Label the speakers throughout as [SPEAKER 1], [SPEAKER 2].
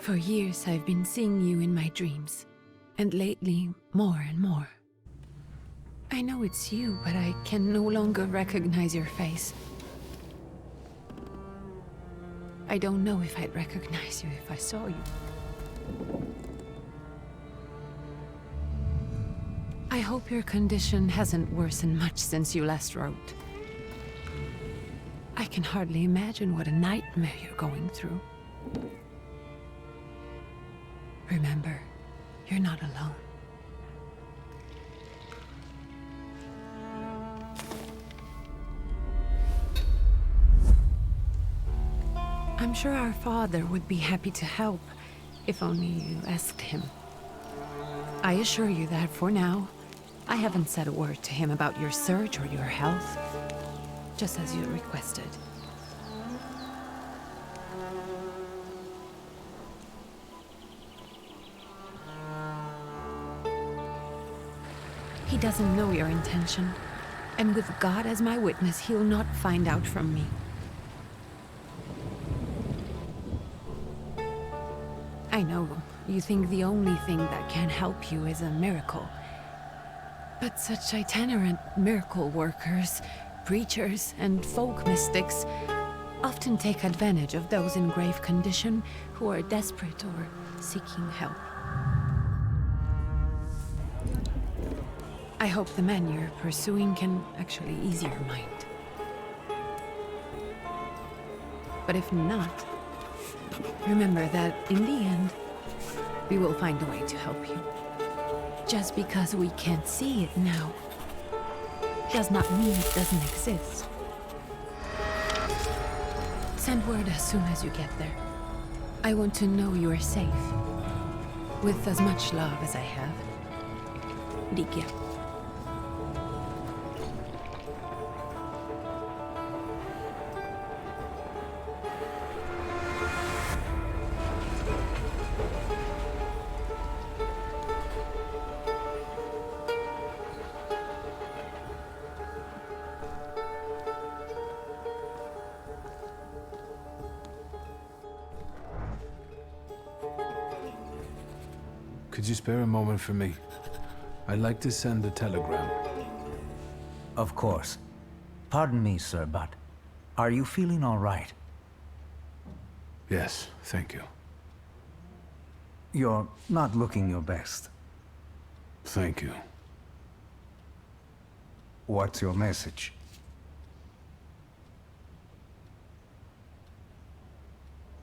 [SPEAKER 1] For years I've been seeing you in my dreams, and lately, more and more. I know it's you, but I can no longer recognize your face. I don't know if I'd recognize you if I saw you. I hope your condition hasn't worsened much since you last wrote. I can hardly imagine what a nightmare you're going through. Remember, you're not alone. I'm sure our father would be happy to help, if only you asked him. I assure you that for now, I haven't said a word to him about your search or your health, just as you requested. He doesn't know your intention, and with God as my witness, he'll not find out from me. I know you think the only thing that can help you is a miracle. But such itinerant miracle workers, preachers, and folk mystics often take advantage of those in grave condition who are desperate or seeking help. I hope the man you're pursuing can actually ease your mind. But if not, remember that in the end, we will find a way to help you. Just because we can't see it now, does not mean it doesn't exist. Send word as soon as you get there. I want to know you are safe. With as much love as I have. Ligia.
[SPEAKER 2] Could you spare a moment for me? I'd like to send a telegram.
[SPEAKER 3] Of course. Pardon me, sir, but are you feeling all right?
[SPEAKER 2] Yes, thank you.
[SPEAKER 3] You're not looking your best.
[SPEAKER 2] Thank you.
[SPEAKER 3] What's your message?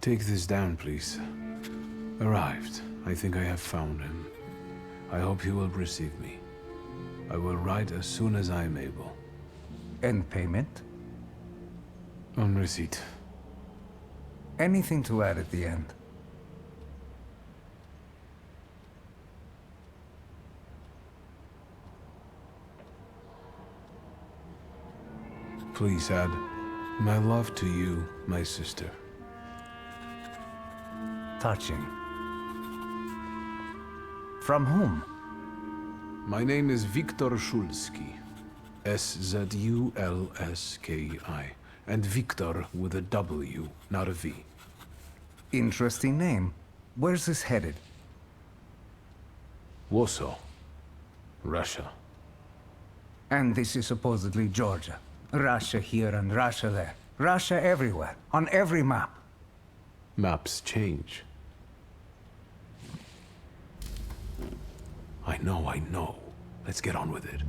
[SPEAKER 2] Take this down, please. Arrived. I think I have found him. I hope he will receive me. I will write as soon as I am able.
[SPEAKER 3] And payment?
[SPEAKER 2] On receipt.
[SPEAKER 3] Anything to add at the end?
[SPEAKER 2] Please add, my love to you, my sister.
[SPEAKER 3] Touching. From whom?
[SPEAKER 2] My name is Viktor Szulski. Szulski. And Viktor with a W, not a V.
[SPEAKER 3] Interesting name. Where's this headed?
[SPEAKER 2] Warsaw. Russia.
[SPEAKER 3] And this is supposedly Georgia. Russia here and Russia there. Russia everywhere, on every map.
[SPEAKER 2] Maps change. I know. Let's get on with it.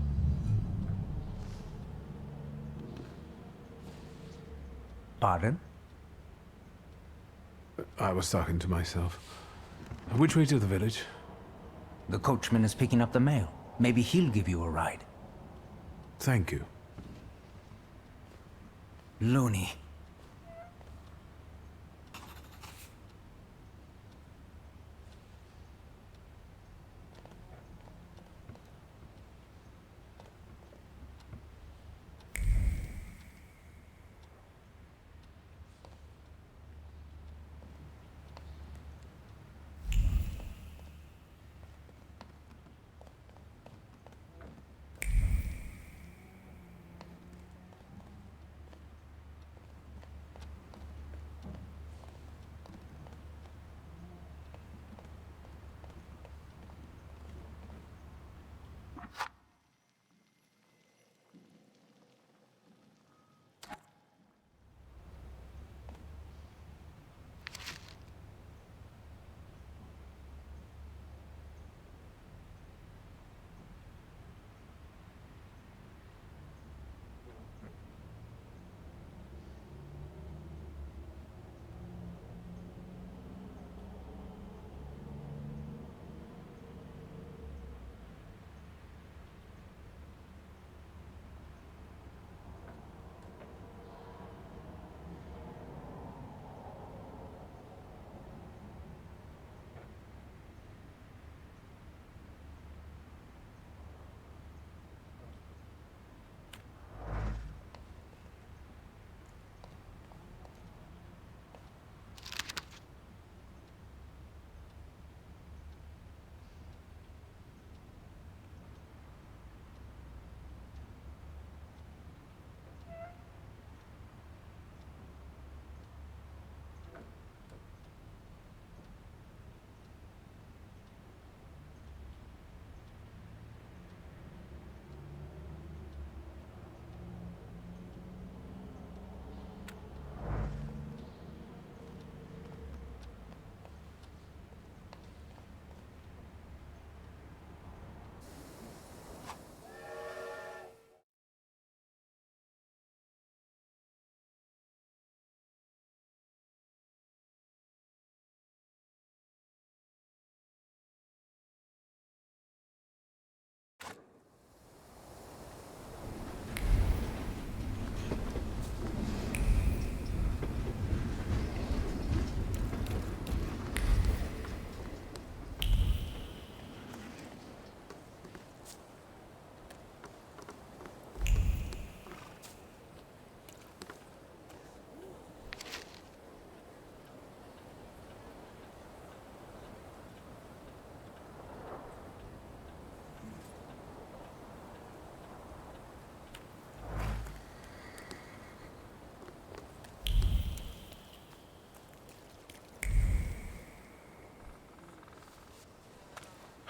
[SPEAKER 3] Pardon?
[SPEAKER 2] I was talking to myself. Which way to the village?
[SPEAKER 3] The coachman is picking up the mail. Maybe he'll give you a ride.
[SPEAKER 2] Thank you.
[SPEAKER 3] Loony.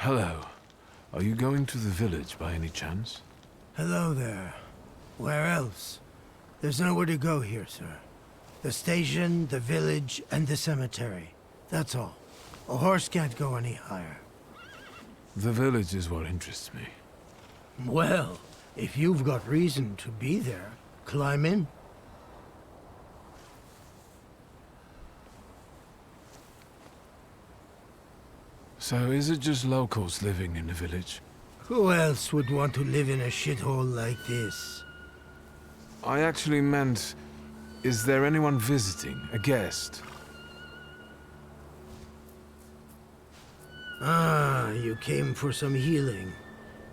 [SPEAKER 2] Hello. Are you going to the village by any chance?
[SPEAKER 4] Hello there. Where else? There's nowhere to go here, sir. The station, the village, and the cemetery. That's all. A horse can't go any higher.
[SPEAKER 2] The village is what interests me.
[SPEAKER 4] Well, if you've got reason to be there, climb in.
[SPEAKER 2] So is it just locals living in the village?
[SPEAKER 4] Who else would want to live in a shithole like this?
[SPEAKER 2] I actually meant, is there anyone visiting? A guest?
[SPEAKER 4] Ah, you came for some healing.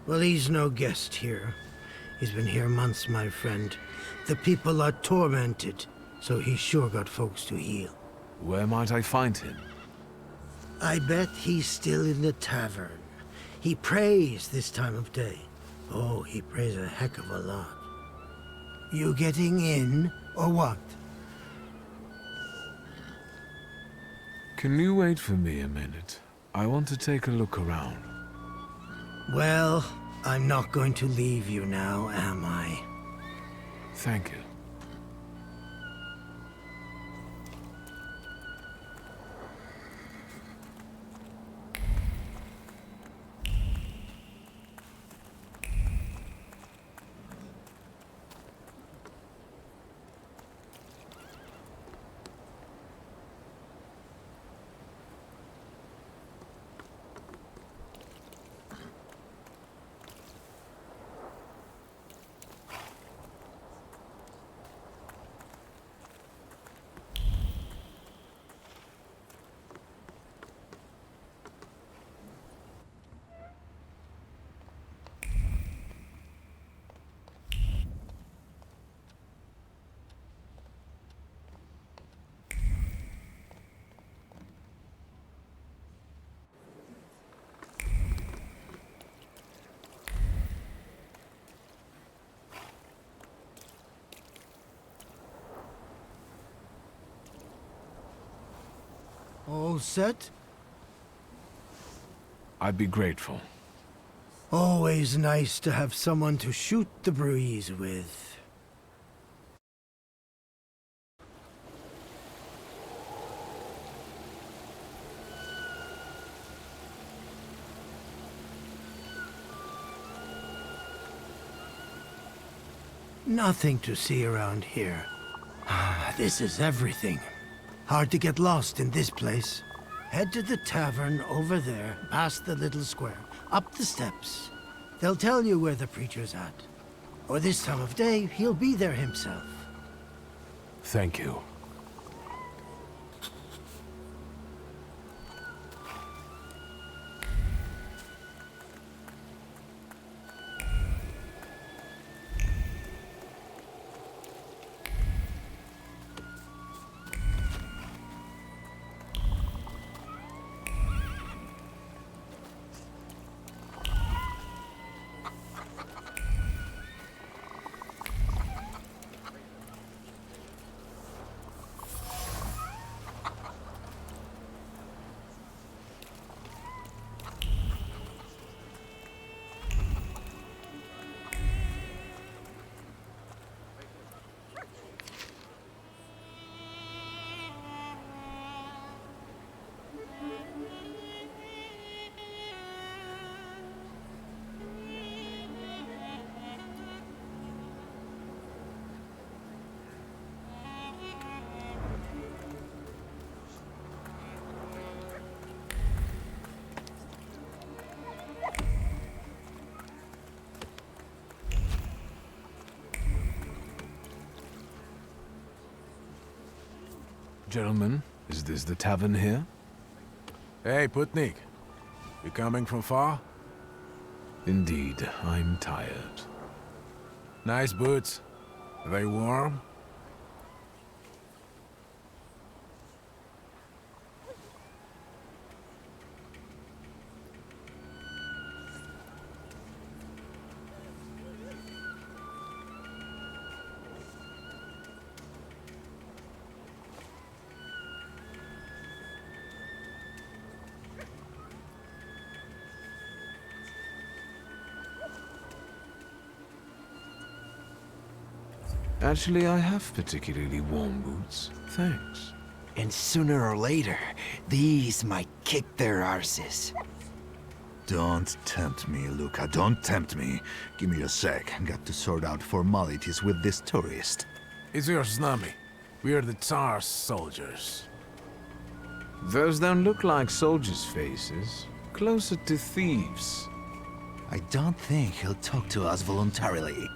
[SPEAKER 4] Well, he's no guest here. He's been here months, my friend. The people are tormented, so he's sure got folks to heal.
[SPEAKER 2] Where might I find him?
[SPEAKER 4] I bet he's still in the tavern. He prays this time of day. Oh, he prays a heck of a lot. You getting in, or what?
[SPEAKER 2] Can you wait for me a minute? I want to take a look around.
[SPEAKER 4] Well, I'm not going to leave you now, am I?
[SPEAKER 2] Thank you.
[SPEAKER 4] All set?
[SPEAKER 2] I'd be grateful.
[SPEAKER 4] Always nice to have someone to shoot the breeze with. Nothing to see around here. This is everything. Hard to get lost in this place. Head to the tavern over there, past the little square, up the steps. They'll tell you where the preacher's at. Or this time of day, he'll be there himself.
[SPEAKER 2] Thank you. Gentlemen, is this the tavern here?
[SPEAKER 5] Hey, Putnik. You coming from far?
[SPEAKER 2] Indeed, I'm tired.
[SPEAKER 5] Nice boots. Are they warm?
[SPEAKER 2] Actually, I have particularly warm boots. Thanks.
[SPEAKER 6] And sooner or later, these might kick their arses.
[SPEAKER 7] Don't tempt me, Luca. Don't tempt me. Give me a sec. Got to sort out formalities with this tourist.
[SPEAKER 5] It's your Znami. We are the Tsar's soldiers.
[SPEAKER 2] Those don't look like soldiers' faces. Closer to thieves.
[SPEAKER 6] I don't think he'll talk to us voluntarily.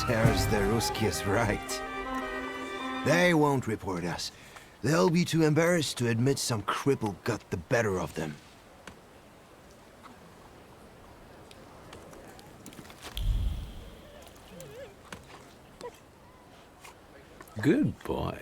[SPEAKER 6] Serves the Ruskies right. They won't report us. They'll be too embarrassed to admit some cripple got the better of them.
[SPEAKER 2] Good boy.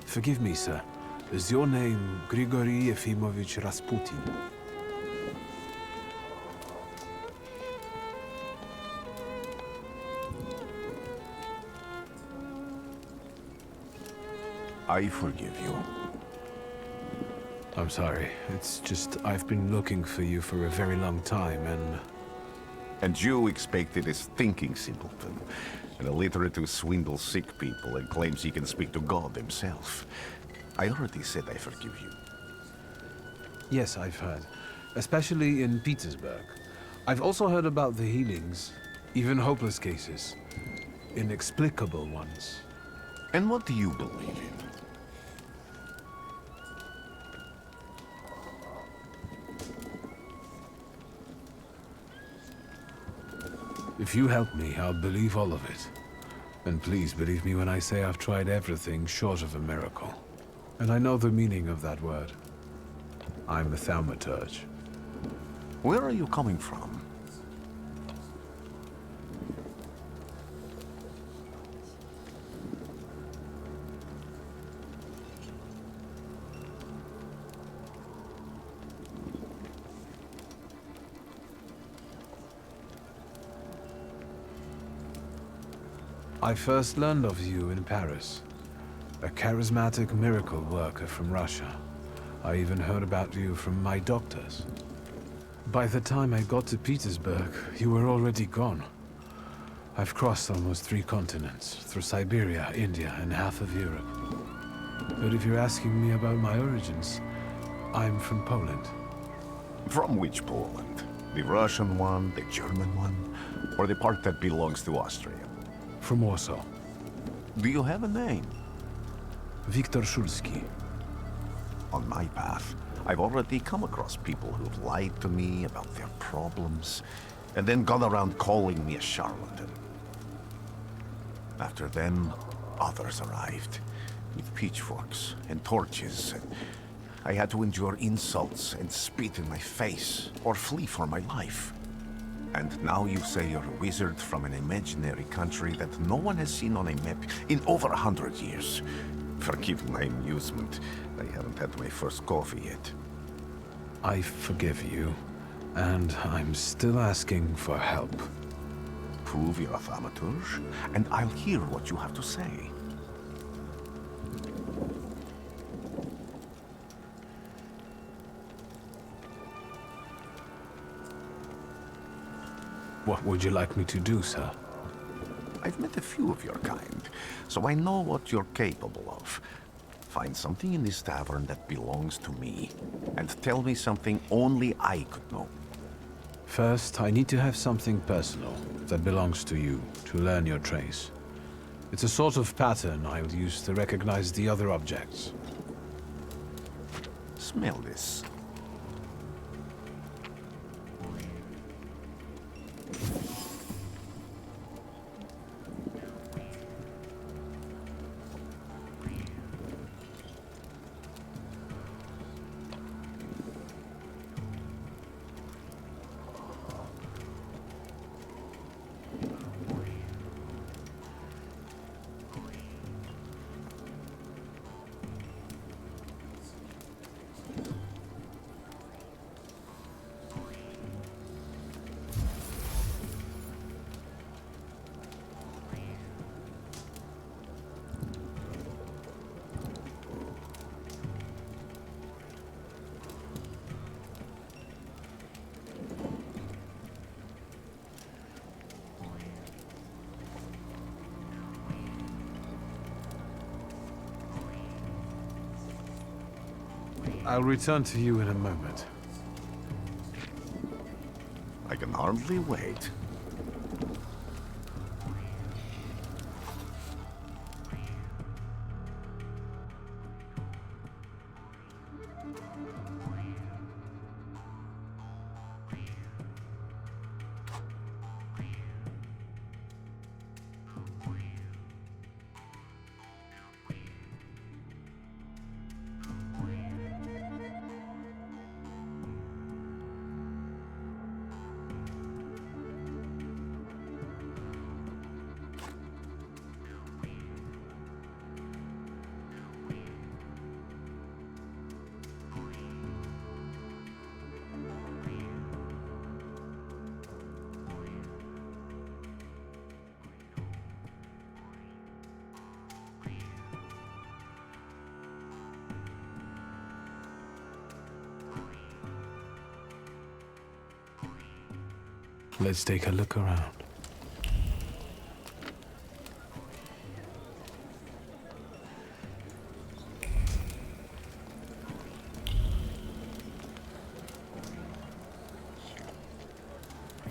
[SPEAKER 2] Forgive me, sir. Is your name Grigory Yefimovich Rasputin?
[SPEAKER 7] I forgive you.
[SPEAKER 2] I'm sorry. It's just I've been looking for you for a very long time, and...
[SPEAKER 8] And you expected a thinking simpleton, an illiterate who swindles sick people and claims he can speak to God himself. I already said I forgive you.
[SPEAKER 2] Yes, I've heard. Especially in Petersburg. I've also heard about the healings, even hopeless cases. Inexplicable ones.
[SPEAKER 8] And what do you believe in?
[SPEAKER 2] If you help me, I'll believe all of it. And please believe me when I say I've tried everything short of a miracle. And I know the meaning of that word. I'm a Thaumaturge.
[SPEAKER 8] Where are you coming from?
[SPEAKER 2] I first learned of you in Paris. A charismatic miracle worker from Russia. I even heard about you from my doctors. By the time I got to Petersburg, you were already gone. I've crossed almost 3 continents, through Siberia, India, and half of Europe. But if you're asking me about my origins, I'm from Poland.
[SPEAKER 8] From which Poland? The Russian one, the German one, or the part that belongs to Austria?
[SPEAKER 2] From Warsaw.
[SPEAKER 8] Do you have a name?
[SPEAKER 2] Wiktor Szulski.
[SPEAKER 8] On my path, I've already come across people who've lied to me about their problems, and then gone around calling me a charlatan. After them, others arrived, with pitchforks and torches, and I had to endure insults and spit in my face, or flee for my life. And now you say you're a wizard from an imaginary country that no one has seen on a map in over 100 years. Forgive my amusement. I haven't had my first coffee yet.
[SPEAKER 2] I forgive you, and I'm still asking for help.
[SPEAKER 8] Prove you're a Thaumaturge, and I'll hear what you have to say.
[SPEAKER 2] What would you like me to do, sir?
[SPEAKER 8] I've met a few of your kind, so I know what you're capable of. Find something in this tavern that belongs to me, and tell me something only I could know.
[SPEAKER 2] First, I need to have something personal that belongs to you to learn your trace. It's a sort of pattern I will use to recognize the other objects.
[SPEAKER 8] Smell this.
[SPEAKER 2] I'll return to you in a moment.
[SPEAKER 8] I can hardly wait.
[SPEAKER 2] Let's take a look around.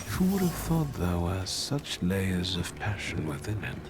[SPEAKER 2] Who would have thought there were such layers of passion within him?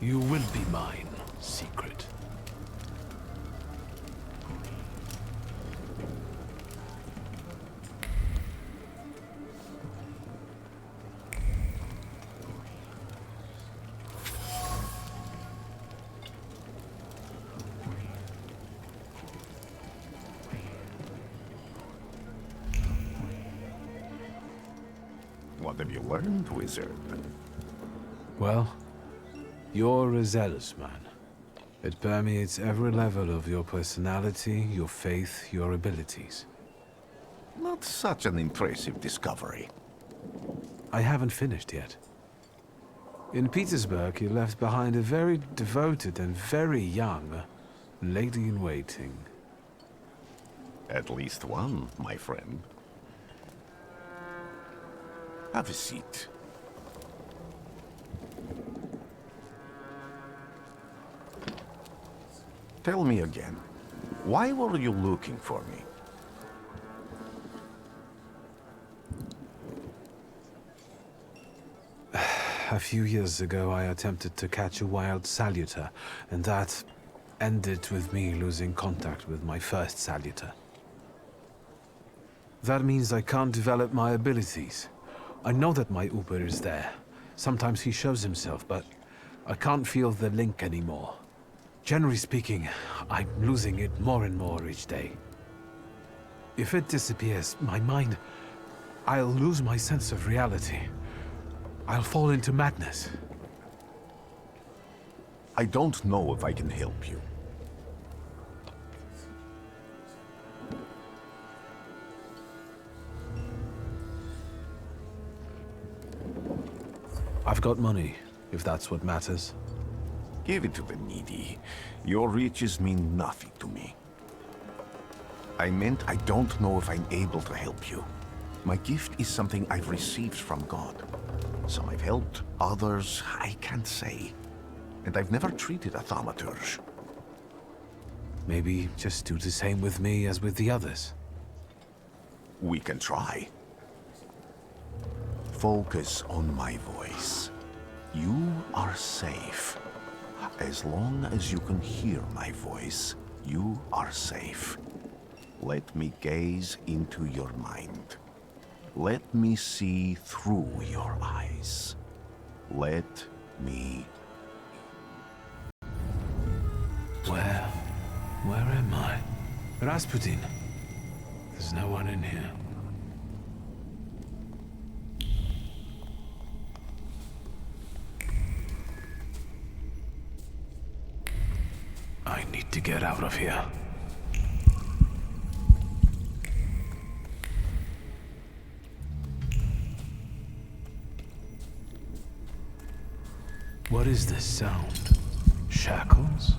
[SPEAKER 2] You will be mine, secret.
[SPEAKER 8] What have you learned, wizard?
[SPEAKER 2] Well, you're a zealous man. It permeates every level of your personality, your faith, your abilities.
[SPEAKER 8] Not such an impressive discovery.
[SPEAKER 2] I haven't finished yet. In Petersburg, you left behind a very devoted and very young lady-in-waiting.
[SPEAKER 8] At least one, my friend. Have a seat. Tell me again, why were you looking for me?
[SPEAKER 2] A few years ago, I attempted to catch a wild saluter, and that ended with me losing contact with my first saluter. That means I can't develop my abilities. I know that my Uber is there. Sometimes he shows himself, but I can't feel the link anymore. Generally speaking, I'm losing it more and more each day. If it disappears, my mind... I'll lose my sense of reality. I'll fall into madness.
[SPEAKER 8] I don't know if I can help you.
[SPEAKER 2] I've got money, if that's what matters.
[SPEAKER 8] Give it to the needy. Your riches mean nothing to me. I meant I don't know if I'm able to help you. My gift is something I've received from God. Some I've helped, others I can't say. And I've never treated a Thaumaturge.
[SPEAKER 2] Maybe just do the same with me as with the others.
[SPEAKER 8] We can try. Focus on my voice. You are safe. As long as you can hear my voice, you are safe. Let me gaze into your mind. Let me see through your eyes. Let me...
[SPEAKER 2] Where am I? Rasputin. There's no one in here. I need to get out of here. What is this sound? Shackles?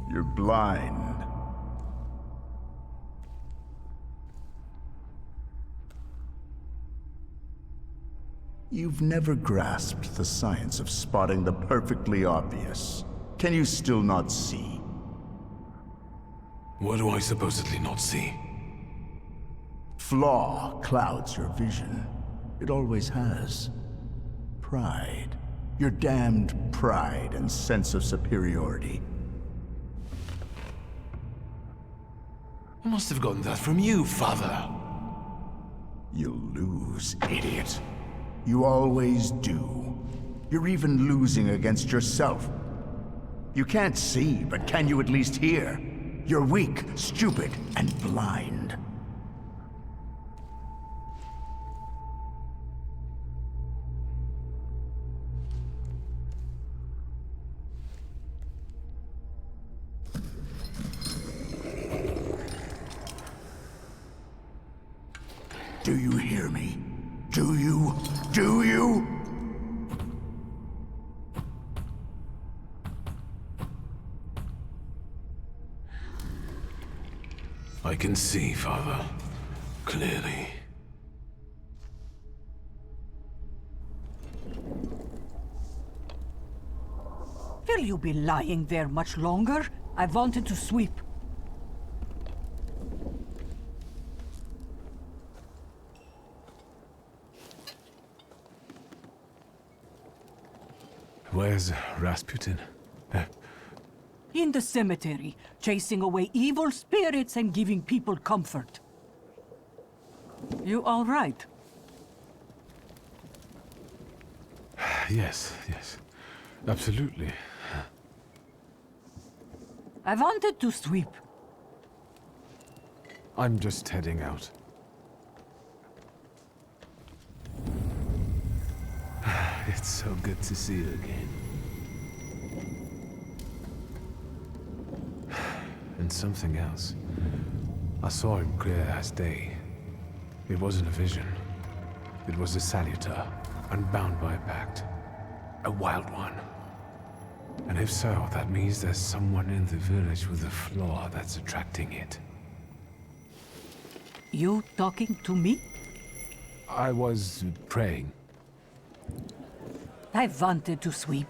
[SPEAKER 7] You're blind. You've never grasped the science of spotting the perfectly obvious. Can you still not see?
[SPEAKER 2] What do I supposedly not see?
[SPEAKER 7] Flaw clouds your vision. It always has. Pride. Your damned pride and sense of superiority.
[SPEAKER 2] I must have gotten that from you, Father.
[SPEAKER 7] You'll lose, idiot. You always do. You're even losing against yourself. You can't see, but can you at least hear? You're weak, stupid, and blind. Do you hear me? Do you? Do you?
[SPEAKER 2] I can see, Father. Clearly.
[SPEAKER 9] Will you be lying there much longer? I wanted to sweep.
[SPEAKER 2] Where's Rasputin?
[SPEAKER 9] In the cemetery, chasing away evil spirits and giving people comfort. You all right?
[SPEAKER 2] Yes, yes. Absolutely.
[SPEAKER 9] I wanted to sweep.
[SPEAKER 2] I'm just heading out. It's so good to see you again. And something else. I saw him clear as day. It wasn't a vision. It was a saluter, unbound by a pact. A wild one. And if so, that means there's someone in the village with a flaw that's attracting it.
[SPEAKER 9] You talking to me?
[SPEAKER 2] I was praying.
[SPEAKER 9] I wanted to sweep.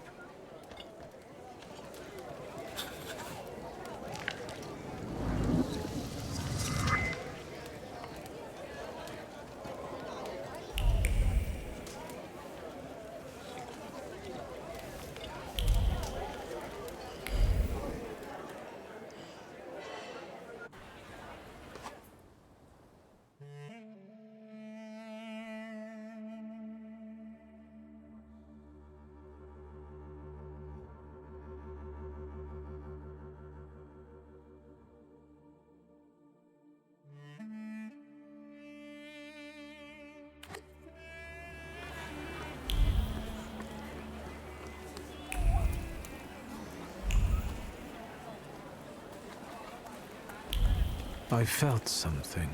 [SPEAKER 2] I felt something.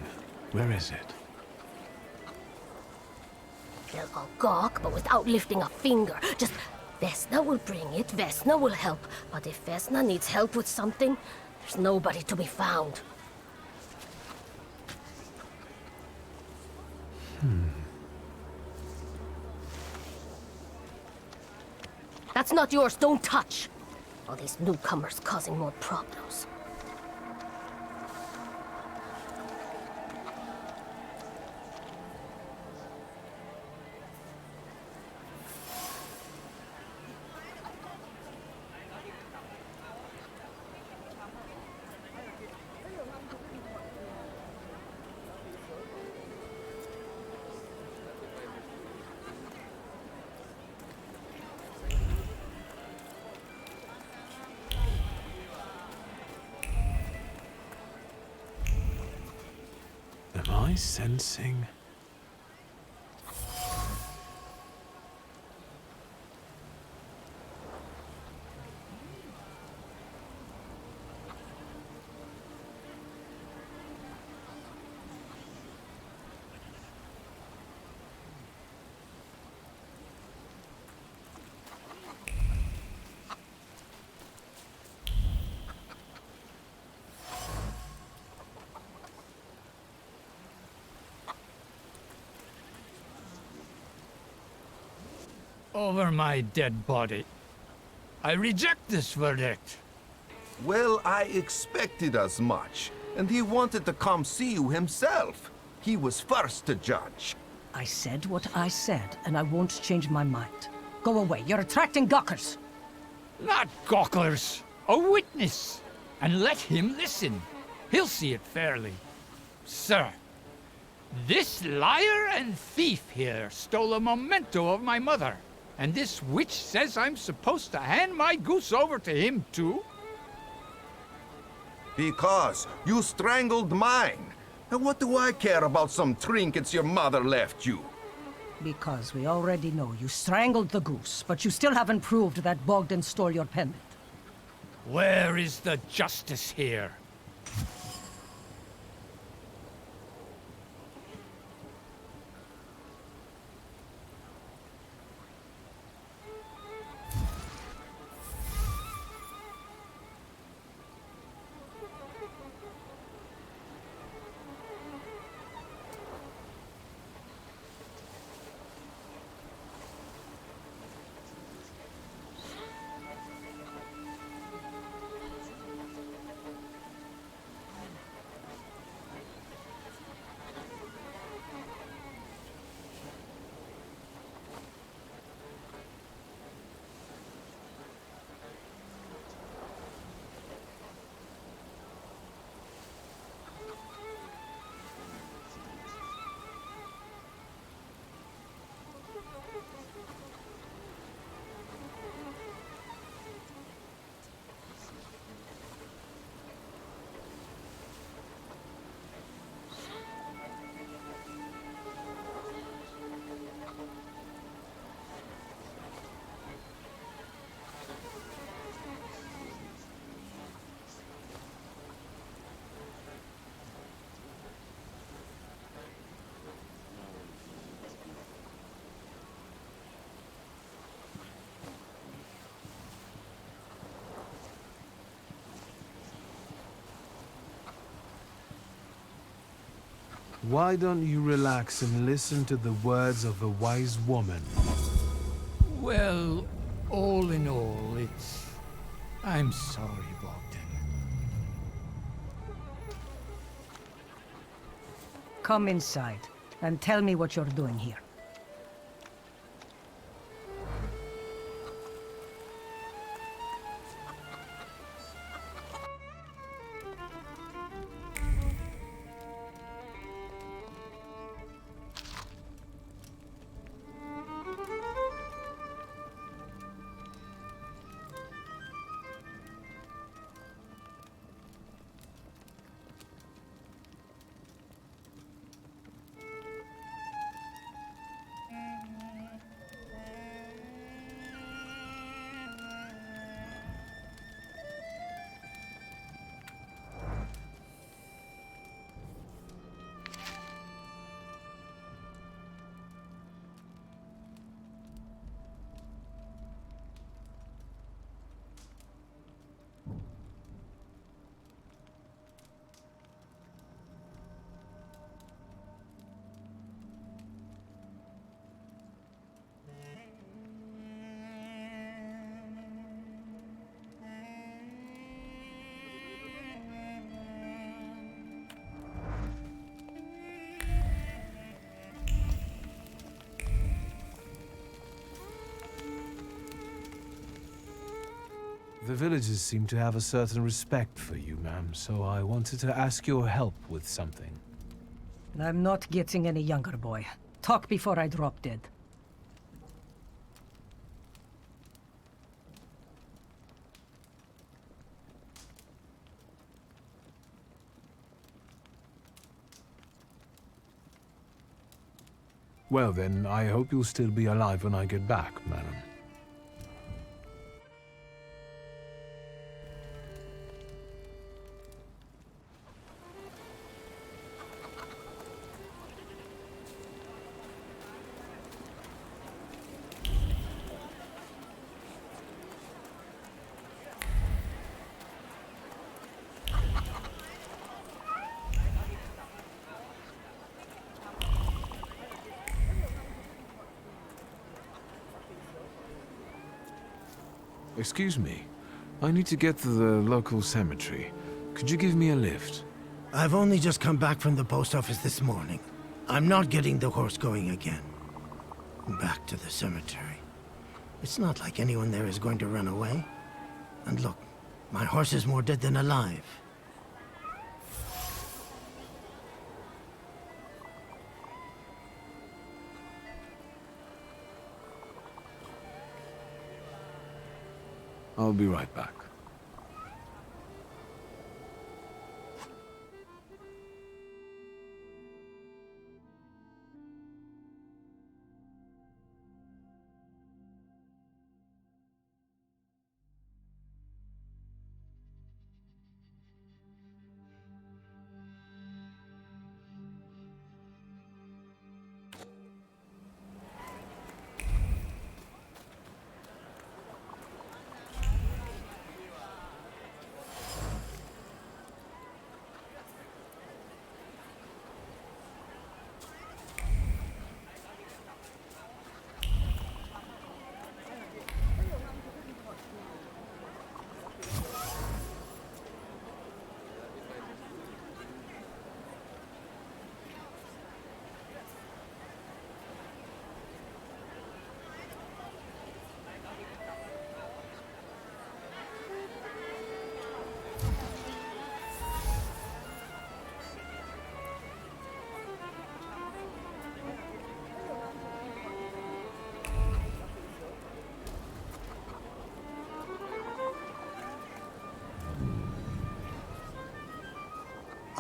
[SPEAKER 2] Where is it?
[SPEAKER 10] They'll all gawk, but without lifting a finger. Just, Vesna will bring it, Vesna will help. But if Vesna needs help with something, there's nobody to be found. That's not yours, don't touch! All these newcomers causing more problems.
[SPEAKER 2] Am I sensing?
[SPEAKER 11] Over my dead body. I reject this verdict.
[SPEAKER 8] Well, I expected as much. And he wanted to come see you himself. He was first to judge.
[SPEAKER 9] I said what I said, and I won't change my mind. Go away, you're attracting gawkers.
[SPEAKER 11] Not gawkers, a witness. And let him listen. He'll see it fairly. Sir, this liar and thief here stole a memento of my mother. And this witch says I'm supposed to hand my goose over to him too?
[SPEAKER 8] Because you strangled mine. And what do I care about some trinkets your mother left you?
[SPEAKER 9] Because we already know you strangled the goose, but you still haven't proved that Bogdan stole your pendant.
[SPEAKER 11] Where is the justice here?
[SPEAKER 2] Why don't you relax and listen to the words of the wise woman?
[SPEAKER 11] Well, all in all, it's... I'm sorry, Bogdan.
[SPEAKER 12] Come inside, and tell me what you're doing here.
[SPEAKER 2] The villagers seem to have a certain respect for you, ma'am, so I wanted to ask your help with something.
[SPEAKER 12] I'm not getting any younger, boy. Talk before I drop dead.
[SPEAKER 2] Well then, I hope you'll still be alive when I get back, madam. Excuse me. I need to get to the local cemetery. Could you give me a lift?
[SPEAKER 4] I've only just come back from the post office this morning. I'm not getting the horse going again. Back to the cemetery. It's not like anyone there is going to run away. And look, my horse is more dead than alive.
[SPEAKER 2] I'll be right back.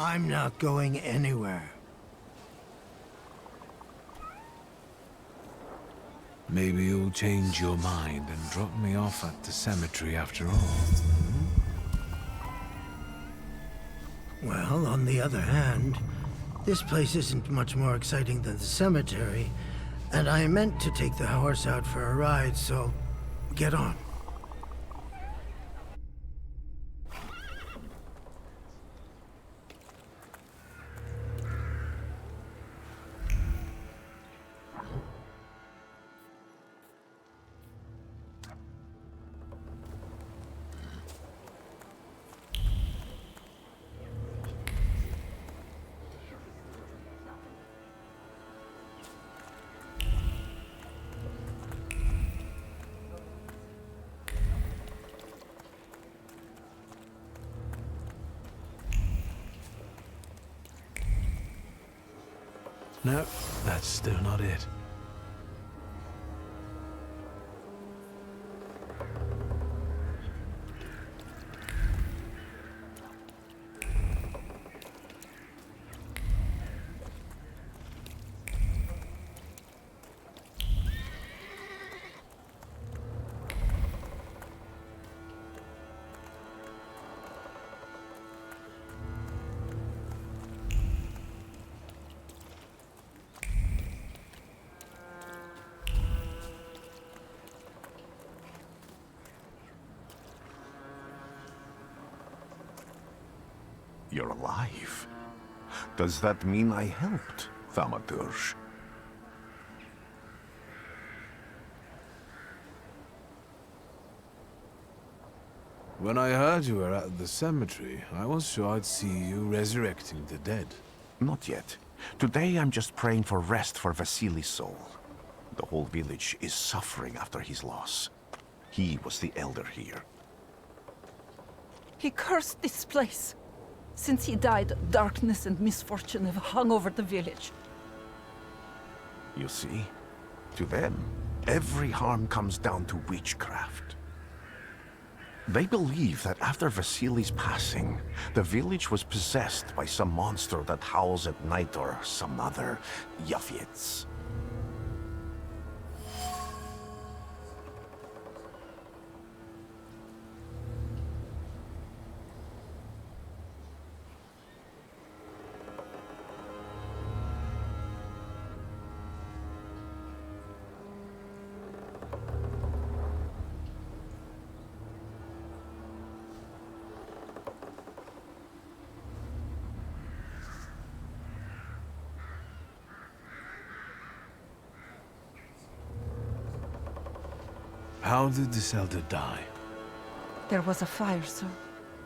[SPEAKER 4] I'm not going anywhere.
[SPEAKER 2] Maybe you'll change your mind and drop me off at the cemetery after all.
[SPEAKER 4] Well, on the other hand, this place isn't much more exciting than the cemetery, and I meant to take the horse out for a ride, so get on.
[SPEAKER 2] No, that's still not it.
[SPEAKER 8] You're alive. Does that mean I helped, Thaumaturge?
[SPEAKER 2] When I heard you were at the cemetery, I was sure I'd see you resurrecting the dead.
[SPEAKER 8] Not yet. Today I'm just praying for rest for Vasily's soul. The whole village is suffering after his loss. He was the elder here.
[SPEAKER 13] He cursed this place. Since he died, darkness and misfortune have hung over the village.
[SPEAKER 8] You see? To them, every harm comes down to witchcraft. They believe that after Vasily's passing, the village was possessed by some monster that howls at night or some other Yafiets.
[SPEAKER 2] How did this elder die?
[SPEAKER 13] There was a fire, sir.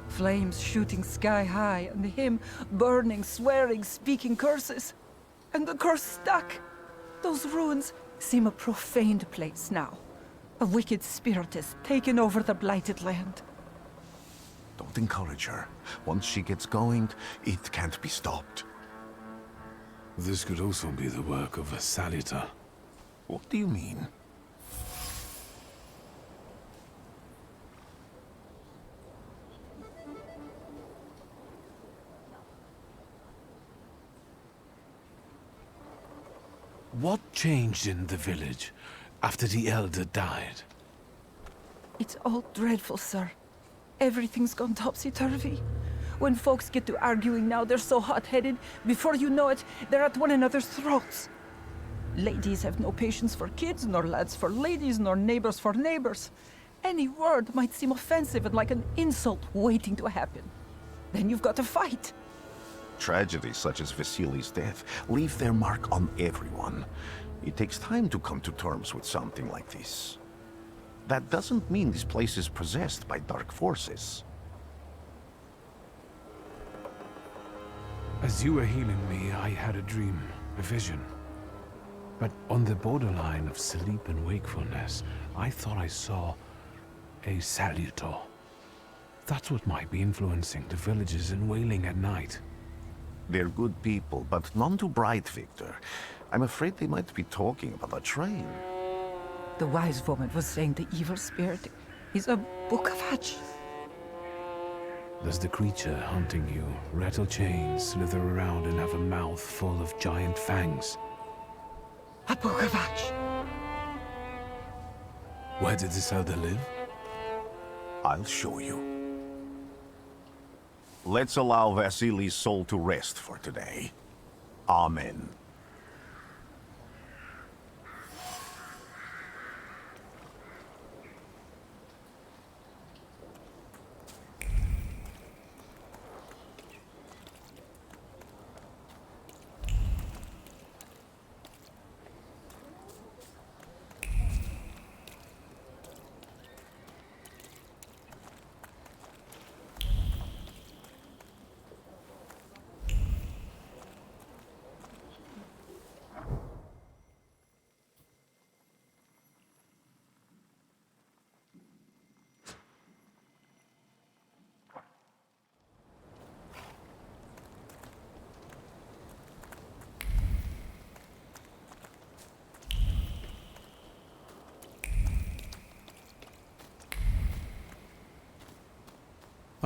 [SPEAKER 13] Flames shooting sky high, and him burning, swearing, speaking curses. And the curse stuck. Those ruins seem a profaned place now. A wicked spirit has taken over the blighted land.
[SPEAKER 8] Don't encourage her. Once she gets going, it can't be stopped.
[SPEAKER 2] This could also be the work of a Salita.
[SPEAKER 8] What do you mean?
[SPEAKER 2] What changed in the village after the elder died?
[SPEAKER 13] It's all dreadful, sir. Everything's gone topsy-turvy. When folks get to arguing now, they're so hot-headed, before you know it, they're at one another's throats. Ladies have no patience for kids, nor lads for ladies, nor neighbors for neighbors. Any word might seem offensive and like an insult waiting to happen. Then you've got to fight.
[SPEAKER 8] Tragedies such as Vasily's death leave their mark on everyone. It takes time to come to terms with something like this. That doesn't mean this place is possessed by dark forces.
[SPEAKER 2] As you were healing me, I had a dream, a vision. But on the borderline of sleep and wakefulness, I thought I saw a Salutor. That's what might be influencing the villagers in Wailing at night.
[SPEAKER 8] They're good people, but none too bright, Victor. I'm afraid they might be talking about a train.
[SPEAKER 13] The wise woman was saying the evil spirit is a book of hatch.
[SPEAKER 2] Does the creature hunting you rattle chains, slither around, and have a mouth full of giant fangs?
[SPEAKER 13] A book of hatch.
[SPEAKER 2] Where did this elder live?
[SPEAKER 8] I'll show you. Let's allow Vasily's soul to rest for today. Amen.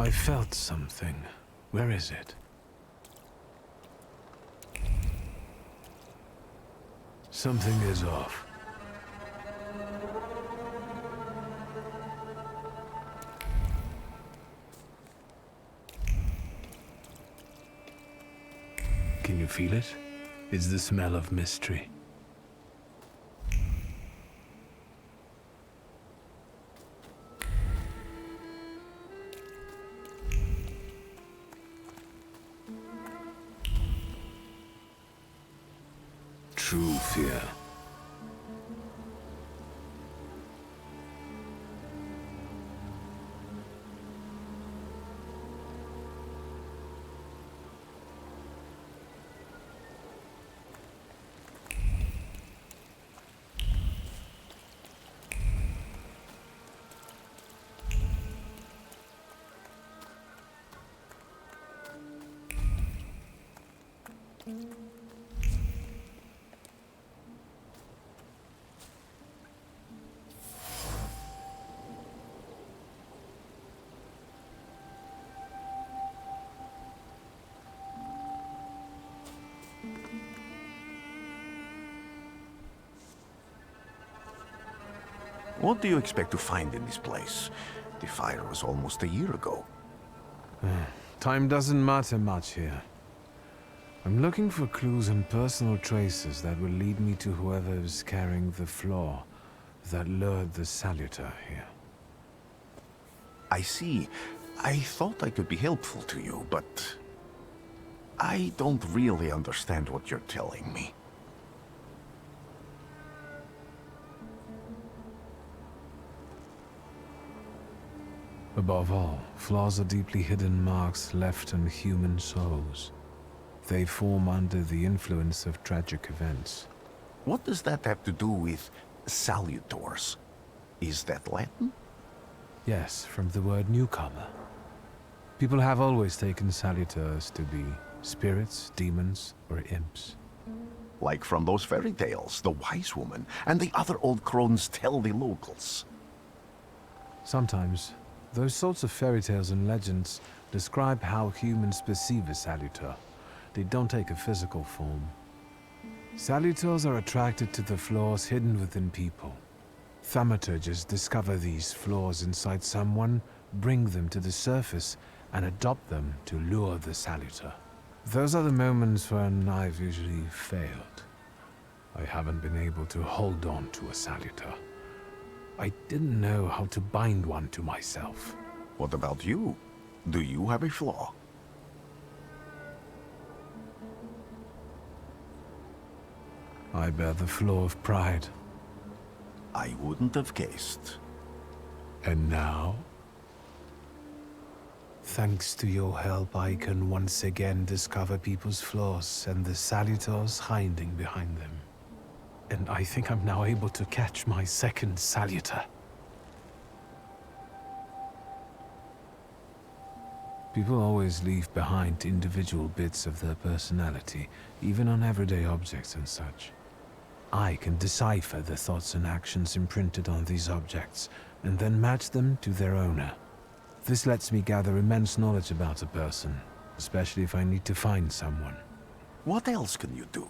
[SPEAKER 2] I felt something. Where is it? Something is off. Can you feel it? It's the smell of mystery. True fear.
[SPEAKER 8] What do you expect to find in this place? The fire was almost a year ago.
[SPEAKER 2] Time doesn't matter much here. I'm looking for clues and personal traces that will lead me to whoever is carrying the flaw that lured the Salutor here.
[SPEAKER 8] I see. I thought I could be helpful to you, but I don't really understand what you're telling me.
[SPEAKER 2] Above all, flaws are deeply hidden marks left on human souls. They form under the influence of tragic events.
[SPEAKER 8] What does that have to do with salutors? Is that Latin?
[SPEAKER 2] Yes, from the word newcomer. People have always taken salutors to be spirits, demons, or imps.
[SPEAKER 8] Like from those fairy tales, the wise woman and the other old crones tell the locals.
[SPEAKER 2] Sometimes, those sorts of fairy tales and legends describe how humans perceive a salutor. They don't take a physical form. Salutors are attracted to the flaws hidden within people. Thaumaturges discover these flaws inside someone, bring them to the surface, and adopt them to lure the salutor. Those are the moments when I've usually failed. I haven't been able to hold on to a salutor. I didn't know how to bind one to myself.
[SPEAKER 8] What about you? Do you have a flaw?
[SPEAKER 2] I bear the flaw of pride.
[SPEAKER 8] I wouldn't have guessed.
[SPEAKER 2] And now? Thanks to your help, I can once again discover people's flaws and the salutors hiding behind them. And I think I'm now able to catch my second salutor. People always leave behind individual bits of their personality, even on everyday objects and such. I can decipher the thoughts and actions imprinted on these objects, and then match them to their owner. This lets me gather immense knowledge about a person, especially if I need to find someone.
[SPEAKER 8] What else can you do?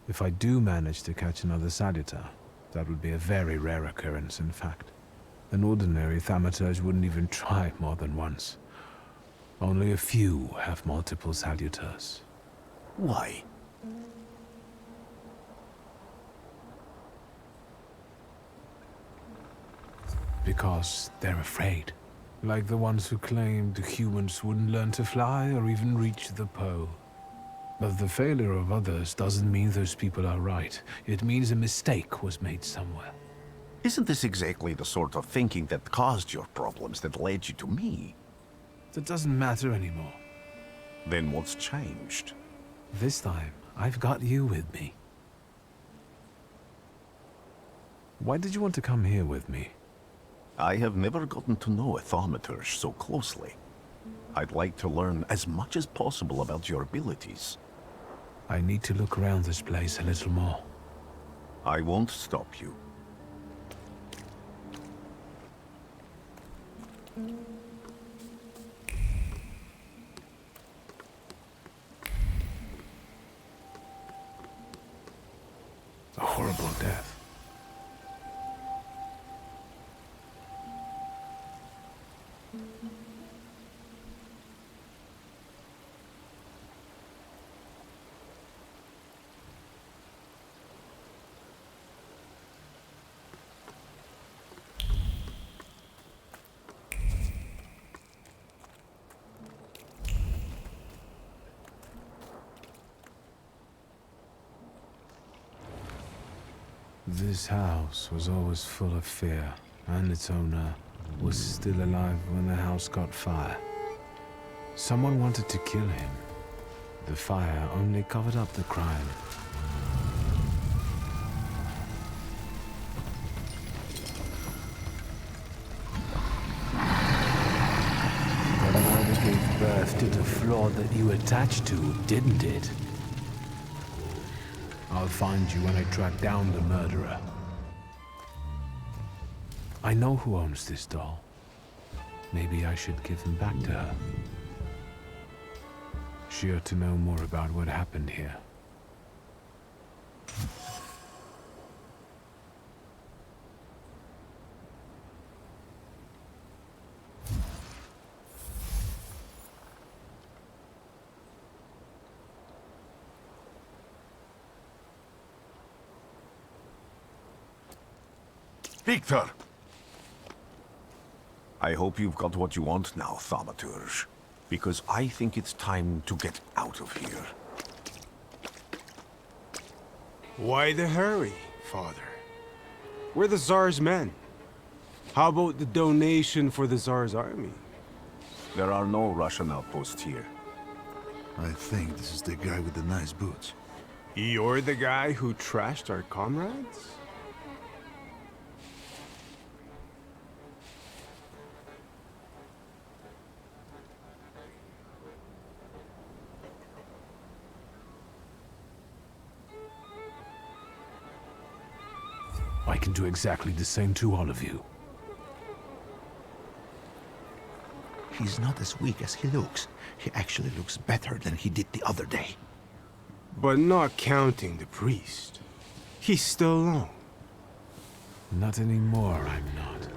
[SPEAKER 2] If I do manage to catch another salutor, that would be a very rare occurrence, in fact. An ordinary Thaumaturge wouldn't even try more than once. Only a few have multiple salutors.
[SPEAKER 8] Why?
[SPEAKER 2] Because they're afraid. Like the ones who claimed humans wouldn't learn to fly or even reach the pole. But the failure of others doesn't mean those people are right. It means a mistake was made somewhere.
[SPEAKER 8] Isn't this exactly the sort of thinking that caused your problems that led you to me?
[SPEAKER 2] That doesn't matter anymore.
[SPEAKER 8] Then what's changed?
[SPEAKER 2] This time, I've got you with me. Why did you want to come here with me?
[SPEAKER 8] I have never gotten to know a Thaumaturge so closely. I'd like to learn as much as possible about your abilities.
[SPEAKER 2] I need to look around this place a little more.
[SPEAKER 8] I won't stop you.
[SPEAKER 2] A horrible death. This house was always full of fear, and its owner was still alive when the house caught fire. Someone wanted to kill him. The fire only covered up the crime. The murder gave birth to the flaw that you attached to, didn't it? I'll find you when I track down the murderer. I know who owns this doll. Maybe I should give him back to her. She ought to know more about what happened here.
[SPEAKER 8] Victor! I hope you've got what you want now, Thaumaturge. Because I think it's time to get out of here.
[SPEAKER 14] Why the hurry, Father? We're the Tsar's men. How about the donation for the Tsar's army?
[SPEAKER 8] There are no Russian outposts here.
[SPEAKER 6] I think this is the guy with the nice boots.
[SPEAKER 14] You're the guy who trashed our comrades?
[SPEAKER 2] I can do exactly the same to all of you.
[SPEAKER 6] He's not as weak as he looks. He actually looks better than he did the other day.
[SPEAKER 14] But not counting the priest. He's still alone.
[SPEAKER 2] Not anymore, I'm not.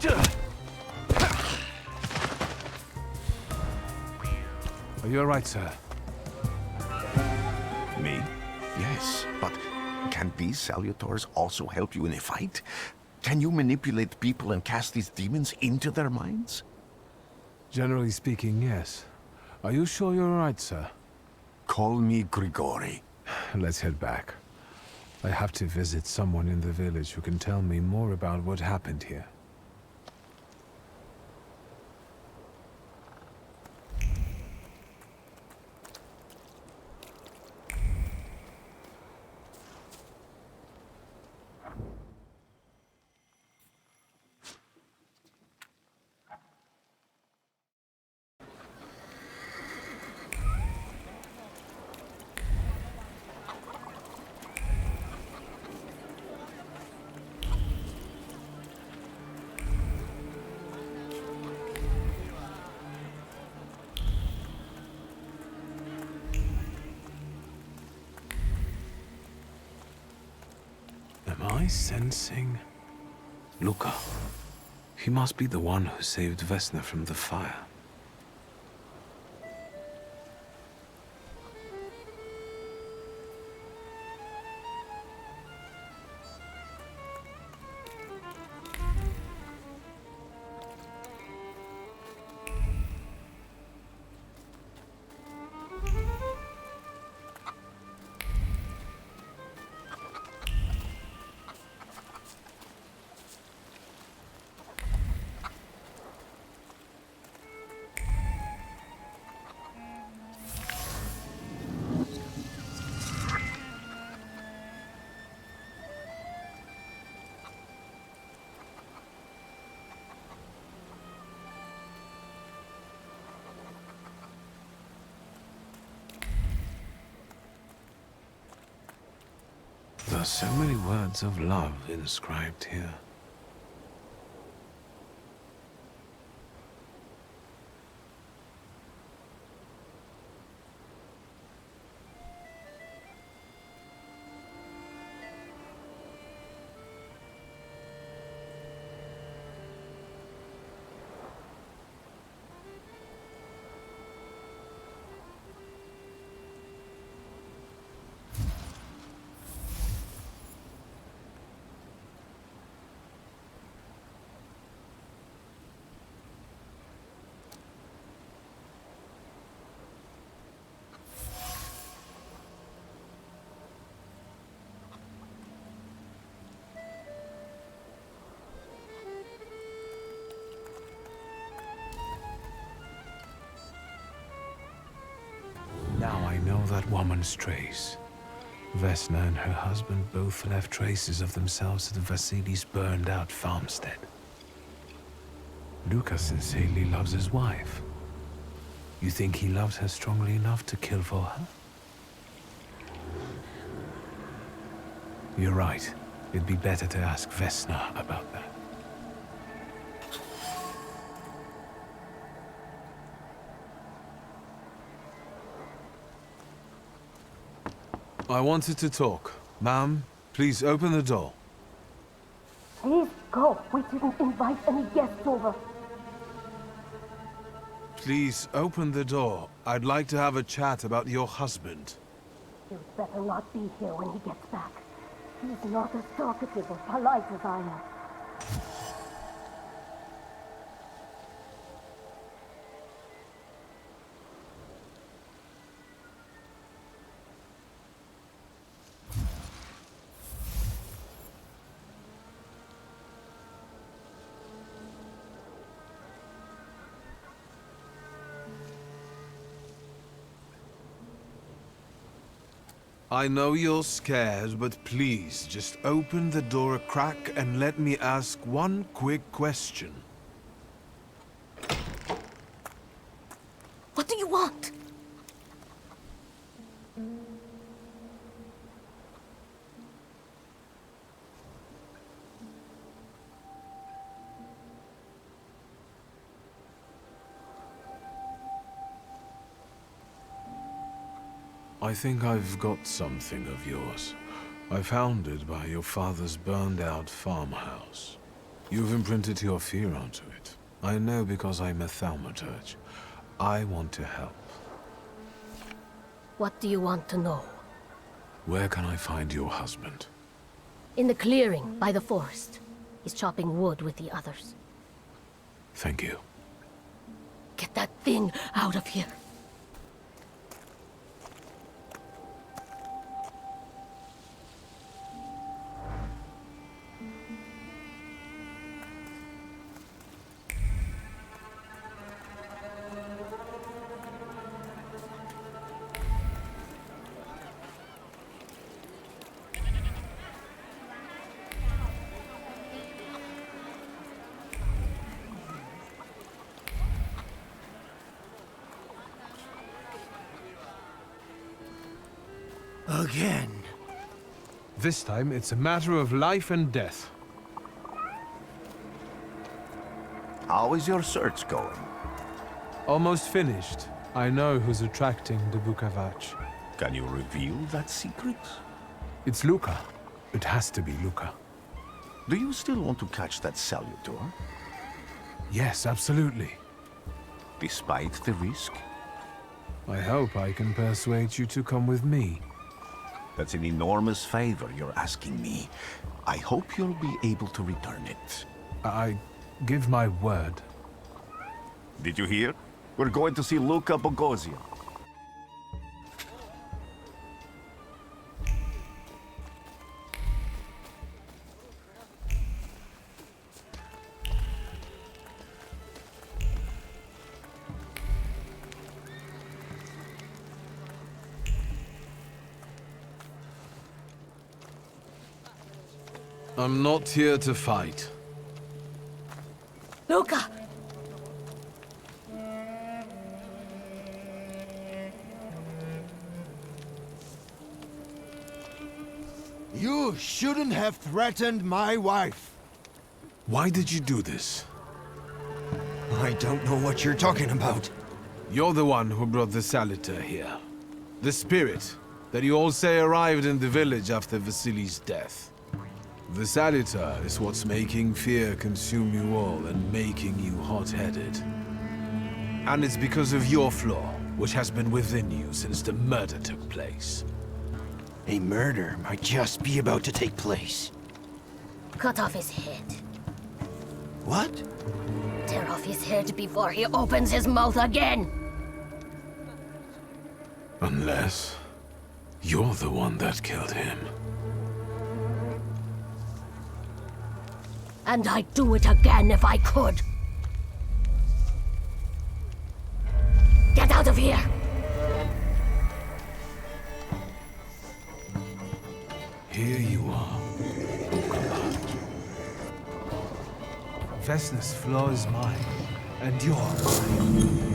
[SPEAKER 2] Are you alright, sir?
[SPEAKER 8] Me? Yes, but can these salutors also help you in a fight? Can you manipulate people and cast these demons into their minds?
[SPEAKER 2] Generally speaking, yes. Are you sure you're alright, sir?
[SPEAKER 8] Call me Grigori.
[SPEAKER 2] Let's head back. I have to visit someone in the village who can tell me more about what happened here. Am I sensing... Luca. He must be the one who saved Vesna from the fire. There are so many words of love inscribed here. Now I know that woman's trace. Vesna and her husband both left traces of themselves at Vasily's burned-out farmstead. Luca sincerely loves his wife. You think he loves her strongly enough to kill for her? You're right. It'd be better to ask Vesna about that. I wanted to talk. Ma'am, please open the door.
[SPEAKER 10] Please go. We didn't invite any guests over.
[SPEAKER 2] Please open the door. I'd like to have a chat about your husband.
[SPEAKER 10] You'd better not be here when he gets back. He's not as talkative or polite as I am.
[SPEAKER 2] I know you're scared, but please, just open the door a crack and let me ask one quick question.
[SPEAKER 10] What do you want?
[SPEAKER 2] I think I've got something of yours. I found it by your father's burned-out farmhouse. You've imprinted your fear onto it. I know because I'm a Thaumaturge. I want to help.
[SPEAKER 10] What do you want to know?
[SPEAKER 2] Where can I find your husband?
[SPEAKER 10] In the clearing, by the forest. He's chopping wood with the others.
[SPEAKER 2] Thank you.
[SPEAKER 10] Get that thing out of here.
[SPEAKER 4] Again.
[SPEAKER 2] This time, it's a matter of life and death.
[SPEAKER 8] How is your search going?
[SPEAKER 2] Almost finished. I know who's attracting the Bukavach.
[SPEAKER 8] Can you reveal that secret?
[SPEAKER 2] It's Luca. It has to be Luca.
[SPEAKER 8] Do you still want to catch that Thaumaturge?
[SPEAKER 2] Yes, absolutely.
[SPEAKER 8] Despite the risk?
[SPEAKER 2] I hope I can persuade you to come with me.
[SPEAKER 8] That's an enormous favor you're asking me. I hope you'll be able to return it.
[SPEAKER 2] I give my word.
[SPEAKER 8] Did you hear? We're going to see Luca Bogosian.
[SPEAKER 2] I'm not here to fight.
[SPEAKER 10] Luca!
[SPEAKER 6] You shouldn't have threatened my wife.
[SPEAKER 2] Why did you do this?
[SPEAKER 6] I don't know what you're talking about.
[SPEAKER 2] You're the one who brought the Saliter here. The spirit that you all say arrived in the village after Vasily's death. The Saliter is what's making fear consume you all and making you hot-headed. And it's because of your flaw, which has been within you since the murder took place.
[SPEAKER 6] A murder might just be about to take place.
[SPEAKER 10] Cut off his head.
[SPEAKER 6] What?
[SPEAKER 10] Tear off his head before he opens his mouth again!
[SPEAKER 2] Unless you're the one that killed him.
[SPEAKER 10] And I'd do it again if I could. Get out of here!
[SPEAKER 2] Here you are, Okama. Vesna's flaw is mine, and you're mine.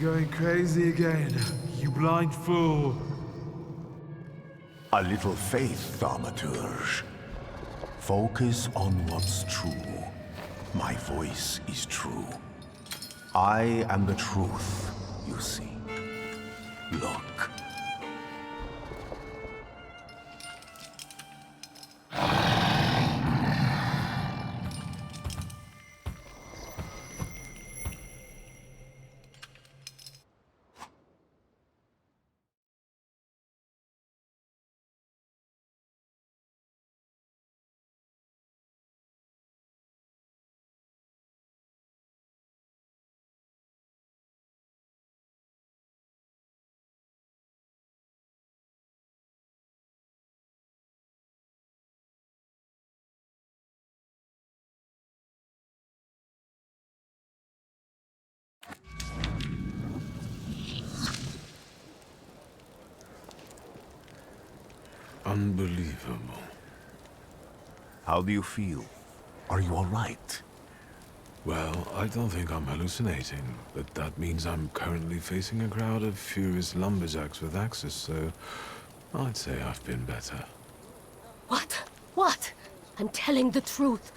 [SPEAKER 2] going crazy again, you blind fool.
[SPEAKER 8] A little faith, Thaumaturge. Focus on what's true. My voice is true. I am the truth, you see. Look.
[SPEAKER 2] Unbelievable.
[SPEAKER 8] How do you feel? Are you all right?
[SPEAKER 2] Well, I don't think I'm hallucinating, but that means I'm currently facing a crowd of furious lumberjacks with axes, so I'd say I've been better.
[SPEAKER 10] What? What? I'm telling the truth.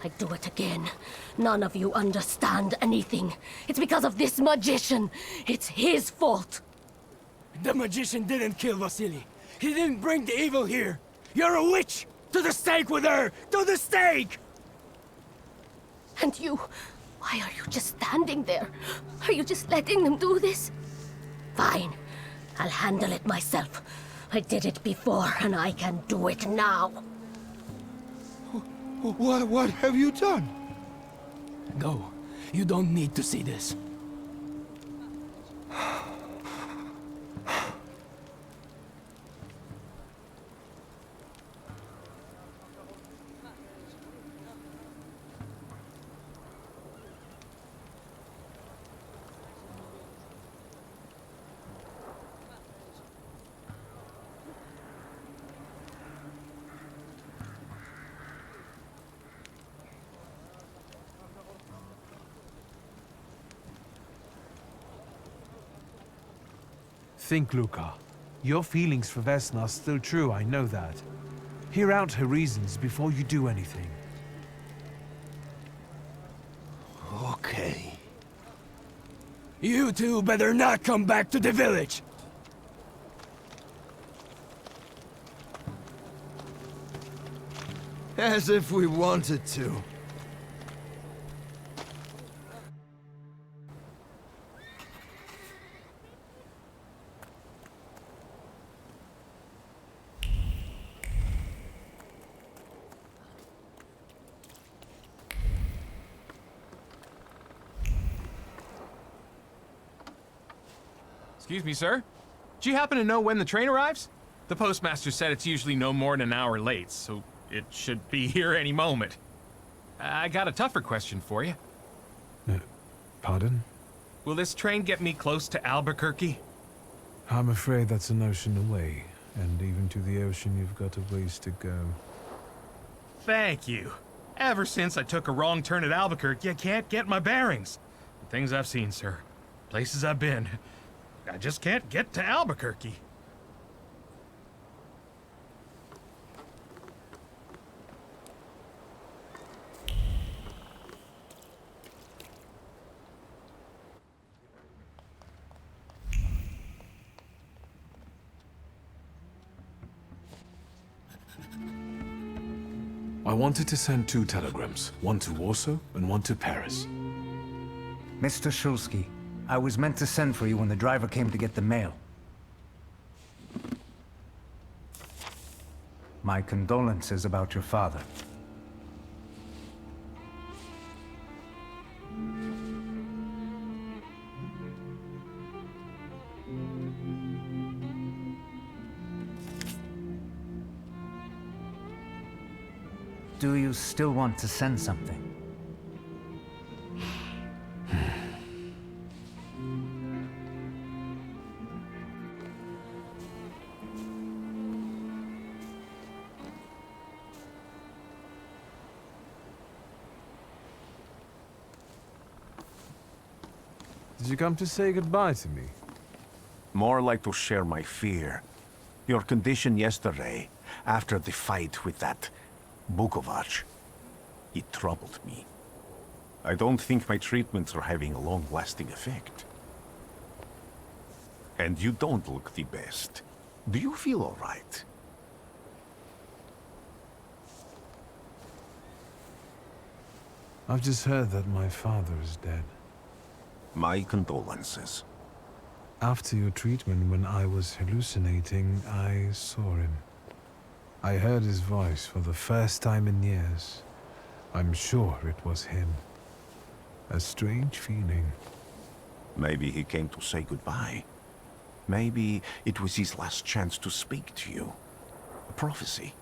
[SPEAKER 10] I do it again. None of you understand anything. It's because of this magician. It's his fault.
[SPEAKER 15] The magician didn't kill Vasily. He didn't bring the evil here. You're a witch! To the stake with her! To the stake!
[SPEAKER 10] And you... why are you just standing there? Are you just letting them do this? Fine. I'll handle it myself. I did it before, and I can do it now.
[SPEAKER 15] What have you done? No, you don't need to see this.
[SPEAKER 2] Think, Luca. Your feelings for Vesna are still true, I know that. Hear out her reasons before you do anything.
[SPEAKER 15] Okay. You two better not come back to the village!
[SPEAKER 6] As if we wanted to.
[SPEAKER 16] Excuse me, sir? Do you happen to know when the train arrives? The postmaster said it's usually no more than an hour late, so it should be here any moment. I got a tougher question for you.
[SPEAKER 2] Pardon?
[SPEAKER 16] Will this train get me close to Albuquerque?
[SPEAKER 2] I'm afraid that's an ocean away, and even to the ocean you've got a ways to go.
[SPEAKER 16] Thank you. Ever since I took a wrong turn at Albuquerque, I can't get my bearings. The things I've seen, sir. Places I've been. I just can't get to Albuquerque.
[SPEAKER 2] I wanted to send 2 telegrams, one to Warsaw and one to Paris.
[SPEAKER 3] Mr. Shulsky, I was meant to send for you when the driver came to get the mail. My condolences about your father. Do you still want to send something?
[SPEAKER 2] Did you come to say goodbye to me?
[SPEAKER 8] More like to share my fear. Your condition yesterday, after the fight with that Bukovac, it troubled me. I don't think my treatments are having a long-lasting effect. And you don't look the best. Do you feel all right?
[SPEAKER 2] I've just heard that my father is dead.
[SPEAKER 8] My condolences.
[SPEAKER 2] After your treatment, when I was hallucinating, I saw him. I heard his voice for the first time in years. I'm sure it was him. A strange feeling.
[SPEAKER 8] Maybe he came to say goodbye. Maybe it was his last chance to speak to you. A prophecy.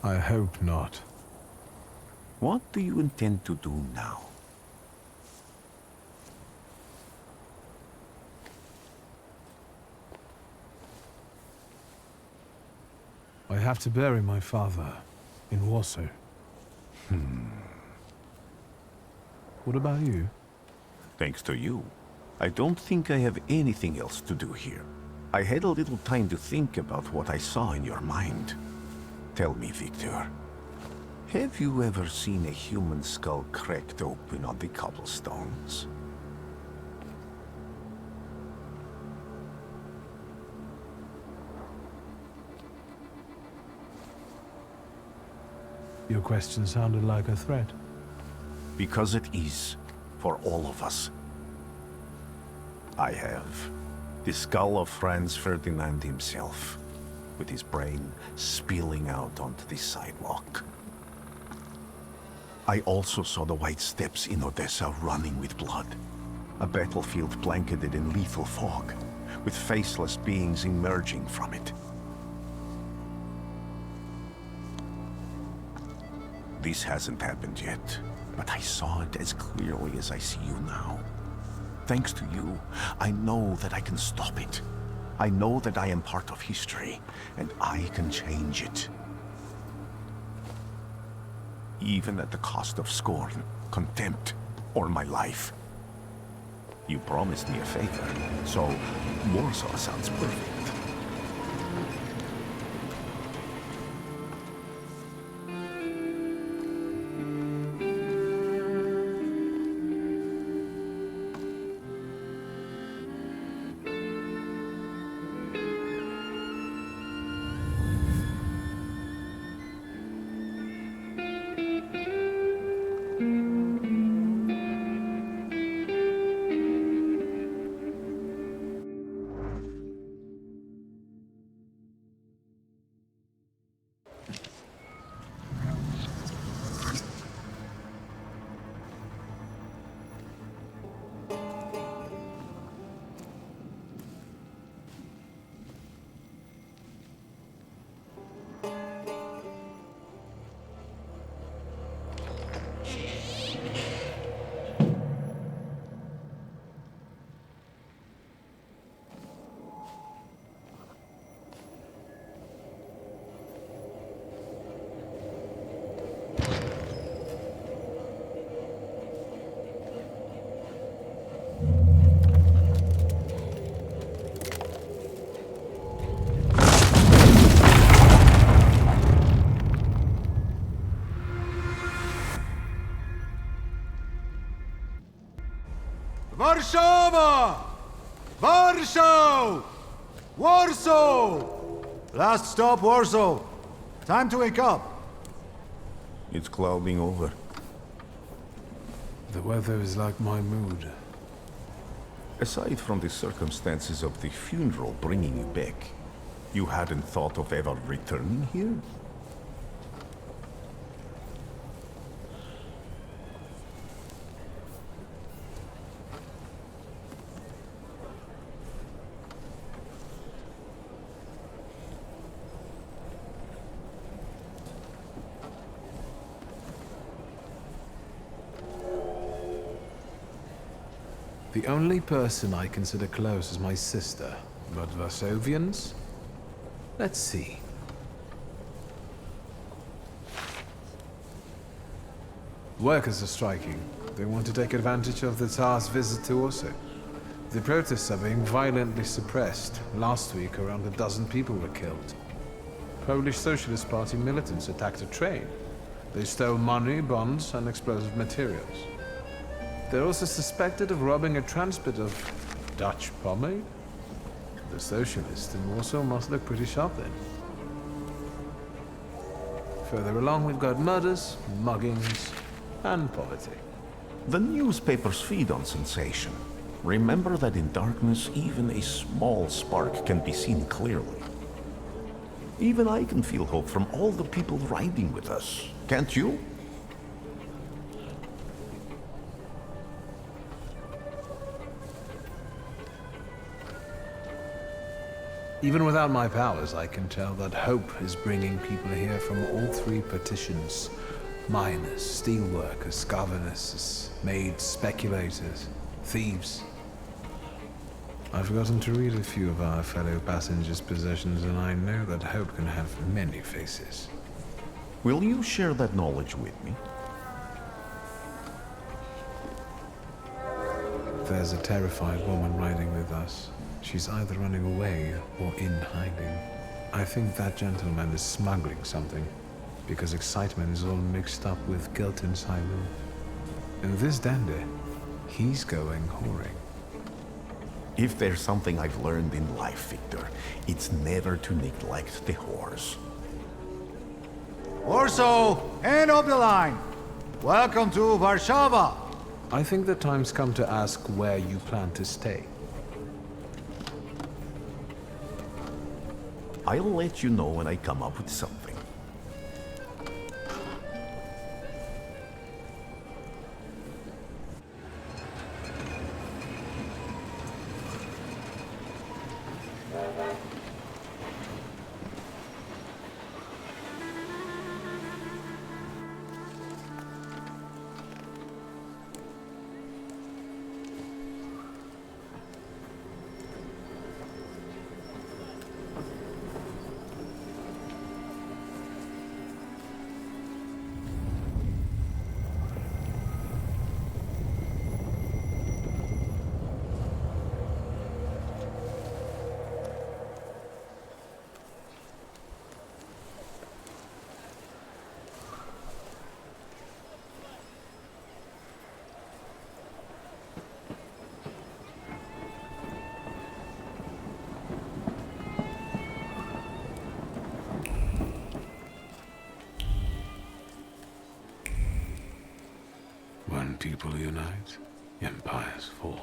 [SPEAKER 2] I hope not.
[SPEAKER 8] What do you intend to do now?
[SPEAKER 2] I have to bury my father in Warsaw. What about you?
[SPEAKER 8] Thanks to you. I don't think I have anything else to do here. I had a little time to think about what I saw in your mind. Tell me, Victor. Have you ever seen a human skull cracked open on the cobblestones?
[SPEAKER 2] Your question sounded like a threat.
[SPEAKER 8] Because it is, for all of us. I have the skull of Franz Ferdinand himself, with his brain spilling out onto the sidewalk. I also saw the white steps in Odessa running with blood. A battlefield blanketed in lethal fog, with faceless beings emerging from it. This hasn't happened yet, but I saw it as clearly as I see you now. Thanks to you, I know that I can stop it. I know that I am part of history, and I can change it. Even at the cost of scorn, contempt, or my life. You promised me a favor, so Warsaw sounds perfect.
[SPEAKER 14] Warszawa! Warsaw! Warsaw! Last stop, Warsaw. Time to wake up.
[SPEAKER 8] It's clouding over.
[SPEAKER 2] The weather is like my mood.
[SPEAKER 8] Aside from the circumstances of the funeral bringing you back, you hadn't thought of ever returning here?
[SPEAKER 2] The only person I consider close is my sister, but Varsovians? Let's see. Workers are striking. They want to take advantage of the Tsar's visit to Ursa. The protests are being violently suppressed. Last week, around a dozen people were killed. Polish Socialist Party militants attacked a train. They stole money, bonds, and explosive materials. They're also suspected of robbing a transport of Dutch pomade. The socialists in Warsaw must look pretty sharp then. Further along, we've got murders, muggings, and poverty.
[SPEAKER 8] The newspapers feed on sensation. Remember that in darkness, even a small spark can be seen clearly. Even I can feel hope from all the people riding with us. Can't you?
[SPEAKER 2] Even without my powers, I can tell that hope is bringing people here from all three partitions. Miners, steelworkers, governesses, maids, speculators, thieves. I've forgotten to read a few of our fellow passengers' possessions, and I know that hope can have many faces.
[SPEAKER 8] Will you share that knowledge with me?
[SPEAKER 2] There's a terrified woman riding with us. She's either running away or in hiding. I think that gentleman is smuggling something, because excitement is all mixed up with guilt inside him. And this dandy, he's going whoring.
[SPEAKER 8] If there's something I've learned in life, Victor, it's never to neglect the whores.
[SPEAKER 17] Warsaw, end of the line. Welcome to Warszawa.
[SPEAKER 2] I think the time's come to ask where you plan to stay.
[SPEAKER 8] I'll let you know when I come up with something.
[SPEAKER 2] When people unite, empires fall.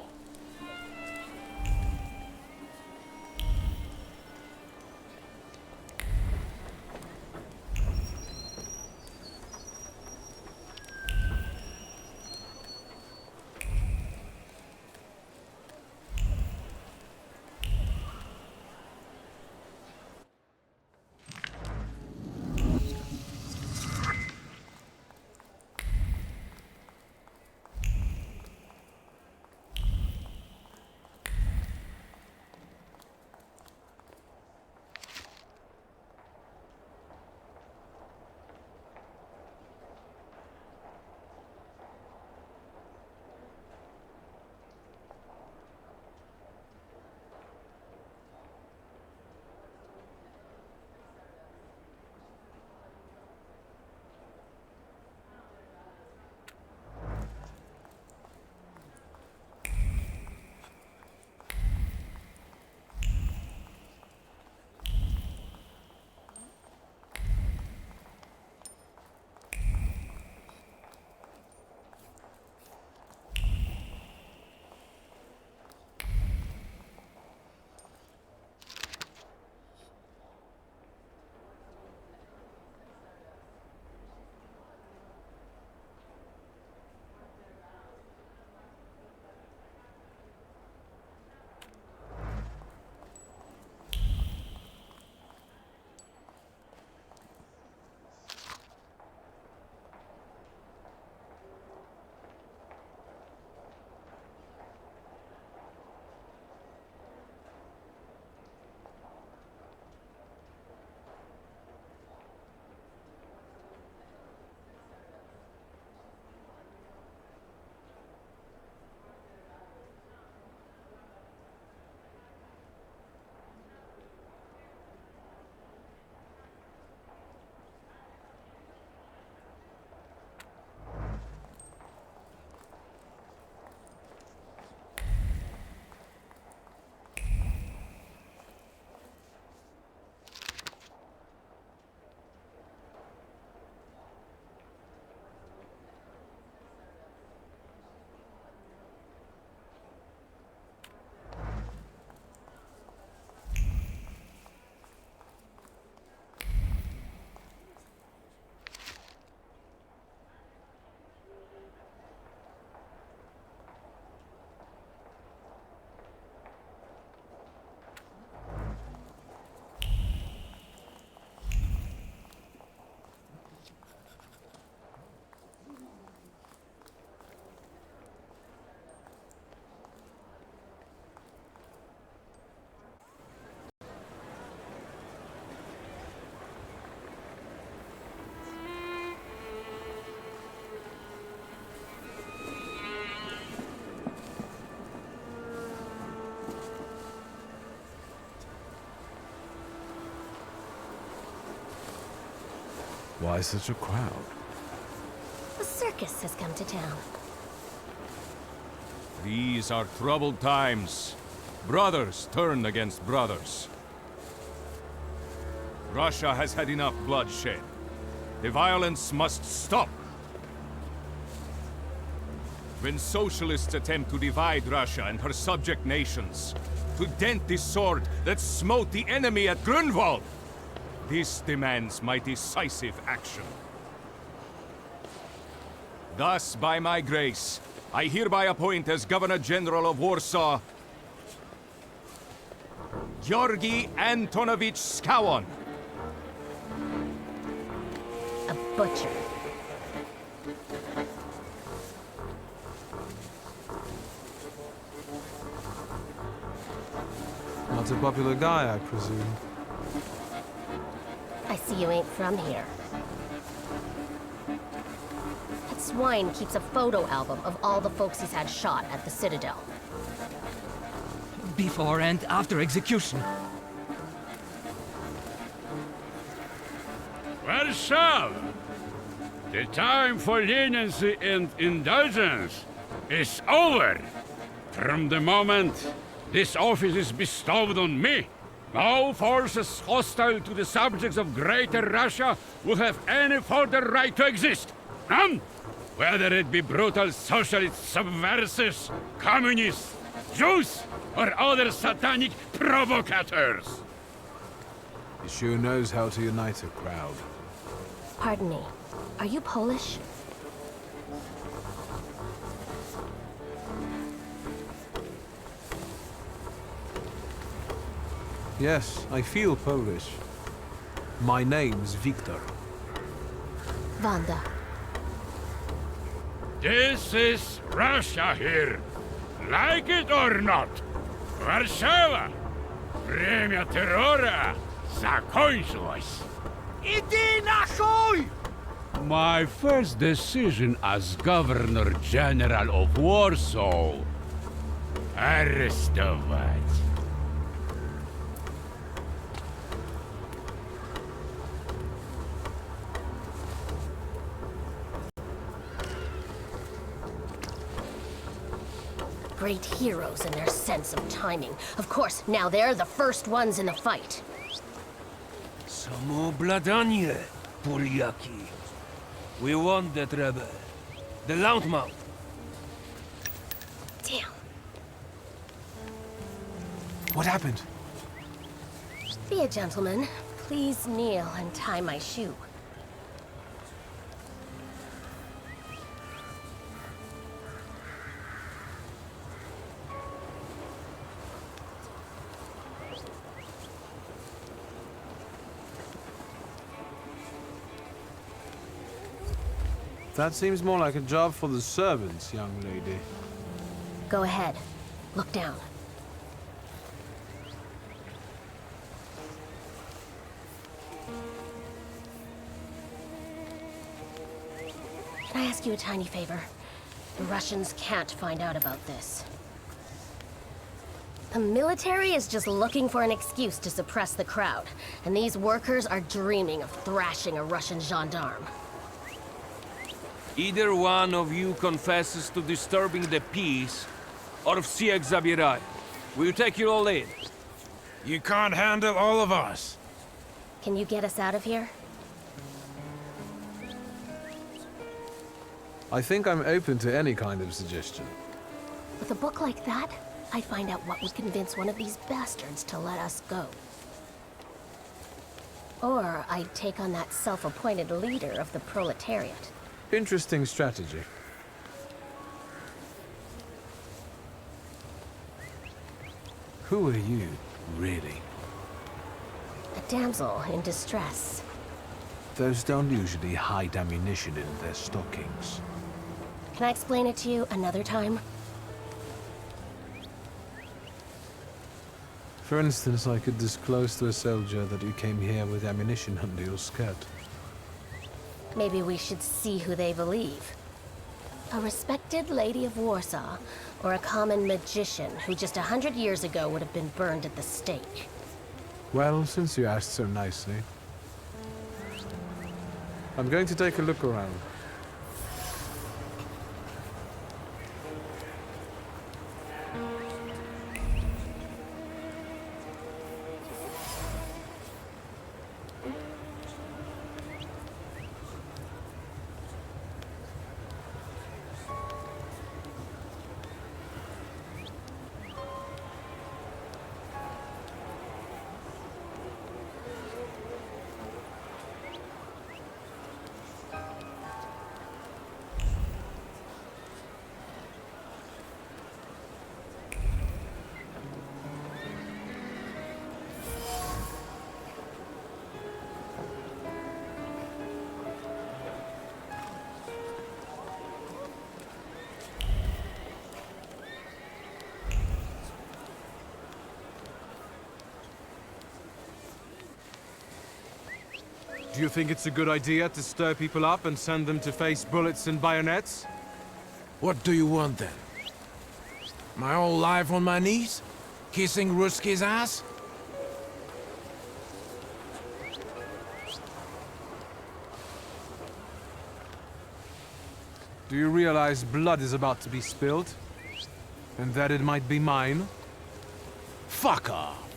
[SPEAKER 2] Why such a crowd?
[SPEAKER 10] The circus has come to town.
[SPEAKER 18] These are troubled times. Brothers turn against brothers. Russia has had enough bloodshed. The violence must stop. When socialists attempt to divide Russia and her subject nations, to dent the sword that smote the enemy at Grunwald, this demands my decisive action. Thus, by my grace, I hereby appoint as Governor General of Warsaw, Georgi Antonovich Skowon.
[SPEAKER 10] A butcher.
[SPEAKER 2] Not a popular guy, I presume.
[SPEAKER 10] I see you ain't from here. That swine keeps a photo album of all the folks he's had shot at the Citadel.
[SPEAKER 15] Before and after execution.
[SPEAKER 19] Warsaw! The time for leniency and indulgence is over. From the moment this office is bestowed on me, no forces hostile to the subjects of Greater Russia will have any further right to exist. None! Whether it be brutal socialist subversives, communists, Jews, or other satanic provocators.
[SPEAKER 2] He sure knows how to unite a crowd.
[SPEAKER 10] Pardon me, are you Polish?
[SPEAKER 2] Yes, I feel Polish. My name's Victor.
[SPEAKER 10] Wanda.
[SPEAKER 19] This is Russia here. Like it or not. Warszawa! Время террора закончилось.
[SPEAKER 15] Иди нахуй!
[SPEAKER 19] My first decision as Governor General of Warsaw. Arrestować.
[SPEAKER 10] Great heroes in their sense of timing. Of course, now they're the first ones in the fight.
[SPEAKER 15] Samoobladanie, Polyaki. We want that rebel. The loudmouth.
[SPEAKER 10] Damn.
[SPEAKER 2] What happened?
[SPEAKER 10] Be a gentleman. Please kneel and tie my shoe.
[SPEAKER 2] That seems more like a job for the servants, young lady.
[SPEAKER 10] Go ahead. Look down. Can I ask you a tiny favor? The Russians can't find out about this. The military is just looking for an excuse to suppress the crowd, and these workers are dreaming of thrashing a Russian gendarme.
[SPEAKER 15] Either one of you confesses to disturbing the peace, or всех забирай. We'll take you all in.
[SPEAKER 5] You can't handle all of us.
[SPEAKER 10] Can you get us out of here?
[SPEAKER 2] I think I'm open to any kind of suggestion.
[SPEAKER 10] With a book like that, I'd find out what would convince one of these bastards to let us go. Or I'd take on that self-appointed leader of the proletariat.
[SPEAKER 2] Interesting strategy. Who are you, really?
[SPEAKER 10] A damsel in distress.
[SPEAKER 2] Those don't usually hide ammunition in their stockings.
[SPEAKER 10] Can I explain it to you another time?
[SPEAKER 2] For instance, I could disclose to a soldier that you came here with ammunition under your skirt.
[SPEAKER 10] Maybe we should see who they believe. A respected lady of Warsaw, or a common magician who just 100 years ago would have been burned at the stake.
[SPEAKER 2] Well, since you asked so nicely. I'm going to take a look around. Do you think it's a good idea to stir people up and send them to face bullets and bayonets?
[SPEAKER 20] What do you want then? My whole life on my knees? Kissing Ruski's ass?
[SPEAKER 2] Do you realize blood is about to be spilled? And that it might be mine?
[SPEAKER 20] Fuck off!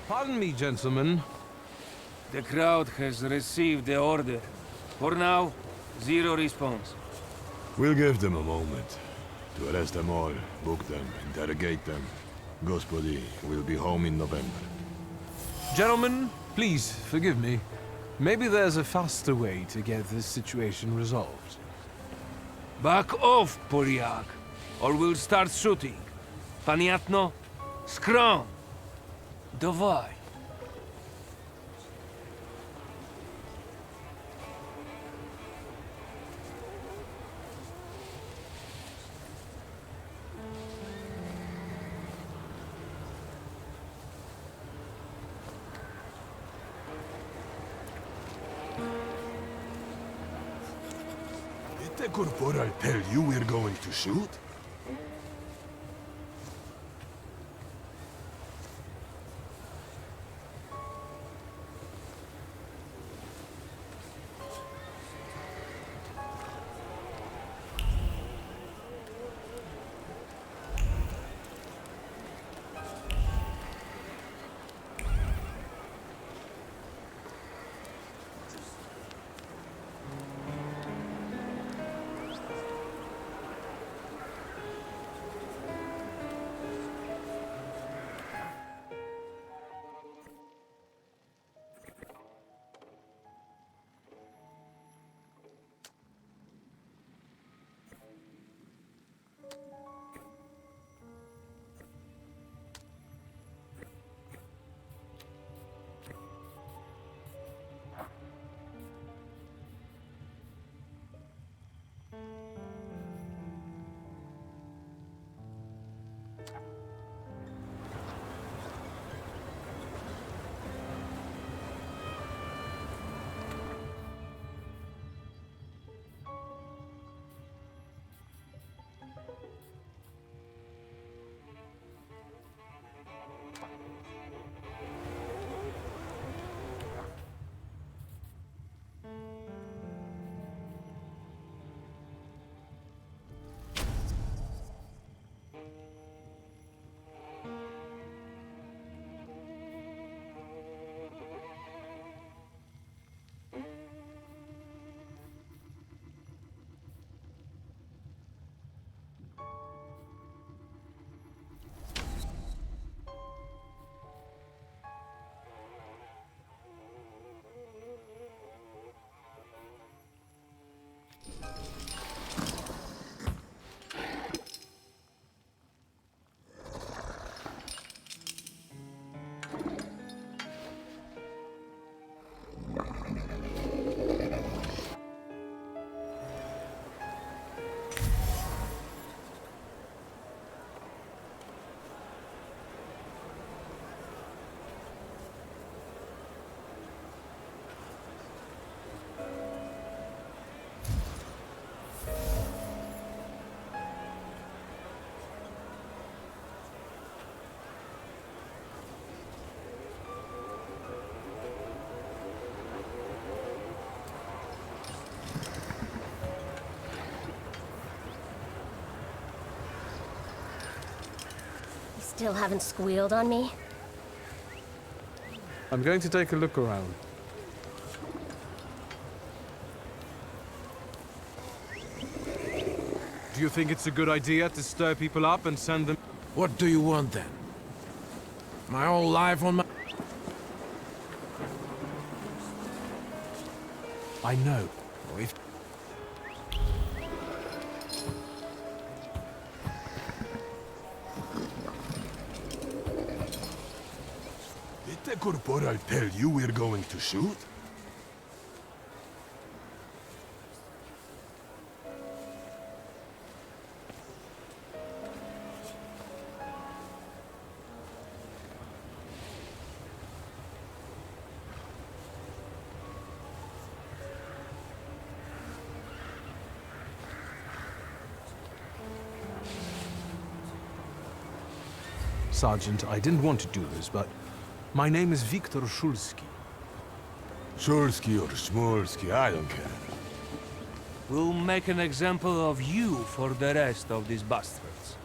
[SPEAKER 2] Pardon me, gentlemen.
[SPEAKER 15] The crowd has received the order. For now, zero response.
[SPEAKER 21] We'll give them a moment to arrest them all, book them, interrogate them. Gospodi will be home in November.
[SPEAKER 2] Gentlemen, please forgive me. Maybe there's a faster way to get this situation resolved.
[SPEAKER 15] Back off, Polyak, or we'll start shooting. Paniatno? Skrom! Dawaj.
[SPEAKER 21] Did the corporal tell you we're going to shoot?
[SPEAKER 10] Still haven't squealed on me?
[SPEAKER 2] I'm going to take a look around. Do you think it's a good idea to stir people up and send them...
[SPEAKER 20] What do you want then? My whole life on my...
[SPEAKER 2] I know.
[SPEAKER 20] If...
[SPEAKER 21] Did the corporal tell you we're going to shoot?
[SPEAKER 2] Sergeant, I didn't want to do this, but my name is Viktor Shulsky.
[SPEAKER 21] Shulsky or Smolsky, I don't care.
[SPEAKER 15] We'll make an example of you for the rest of these bastards.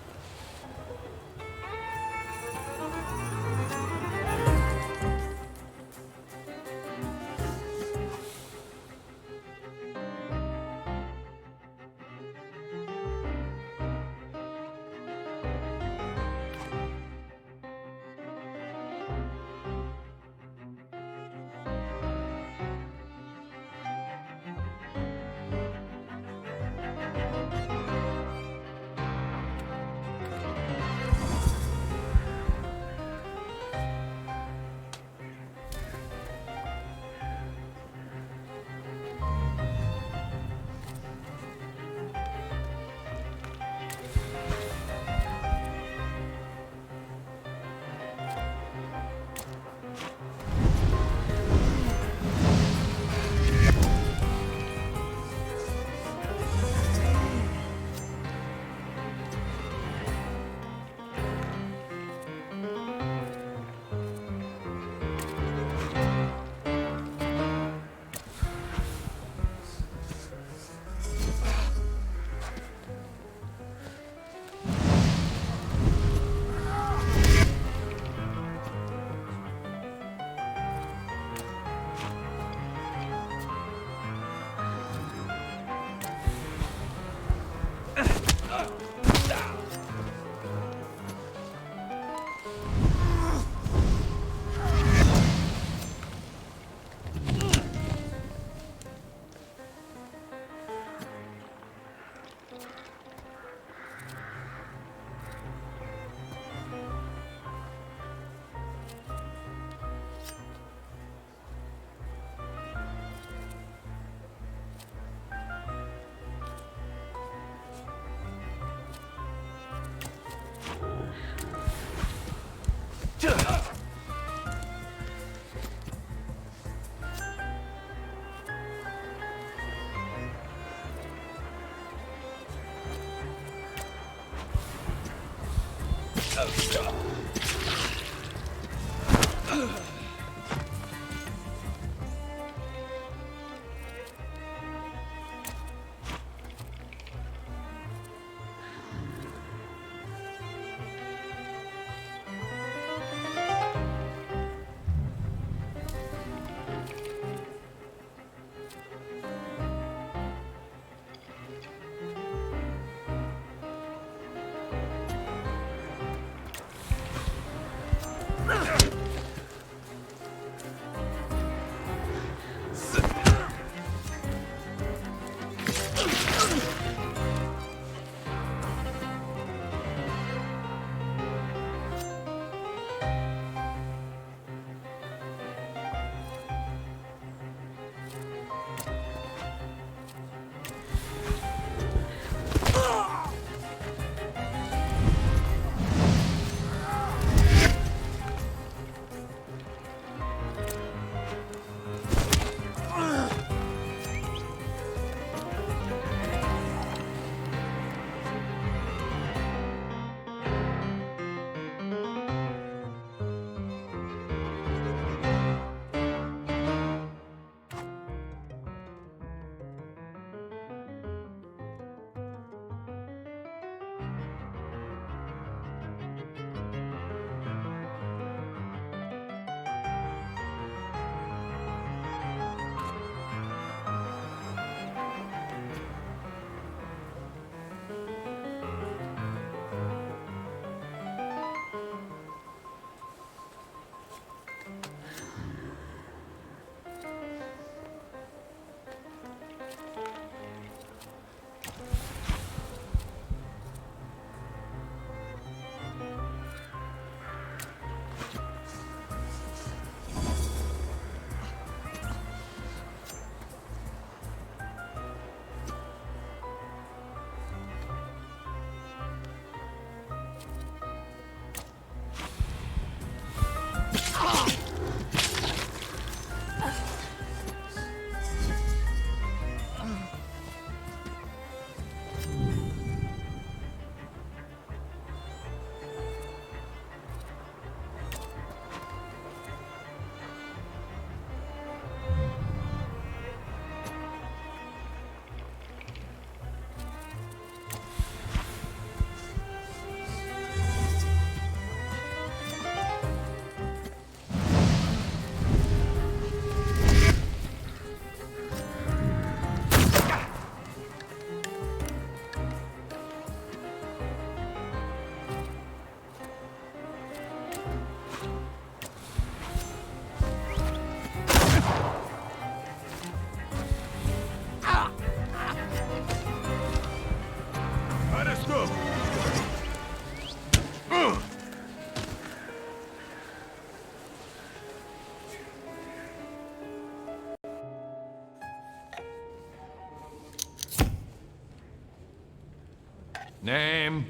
[SPEAKER 20] Name?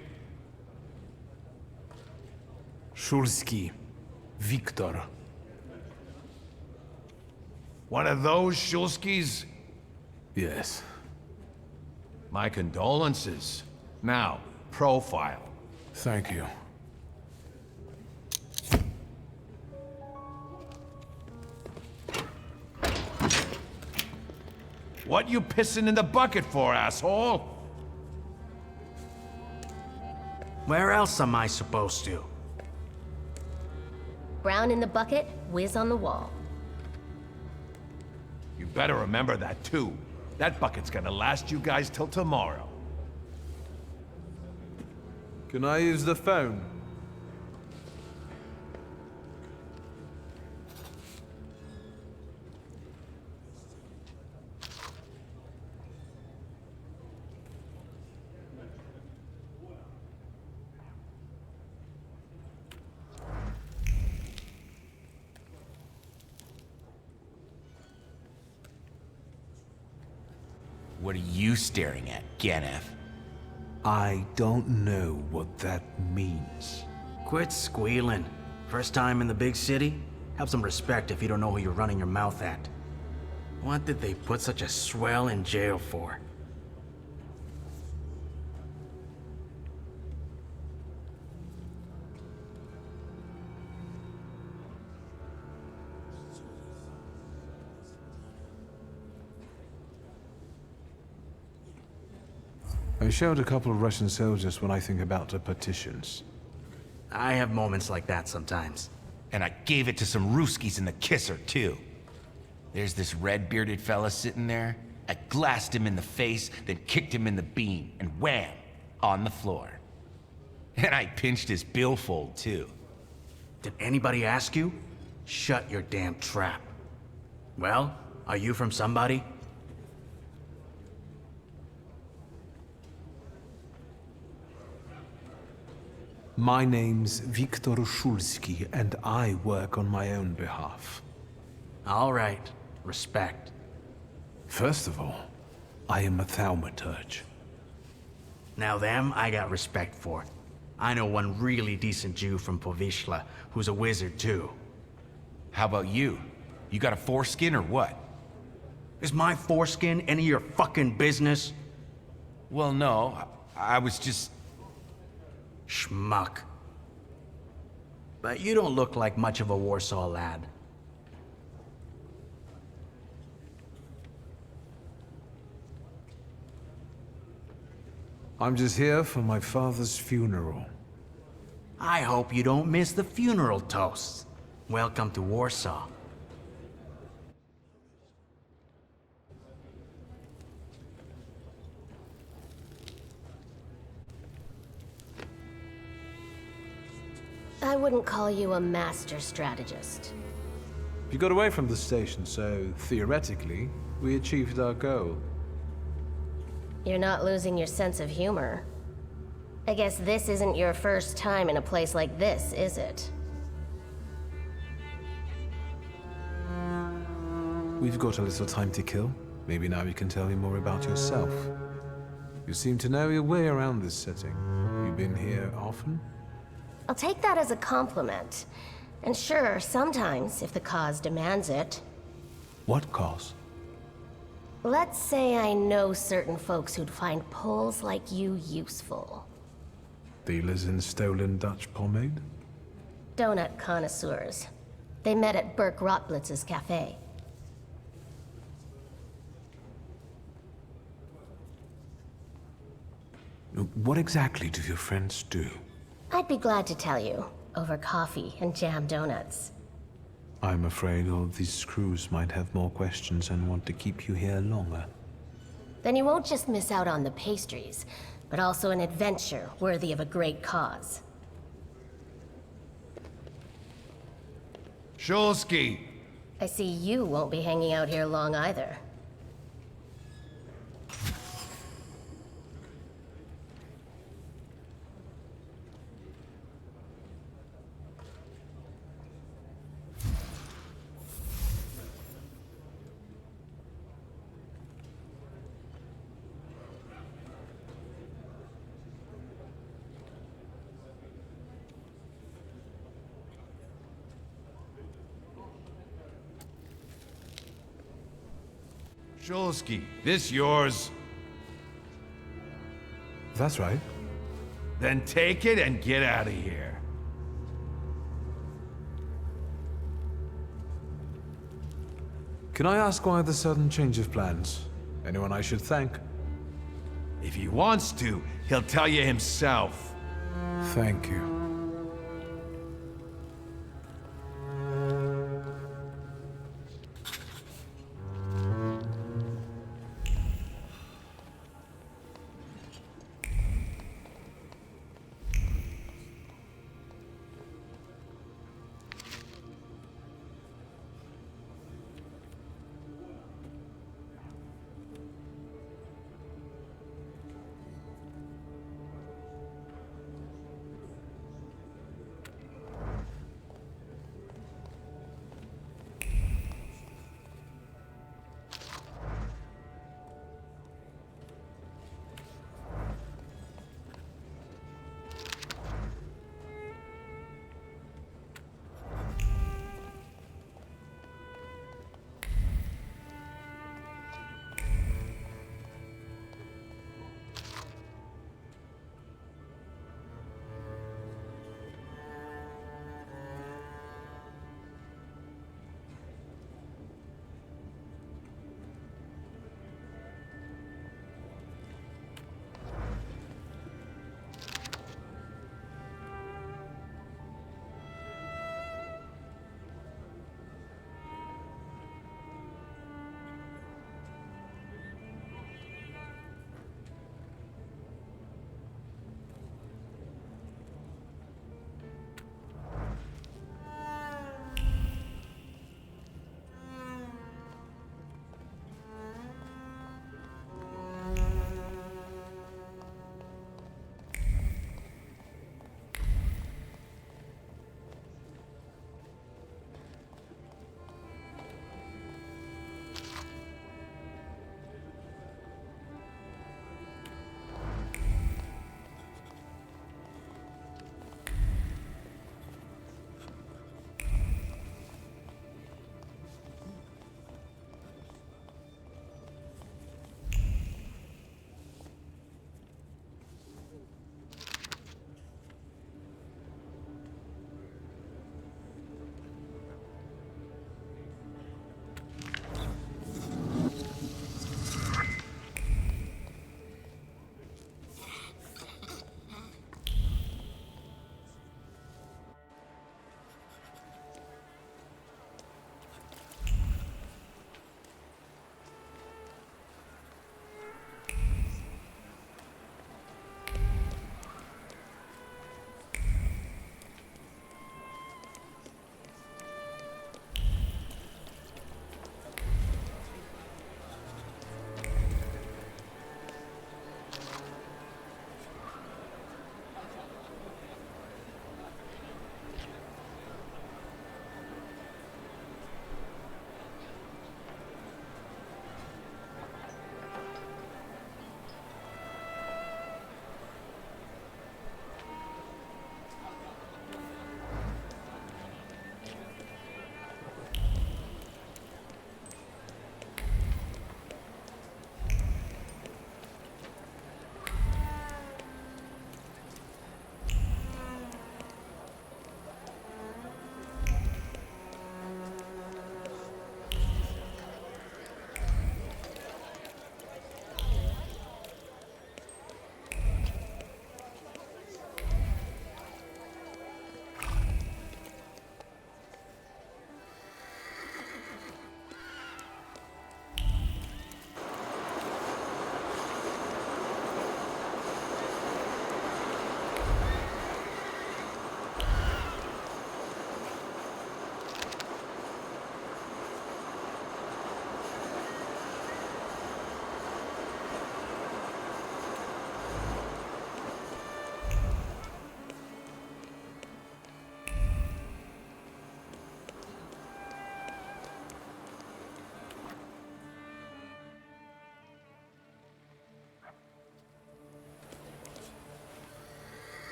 [SPEAKER 2] Szulski. Wiktor.
[SPEAKER 20] One of those Shulskis?
[SPEAKER 2] Yes.
[SPEAKER 20] My condolences. Now, profile.
[SPEAKER 2] Thank you.
[SPEAKER 20] What you pissing in the bucket for, asshole?
[SPEAKER 1] Where else am I supposed to?
[SPEAKER 10] Brown in the bucket, whiz on the wall.
[SPEAKER 20] You better remember that, too. That bucket's gonna last you guys till tomorrow.
[SPEAKER 2] Can I use the phone?
[SPEAKER 22] What are you staring at, Ganef?
[SPEAKER 2] I don't know what that means.
[SPEAKER 1] Quit squealing. First time in the big city? Have some respect if you don't know who you're running your mouth at. What did they put such a swell in jail for?
[SPEAKER 2] I showed a couple of Russian soldiers when I think about the petitions.
[SPEAKER 1] I have moments like that sometimes.
[SPEAKER 22] And I gave it to some Ruskies in the kisser, too. There's this red-bearded fella sitting there. I glassed him in the face, then kicked him in the bean, and wham! On the floor. And I pinched his billfold, too.
[SPEAKER 1] Did anybody ask you? Shut your damn trap. Well, are you from somebody?
[SPEAKER 2] My name's Wiktor Szulski, and I work on my own behalf.
[SPEAKER 1] All right. Respect.
[SPEAKER 2] First of all, I am a Thaumaturge.
[SPEAKER 1] Now them, I got respect for. I know one really decent Jew from Povishla, who's a wizard too.
[SPEAKER 22] How about you? You got a foreskin or what?
[SPEAKER 1] Is my foreskin any of your fucking business?
[SPEAKER 22] Well, no. I was just...
[SPEAKER 1] Schmuck. But you don't look like much of a Warsaw lad.
[SPEAKER 2] I'm just here for my father's funeral.
[SPEAKER 1] I hope you don't miss the funeral toasts. Welcome to Warsaw.
[SPEAKER 10] I wouldn't call you a master strategist.
[SPEAKER 2] You got away from the station, so theoretically, we achieved our goal.
[SPEAKER 10] You're not losing your sense of humor. I guess this isn't your first time in a place like this, is it?
[SPEAKER 2] We've got a little time to kill. Maybe now you can tell me more about yourself. You seem to know your way around this setting. You've been here often?
[SPEAKER 10] I'll take that as a compliment. And sure, sometimes, if the cause demands it.
[SPEAKER 2] What cause?
[SPEAKER 10] Let's say I know certain folks who'd find poles like you useful.
[SPEAKER 2] Dealers in stolen Dutch pomade?
[SPEAKER 10] Donut connoisseurs. They met at Burke Rotblitz's cafe.
[SPEAKER 2] What exactly do your friends do?
[SPEAKER 10] I'd be glad to tell you, over coffee and jam donuts.
[SPEAKER 2] I'm afraid all these crews might have more questions and want to keep you here longer.
[SPEAKER 10] Then you won't just miss out on the pastries, but also an adventure worthy of a great cause.
[SPEAKER 20] Szulski!
[SPEAKER 10] I see you won't be hanging out here long either.
[SPEAKER 7] Shulsky, this yours?
[SPEAKER 2] That's right.
[SPEAKER 7] Then take it and get out of here.
[SPEAKER 2] Can I ask why the sudden change of plans? Anyone I should thank?
[SPEAKER 7] If he wants to, he'll tell you himself.
[SPEAKER 2] Thank you.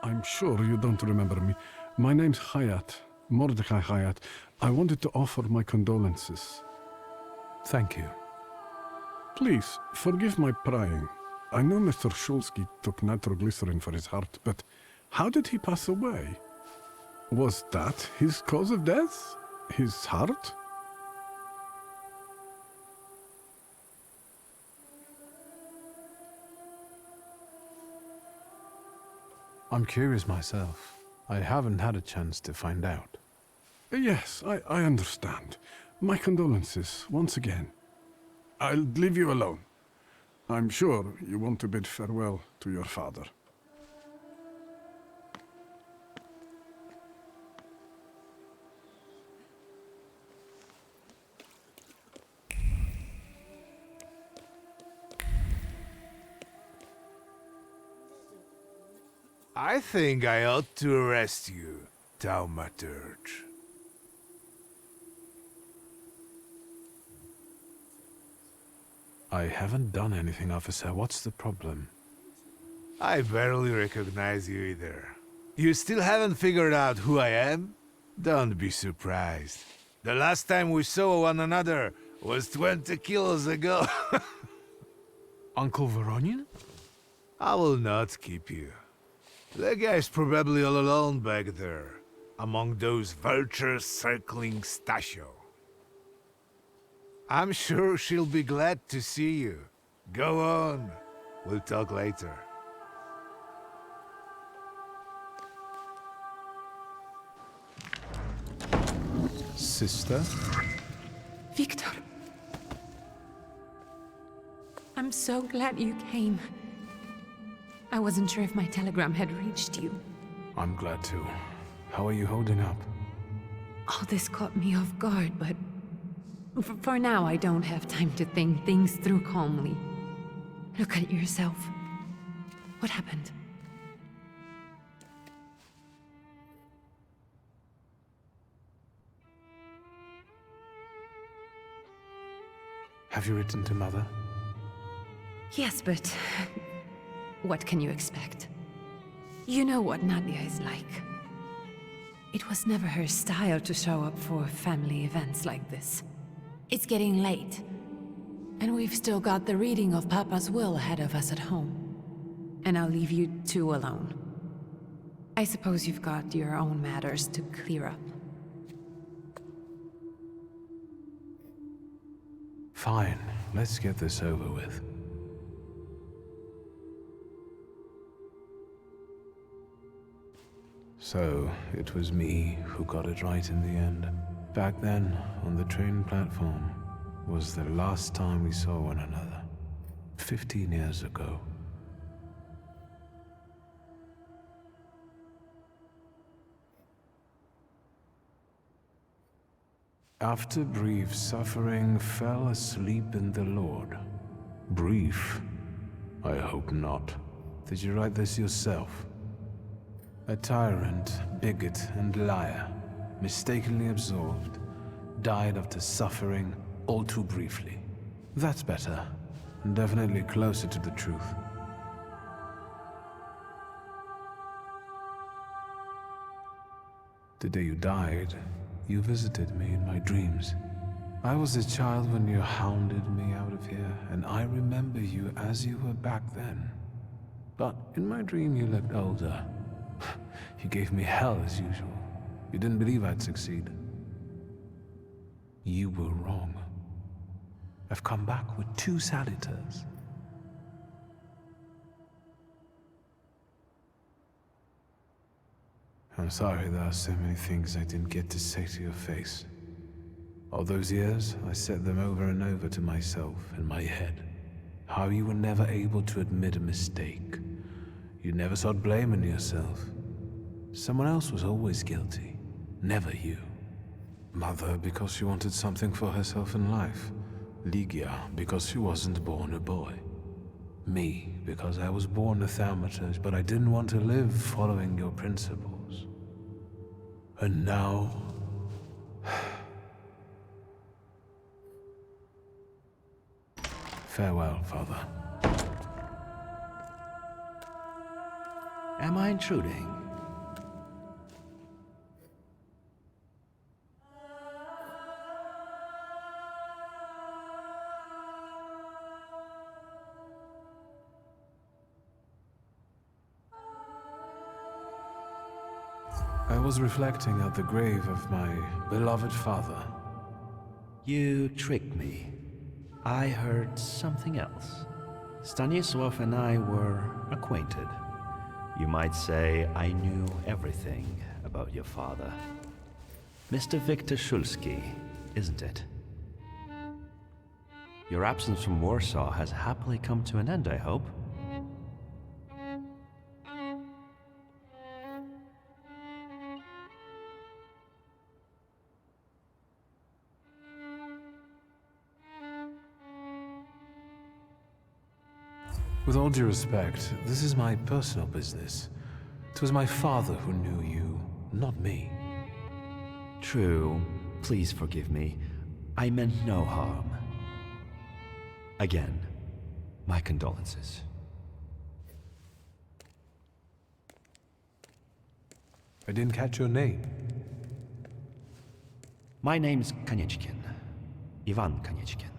[SPEAKER 9] I'm sure you don't remember me. My name's Hayat, Mordecai Hayat. I wanted to offer my condolences.
[SPEAKER 2] Thank you.
[SPEAKER 9] Please, forgive my prying. I know Mr. Shulsky took nitroglycerin for his heart, but how did he pass away? Was that his cause of death? His heart?
[SPEAKER 2] I'm curious myself. I haven't had a chance to find out.
[SPEAKER 9] Yes, I understand. My condolences, once again. I'll leave you alone. I'm sure you want to bid farewell to your father.
[SPEAKER 8] I think I ought to arrest you, Thaumaturge.
[SPEAKER 2] I haven't done anything, officer. What's the problem?
[SPEAKER 8] I barely recognize you either. You still haven't figured out who I am? Don't be surprised. The last time we saw one another was 20 kilos ago.
[SPEAKER 2] Uncle Voronian?
[SPEAKER 8] I will not keep you. The guy's probably all alone back there, among those vultures circling Stasio. I'm sure she'll be glad to see you. Go on. We'll talk later.
[SPEAKER 2] Sister?
[SPEAKER 11] Victor. I'm so glad you came. I wasn't sure if my telegram had reached you.
[SPEAKER 2] I'm glad too. How are you holding up?
[SPEAKER 11] All this caught me off guard, but for now I don't have time to think things through calmly. Look at yourself. What happened?
[SPEAKER 2] Have you written to Mother?
[SPEAKER 11] Yes, but what can you expect? You know what Nadia is like. It was never her style to show up for family events like this. It's getting late, and we've still got the reading of Papa's will ahead of us at home. And I'll leave you two alone. I suppose you've got your own matters to clear up.
[SPEAKER 2] Fine, let's get this over with. So, it was me who got it right in the end. Back then, on the train platform, was the last time we saw one another. 15 years ago. After brief suffering, fell asleep in the Lord. Brief? I hope not. Did you write this yourself? A tyrant, bigot, and liar, mistakenly absolved, died after suffering all too briefly. That's better, and definitely closer to the truth. The day you died, you visited me in my dreams. I was a child when you hounded me out of here, and I remember you as you were back then. But in my dream you looked older. You gave me hell as usual. You didn't believe I'd succeed. You were wrong. I've come back with 2 saluters. I'm sorry there are so many things I didn't get to say to your face. All those years, I said them over and over to myself in my head. How you were never able to admit a mistake. You never sought blame in yourself. Someone else was always guilty, never you. Mother because she wanted something for herself in life. Ligia because she wasn't born a boy. Me because I was born a Thaumaturge, but I didn't want to live following your principles. And now... Farewell, Father.
[SPEAKER 12] Am I intruding?
[SPEAKER 2] I was reflecting at the grave of my beloved father.
[SPEAKER 12] You tricked me. I heard something else. Stanisław and I were acquainted. You might say I knew everything about your father. Mr. Victor Szulski, isn't it? Your absence from Warsaw has happily come to an end, I hope.
[SPEAKER 2] With all due respect, this is my personal business. It was my father who knew you, not me.
[SPEAKER 12] True. Please forgive me. I meant no harm. Again, my condolences.
[SPEAKER 2] I didn't catch your name.
[SPEAKER 12] My name's Konieczkin. Ivan Konieczkin.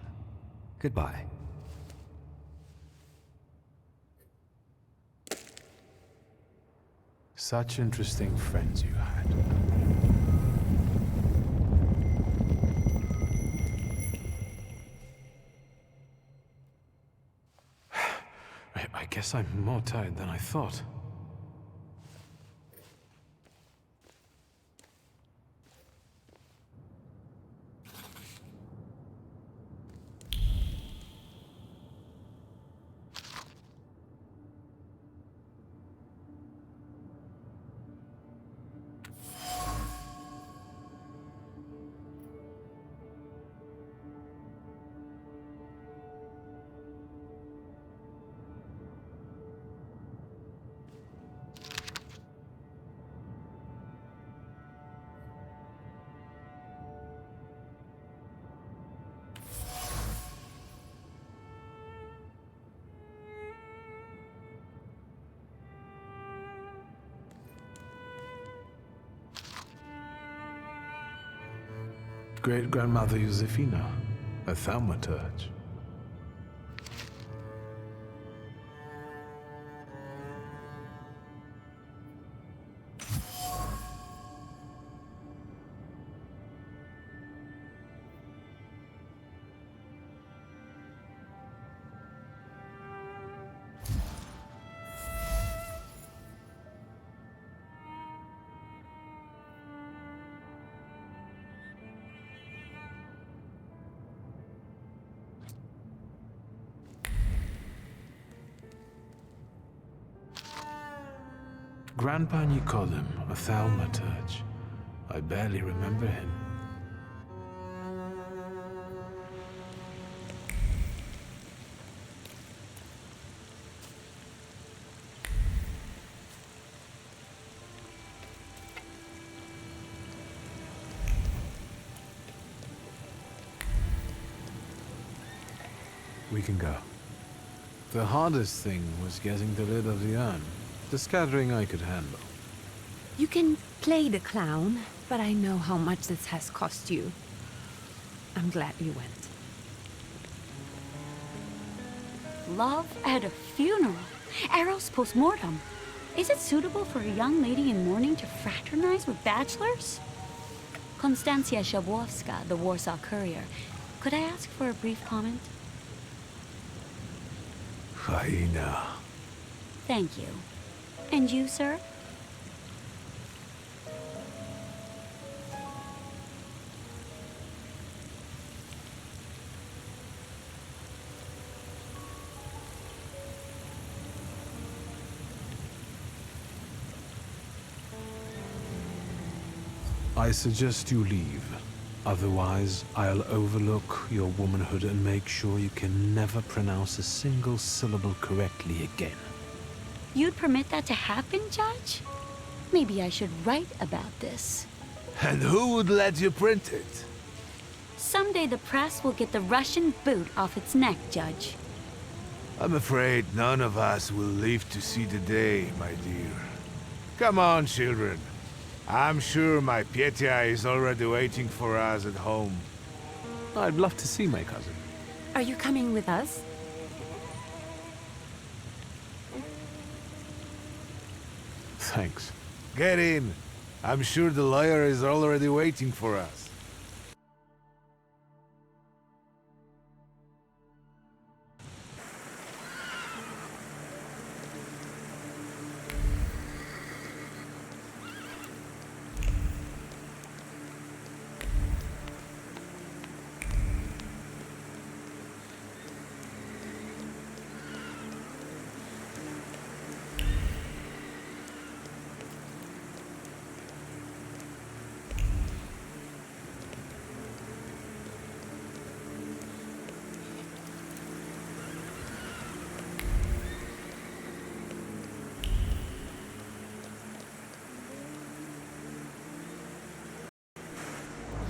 [SPEAKER 12] Goodbye.
[SPEAKER 2] Such interesting friends you had. I guess I'm more tired than I thought. Great-grandmother Josefina, a Thaumaturge. Grandpa Nikodem, a Thaumaturge. I barely remember him. We can go. The hardest thing was getting the lid of the urn. The scattering I could handle.
[SPEAKER 11] You can play the clown, but I know how much this has cost you. I'm glad you went.
[SPEAKER 13] Love at a funeral. Eros post-mortem. Is it suitable for a young lady in mourning to fraternize with bachelors? Konstancja Szabłowska, the Warsaw Courier. Could I ask for a brief comment?
[SPEAKER 21] Hyena.
[SPEAKER 13] Thank you. And you, sir?
[SPEAKER 2] I suggest you leave. Otherwise, I'll overlook your womanhood and make sure you can never pronounce a single syllable correctly again.
[SPEAKER 13] You'd permit that to happen, Judge? Maybe I should write about this.
[SPEAKER 21] And who would let you print it?
[SPEAKER 13] Someday the press will get the Russian boot off its neck, Judge.
[SPEAKER 21] I'm afraid none of us will live to see the day, my dear. Come on, children. I'm sure my Pietia is already waiting for us at home.
[SPEAKER 2] I'd love to see my cousin.
[SPEAKER 4] Are you coming with us?
[SPEAKER 2] Thanks.
[SPEAKER 21] Get in. I'm sure the lawyer is already waiting for us.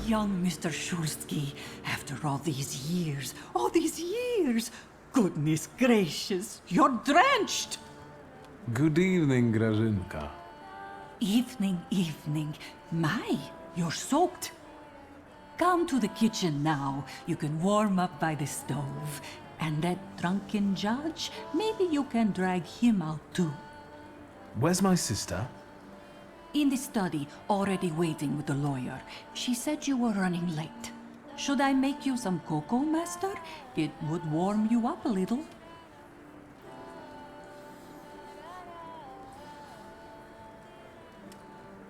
[SPEAKER 6] Young Mr. Shulsky, after all these years, goodness gracious, you're drenched!
[SPEAKER 2] Good evening, Grażynka.
[SPEAKER 6] Evening. My, you're soaked. Come to the kitchen now. You can warm up by the stove. And that drunken judge, maybe you can drag him out too.
[SPEAKER 2] Where's my sister?
[SPEAKER 6] In the study, already waiting with the lawyer. She said you were running late. Should I make you some cocoa, Master? It would warm you up a little.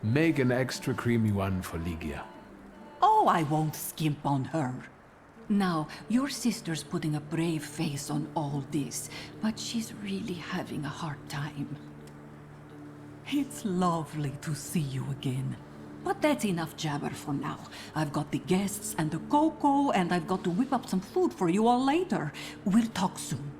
[SPEAKER 2] Make an extra creamy one for Ligia.
[SPEAKER 6] Oh, I won't skimp on her. Now, your sister's putting a brave face on all this, but she's really having a hard time. It's lovely to see you again. But that's enough jabber for now. I've got the guests and the cocoa, and I've got to whip up some food for you all later. We'll talk soon.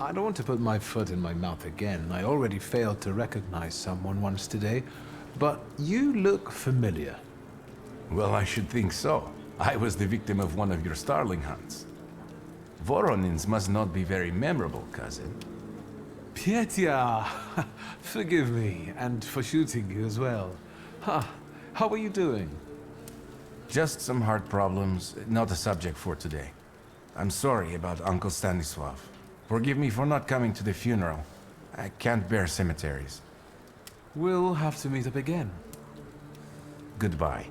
[SPEAKER 2] I don't want to put my foot in my mouth again. I already failed to recognize someone once today, but you look familiar.
[SPEAKER 22] Well, I should think so. I was the victim of one of your starling hunts. Voronins must not be very memorable, cousin.
[SPEAKER 2] Pietia! Forgive me, and for shooting you as well. How are you doing?
[SPEAKER 22] Just some heart problems, not a subject for today. I'm sorry about Uncle Stanislav. Forgive me for not coming to the funeral. I can't bear cemeteries.
[SPEAKER 2] We'll have to meet up again.
[SPEAKER 22] Goodbye.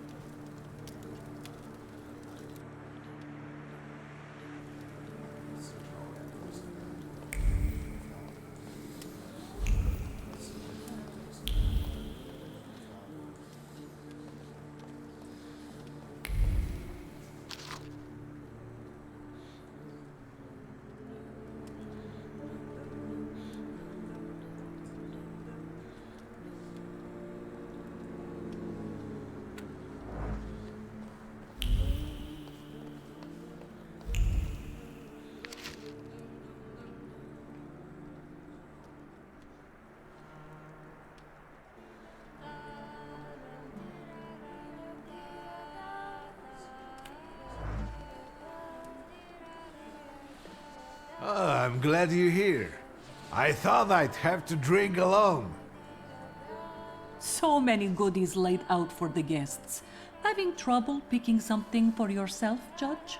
[SPEAKER 21] Oh, I'm glad you're here. I thought I'd have to drink alone.
[SPEAKER 6] So many goodies laid out for the guests. Having trouble picking something for yourself, Judge?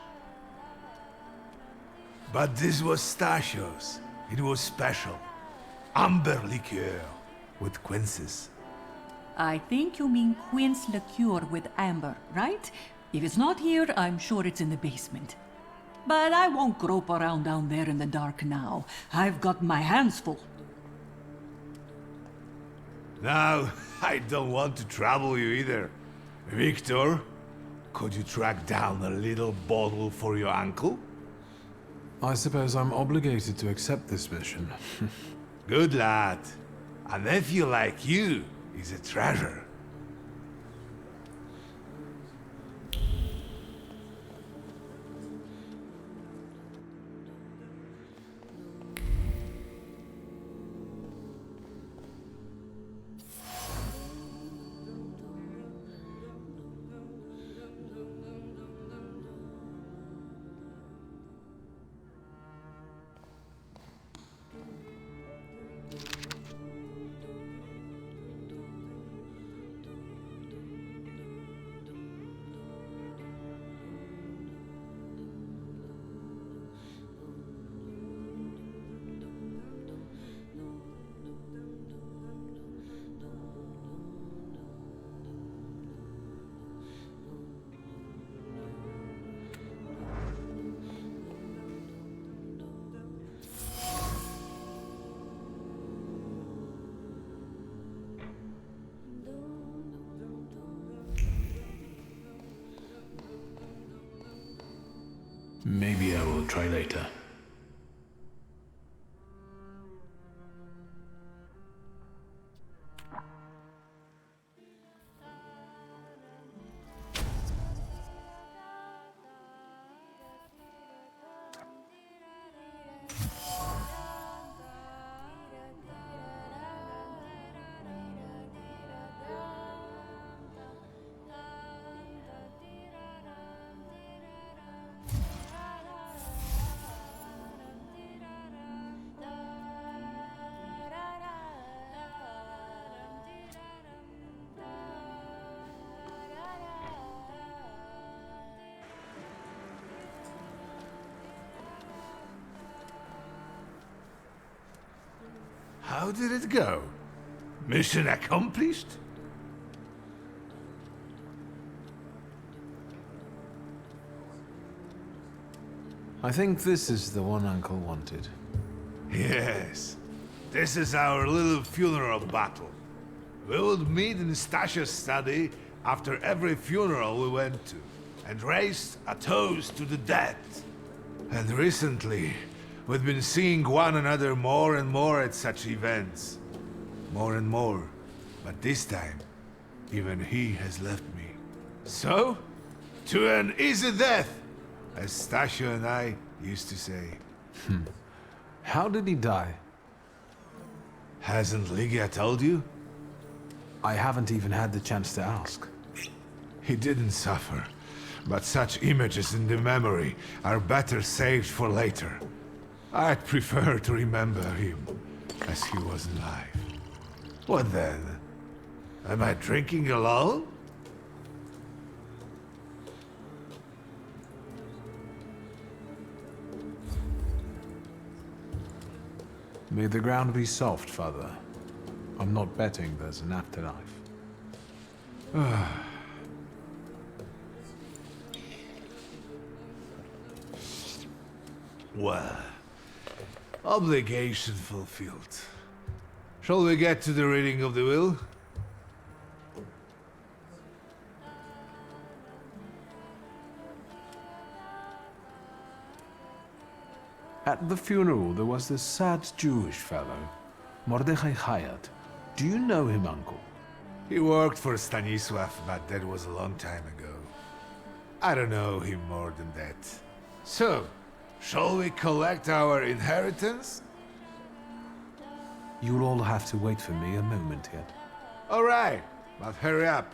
[SPEAKER 21] But this was Stasios. It was special. Amber liqueur with quinces.
[SPEAKER 6] I think you mean quince liqueur with amber, right? If it's not here, I'm sure it's in the basement. But I won't grope around down there in the dark now. I've got my hands full.
[SPEAKER 21] No, I don't want to trouble you either. Victor, could you track down a little bottle for your uncle?
[SPEAKER 2] I suppose I'm obligated to accept this mission.
[SPEAKER 21] Good lad. A nephew like you is a treasure.
[SPEAKER 2] Maybe I will try later.
[SPEAKER 21] How did it go? Mission accomplished?
[SPEAKER 2] I think this is the one Uncle wanted.
[SPEAKER 21] Yes. This is our little funeral battle. We would meet in Stasia's study after every funeral we went to, and raise a toast to the dead. And recently, we've been seeing one another more and more at such events. More and more. But this time, even he has left me. So, to an easy death, as Stasia and I used to say.
[SPEAKER 2] How did he die?
[SPEAKER 21] Hasn't Lygia told you?
[SPEAKER 2] I haven't even had the chance to ask.
[SPEAKER 21] He didn't suffer, but such images in the memory are better saved for later. I'd prefer to remember him as he was alive. What then? Am I drinking alone?
[SPEAKER 2] May the ground be soft, Father. I'm not betting there's an afterlife.
[SPEAKER 21] Well, obligation fulfilled. Shall we get to the reading of the will?
[SPEAKER 2] At the funeral, there was this sad Jewish fellow, Mordechai Hayat. Do you know him, Uncle?
[SPEAKER 21] He worked for Stanisław, but that was a long time ago. I don't know him more than that. So, shall we collect our inheritance?
[SPEAKER 2] You'll all have to wait for me a moment yet.
[SPEAKER 21] All right, but hurry up.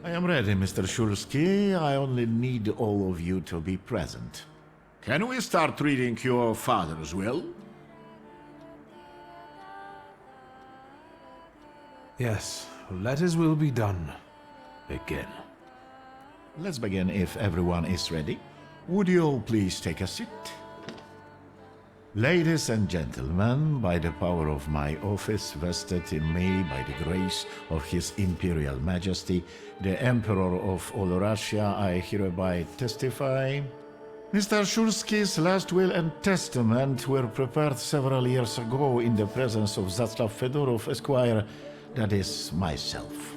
[SPEAKER 8] I am ready, Mr. Shulsky. I only need all of you to be present. Can we start reading your father's will?
[SPEAKER 2] Yes, let his will be done. Again.
[SPEAKER 8] Let's begin if everyone is ready. Would you all please take a seat? Ladies and gentlemen, by the power of my office vested in me by the grace of His Imperial Majesty, the Emperor of all Russia, I hereby testify. Mr. Shulsky's last will and testament were prepared several years ago in the presence of Zaslav Fedorov, Esquire, that is, myself.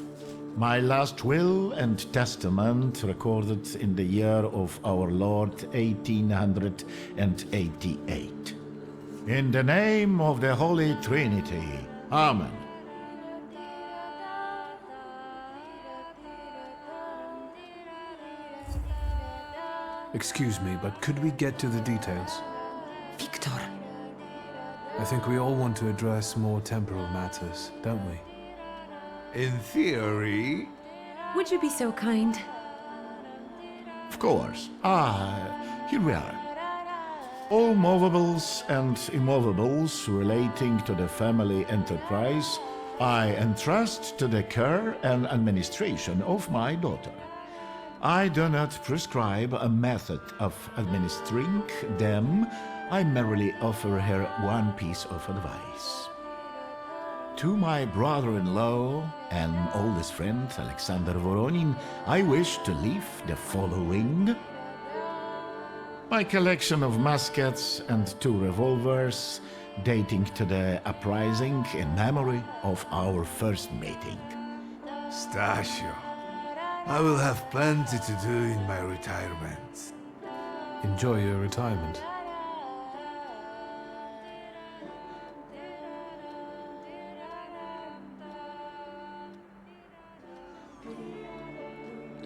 [SPEAKER 8] My last will and testament recorded in the year of our Lord 1888. In the name of the Holy Trinity. Amen.
[SPEAKER 2] Excuse me, but could we get to the details?
[SPEAKER 11] Victor!
[SPEAKER 2] I think we all want to address more temporal matters, don't we?
[SPEAKER 21] In theory...
[SPEAKER 11] Would you be so kind?
[SPEAKER 8] Of course. Here we are. All movables and immovables relating to the family enterprise I entrust to the care and administration of my daughter. I do not prescribe a method of administering them. I merely offer her one piece of advice. To my brother-in-law and oldest friend, Alexander Voronin, I wish to leave the following. My collection of muskets and 2 revolvers, dating to the uprising in memory of our first meeting.
[SPEAKER 21] Stasio, I will have plenty to do in my retirement.
[SPEAKER 2] Enjoy your retirement.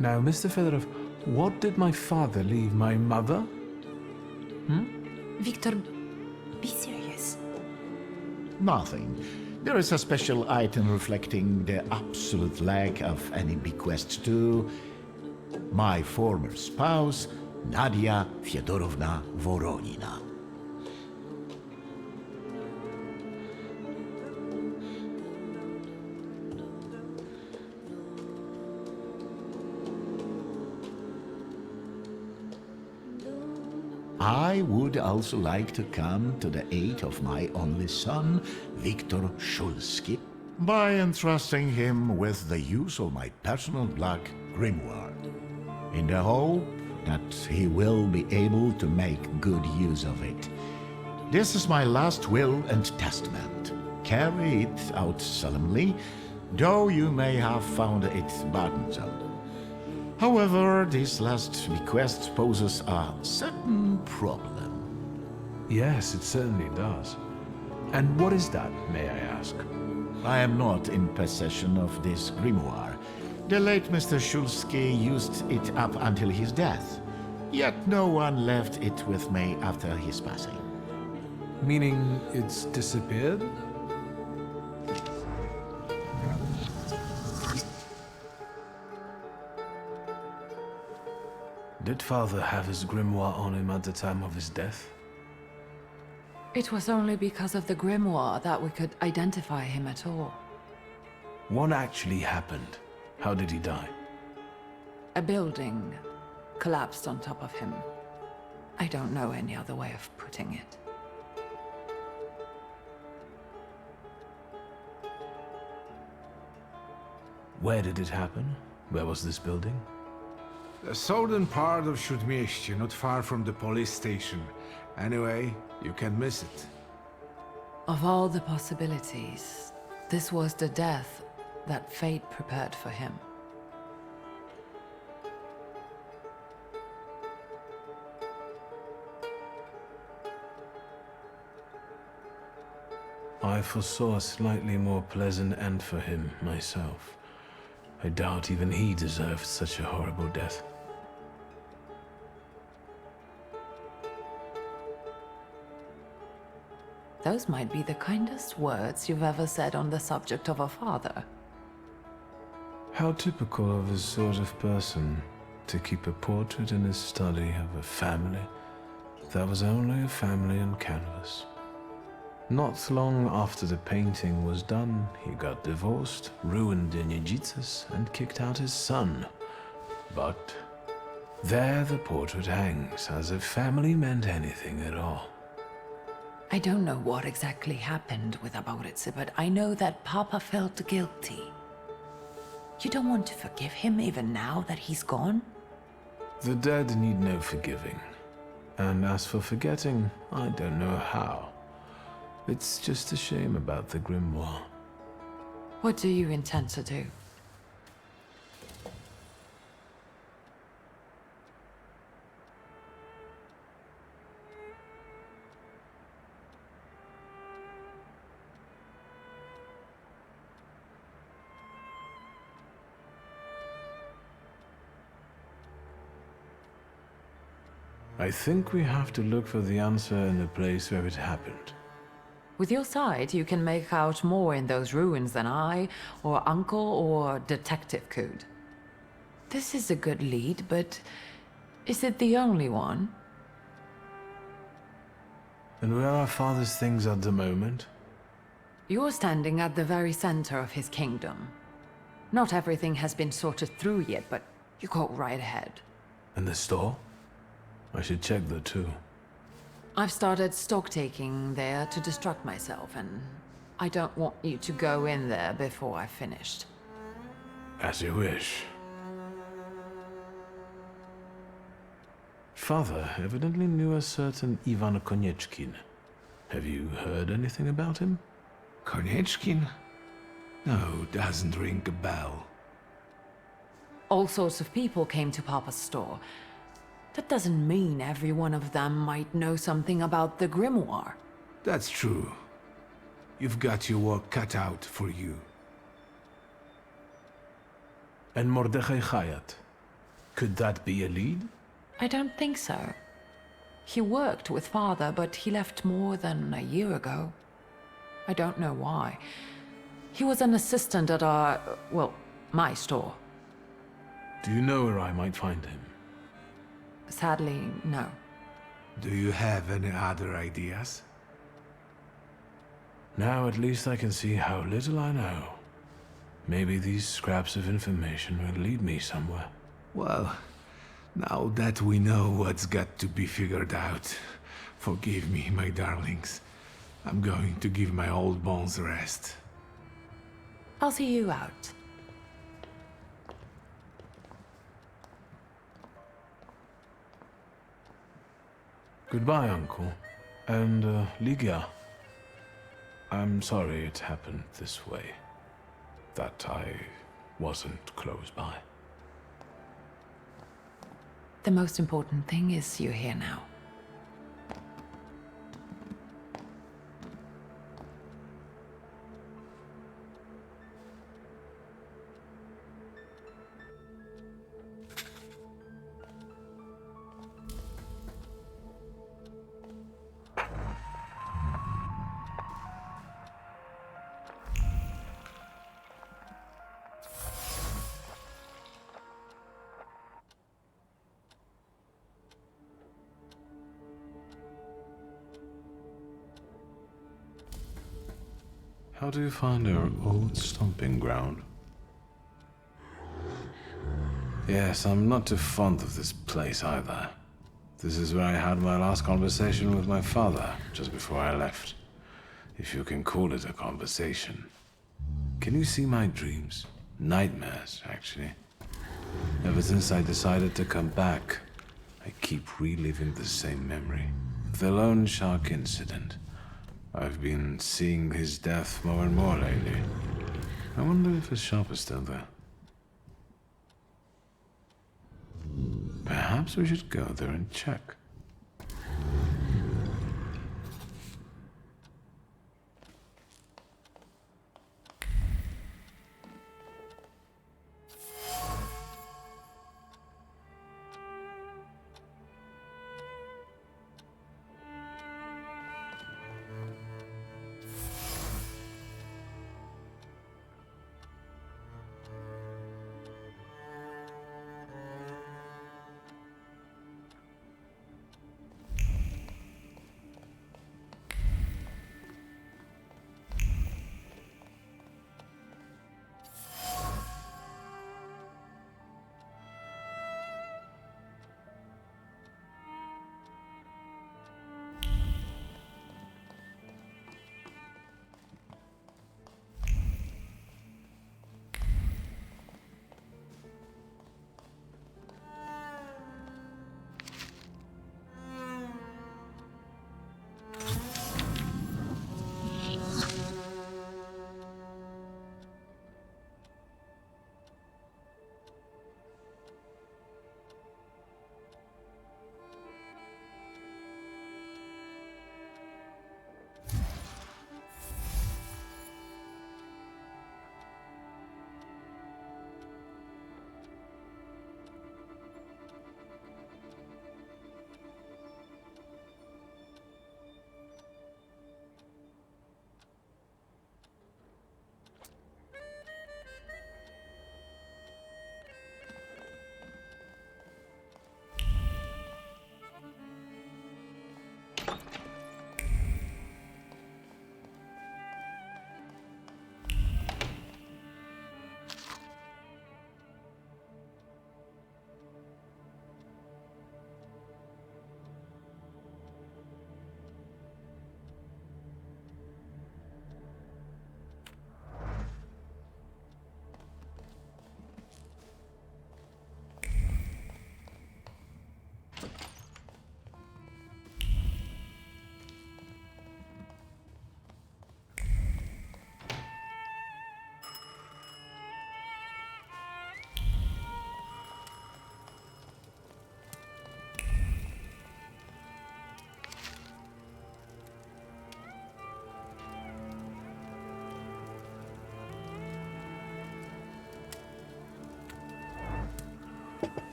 [SPEAKER 2] Now, Mr. Fedorov, what did my father leave my mother?
[SPEAKER 11] Victor, be serious.
[SPEAKER 8] Nothing. There is a special item reflecting the absolute lack of any bequest to my former spouse, Nadia Fyodorovna Voronina. I would also like to come to the aid of my only son, Viktor Shulsky, by entrusting him with the use of my personal black grimoire, in the hope that he will be able to make good use of it. This is my last will and testament. Carry it out solemnly, though you may have found it burdensome. However, this last bequest poses a certain problem.
[SPEAKER 2] Yes, it certainly does. And what is that, may I ask?
[SPEAKER 8] I am not in possession of this grimoire. The late Mr. Shulsky used it up until his death, yet no one left it with me after his passing.
[SPEAKER 2] Meaning it's disappeared? Did father have his grimoire on him at the time of his death?
[SPEAKER 11] It was only because of the grimoire that we could identify him at all.
[SPEAKER 2] What actually happened? How did he die?
[SPEAKER 11] A building collapsed on top of him. I don't know any other way of putting it.
[SPEAKER 2] Where did it happen? Where was this building?
[SPEAKER 21] The southern part of Shudmieście, not far from the police station. Anyway, you can miss it.
[SPEAKER 11] Of all the possibilities, this was the death that fate prepared for him.
[SPEAKER 2] I foresaw a slightly more pleasant end for him, myself. I doubt even he deserved such a horrible death.
[SPEAKER 11] Those might be the kindest words you've ever said on the subject of a father.
[SPEAKER 2] How typical of his sort of person to keep a portrait in his study of a family that was only a family on canvas. Not long after the painting was done, he got divorced, ruined the Nijitsis, and kicked out his son. But there the portrait hangs, as if family meant anything at all.
[SPEAKER 11] I don't know what exactly happened with Aboritse, but I know that Papa felt guilty. You don't want to forgive him even now that he's gone?
[SPEAKER 2] The dead need no forgiving. And as for forgetting, I don't know how. It's just a shame about the grimoire.
[SPEAKER 11] What do you intend to do?
[SPEAKER 2] I think we have to look for the answer in the place where it happened.
[SPEAKER 11] With your sight, you can make out more in those ruins than I, or Uncle, or Detective could. This is a good lead, but is it the only one?
[SPEAKER 2] And where are Father's things at the moment?
[SPEAKER 11] You're standing at the very center of his kingdom. Not everything has been sorted through yet, but you go right ahead.
[SPEAKER 2] And the store? I should check there too.
[SPEAKER 11] I've started stock-taking there to distract myself, and I don't want you to go in there before I've finished.
[SPEAKER 2] As you wish. Father evidently knew a certain Ivan Konieczkin. Have you heard anything about him?
[SPEAKER 21] Konieczkin? No, doesn't ring a bell.
[SPEAKER 11] All sorts of people came to Papa's store. That doesn't mean every one of them might know something about the grimoire.
[SPEAKER 21] That's true. You've got your work cut out for you.
[SPEAKER 2] And Mordechai Chayat? Could that be a lead?
[SPEAKER 11] I don't think so. He worked with Father, but he left more than a year ago. I don't know why. He was an assistant at our, well, my store.
[SPEAKER 2] Do you know where I might find him?
[SPEAKER 11] Sadly, no.
[SPEAKER 21] Do you have any other ideas?
[SPEAKER 2] Now at least I can see how little I know. Maybe these scraps of information will lead me somewhere.
[SPEAKER 21] Well, now that we know what's got to be figured out, forgive me, my darlings. I'm going to give my old bones a rest.
[SPEAKER 11] I'll see you out.
[SPEAKER 2] Goodbye, Uncle. And, Ligia. I'm sorry it happened this way. That I wasn't close by.
[SPEAKER 11] The most important thing is you're here now.
[SPEAKER 2] How do you find our old stomping ground? Yes, I'm not too fond of this place either. This is where I had my last conversation with my father, just before I left. If you can call it a conversation. Can you see my dreams? Nightmares, actually. Ever since I decided to come back, I keep reliving the same memory. The loan shark incident. I've been seeing his death more and more lately. I wonder if his shop is still there. Perhaps we should go there and check.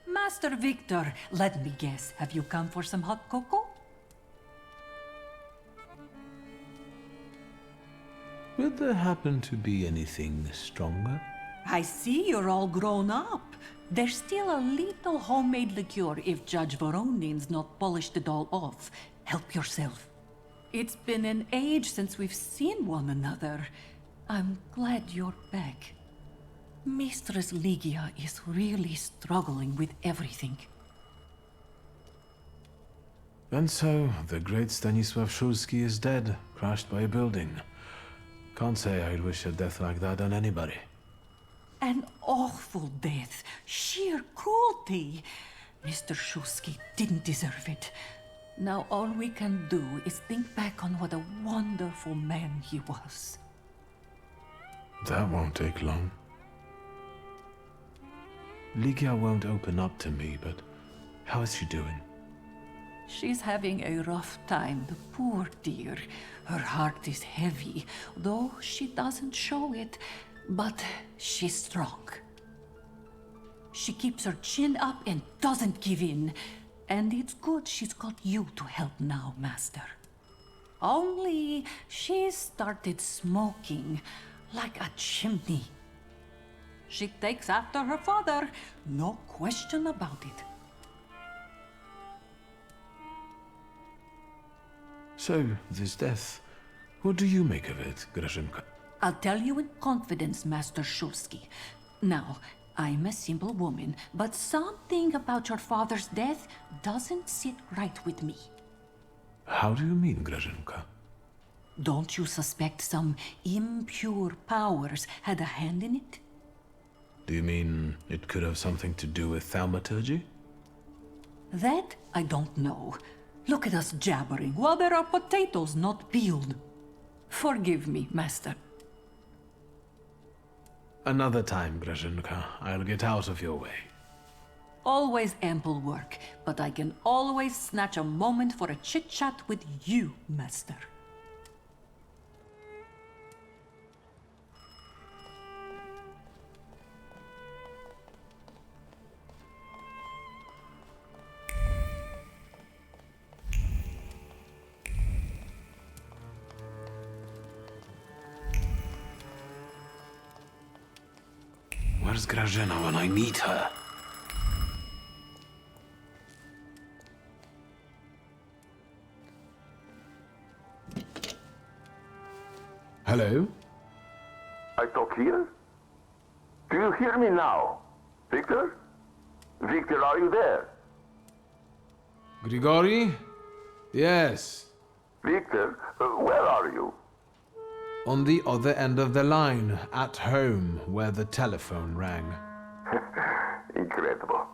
[SPEAKER 6] Master Victor, let me guess. Have you come for some hot cocoa?
[SPEAKER 2] Would there happen to be anything stronger?
[SPEAKER 6] I see you're all grown up. There's still a little homemade liqueur if Judge Voronin's not polished it all off. Help yourself. It's been an age since we've seen one another. I'm glad you're back. Mistress Ligia is really struggling with everything.
[SPEAKER 2] And so, the great Stanisław Szulski is dead, crashed by a building. Can't say I'd wish a death like that on anybody.
[SPEAKER 6] An awful death. Sheer cruelty. Mr. Szulski didn't deserve it. Now all we can do is think back on what a wonderful man he was.
[SPEAKER 2] That won't take long. Ligia won't open up to me, but how is she doing?
[SPEAKER 6] She's having a rough time, the poor dear. Her heart is heavy, though she doesn't show it. But she's strong. She keeps her chin up and doesn't give in. And it's good she's got you to help now, Master. Only she started smoking like a chimney. She takes after her father, no question about it.
[SPEAKER 2] So, this death, what do you make of it, Grażynka?
[SPEAKER 6] I'll tell you in confidence, Master Szulski. Now, I'm a simple woman, but something about your father's death doesn't sit right with me.
[SPEAKER 2] How do you mean, Grażynka?
[SPEAKER 6] Don't you suspect some impure powers had a hand in it?
[SPEAKER 2] Do you mean it could have something to do with Thaumaturge?
[SPEAKER 6] That I don't know. Look at us jabbering while there are potatoes not peeled. Forgive me, Master.
[SPEAKER 2] Another time, Grażynka. I'll get out of your way.
[SPEAKER 6] Always ample work, but I can always snatch a moment for a chit-chat with you, Master.
[SPEAKER 2] Where's Grażyna when I need her? Hello?
[SPEAKER 3] I talk here? Do you hear me now? Victor? Victor, are you there?
[SPEAKER 2] Grigori? Yes.
[SPEAKER 3] Victor, where are you?
[SPEAKER 2] On the other end of the line, at home, where the telephone rang.
[SPEAKER 3] Incredible.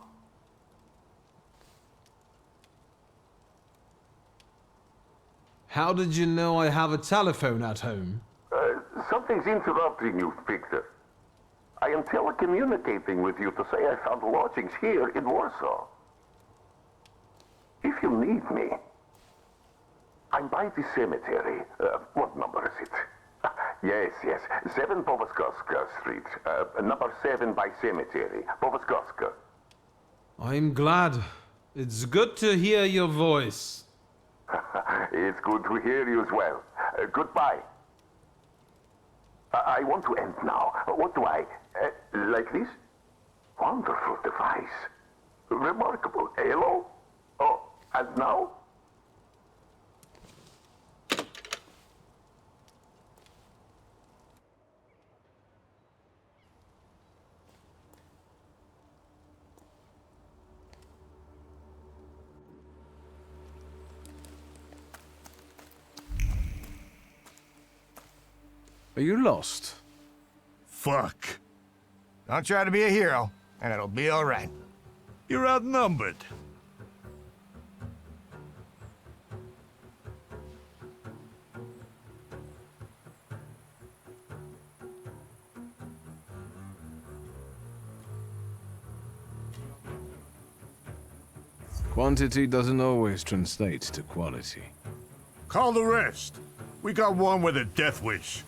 [SPEAKER 2] How did you know I have a telephone at home?
[SPEAKER 3] Something's interrupting you, Victor. I am telecommunicating with you to say I found lodgings here in Warsaw. If you need me, I'm by the cemetery. What number is it? Yes, 7 Powaskowska Street. Number 7 by cemetery. Powaskowska.
[SPEAKER 2] I'm glad. It's good to hear your voice.
[SPEAKER 3] It's good to hear you as well. Goodbye. I want to end now. What do I... like this? Wonderful device. Remarkable. Hello? Oh, and now?
[SPEAKER 2] Are you lost?
[SPEAKER 5] Fuck. Don't try to be a hero, and it'll be all right. You're outnumbered.
[SPEAKER 2] Quantity doesn't always translate to quality.
[SPEAKER 5] Call the rest. We got one with a death wish.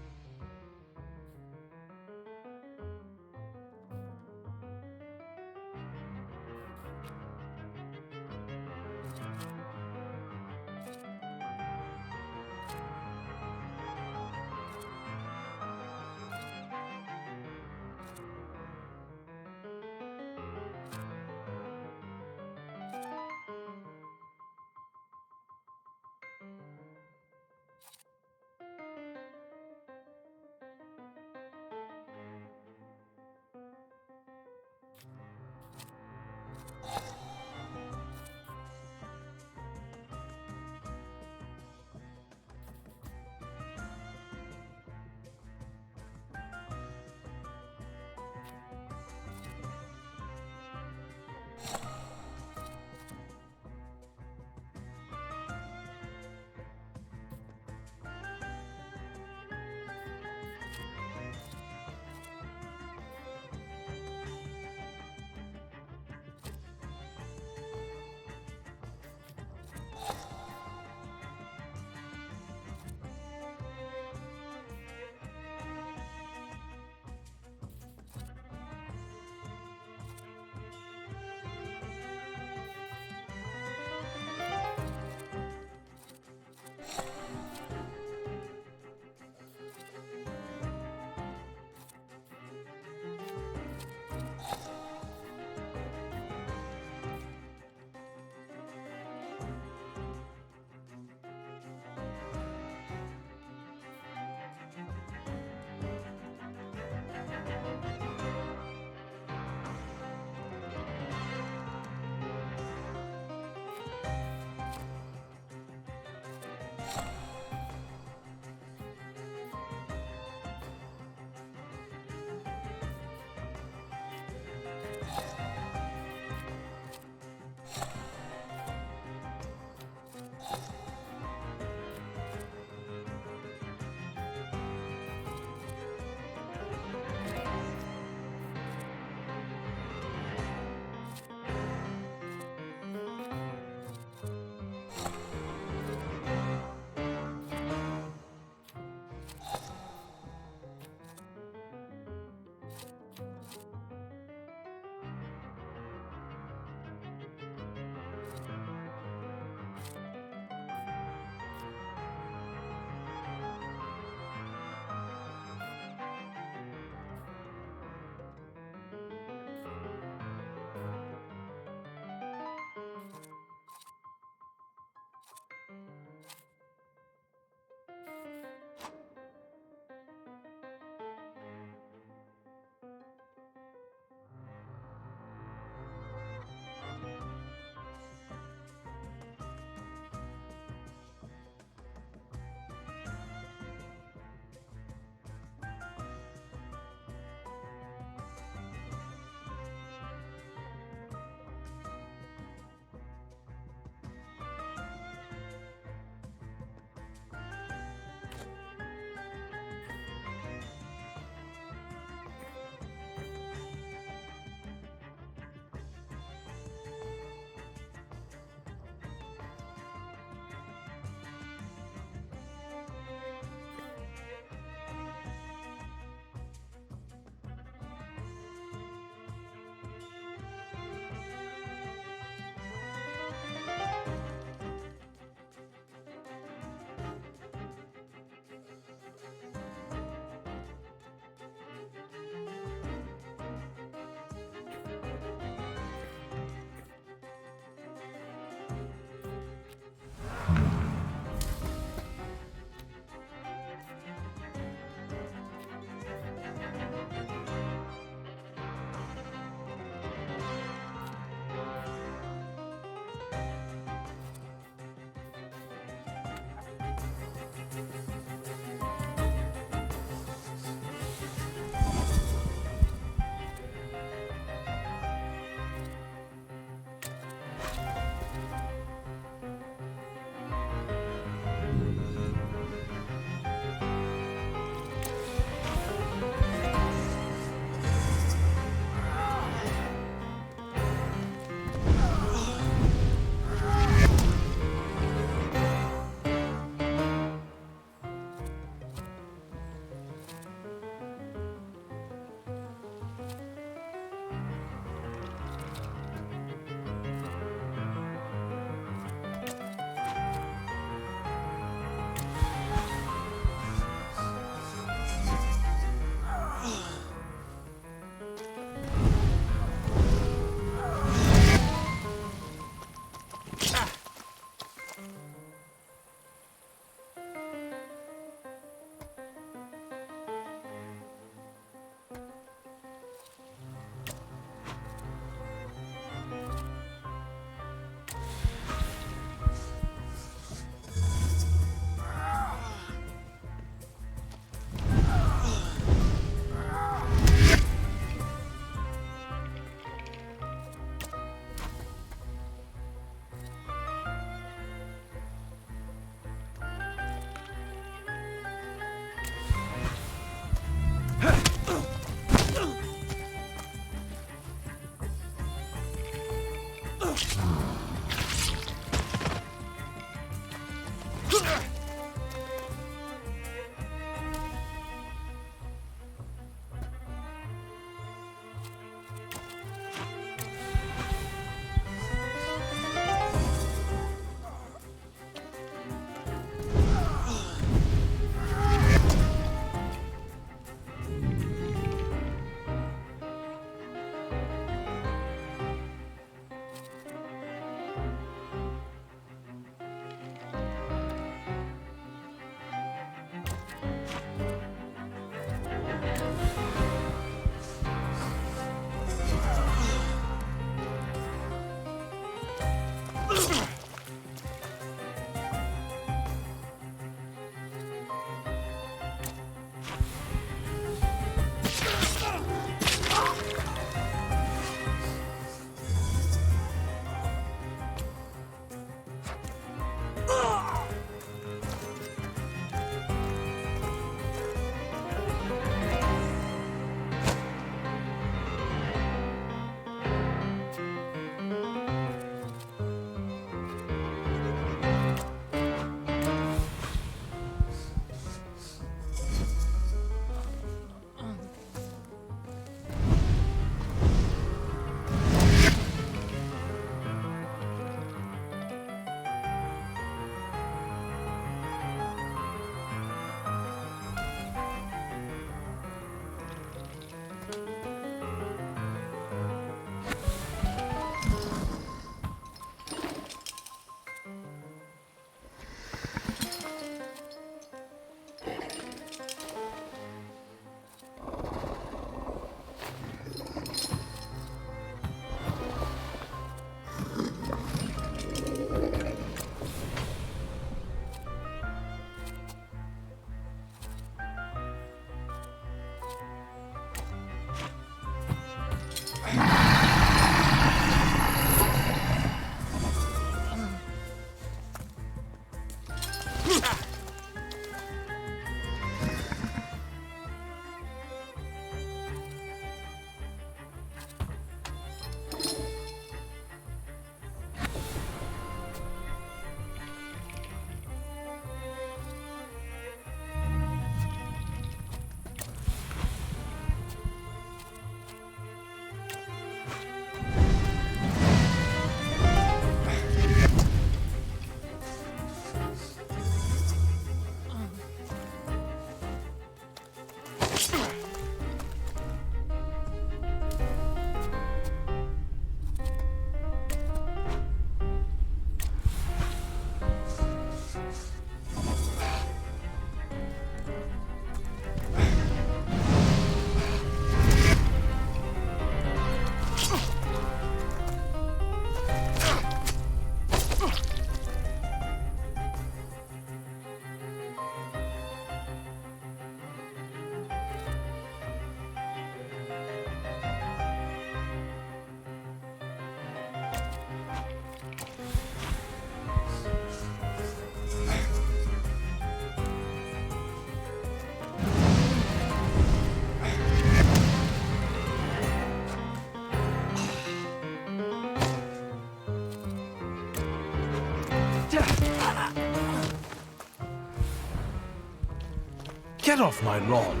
[SPEAKER 2] Get off my lawn!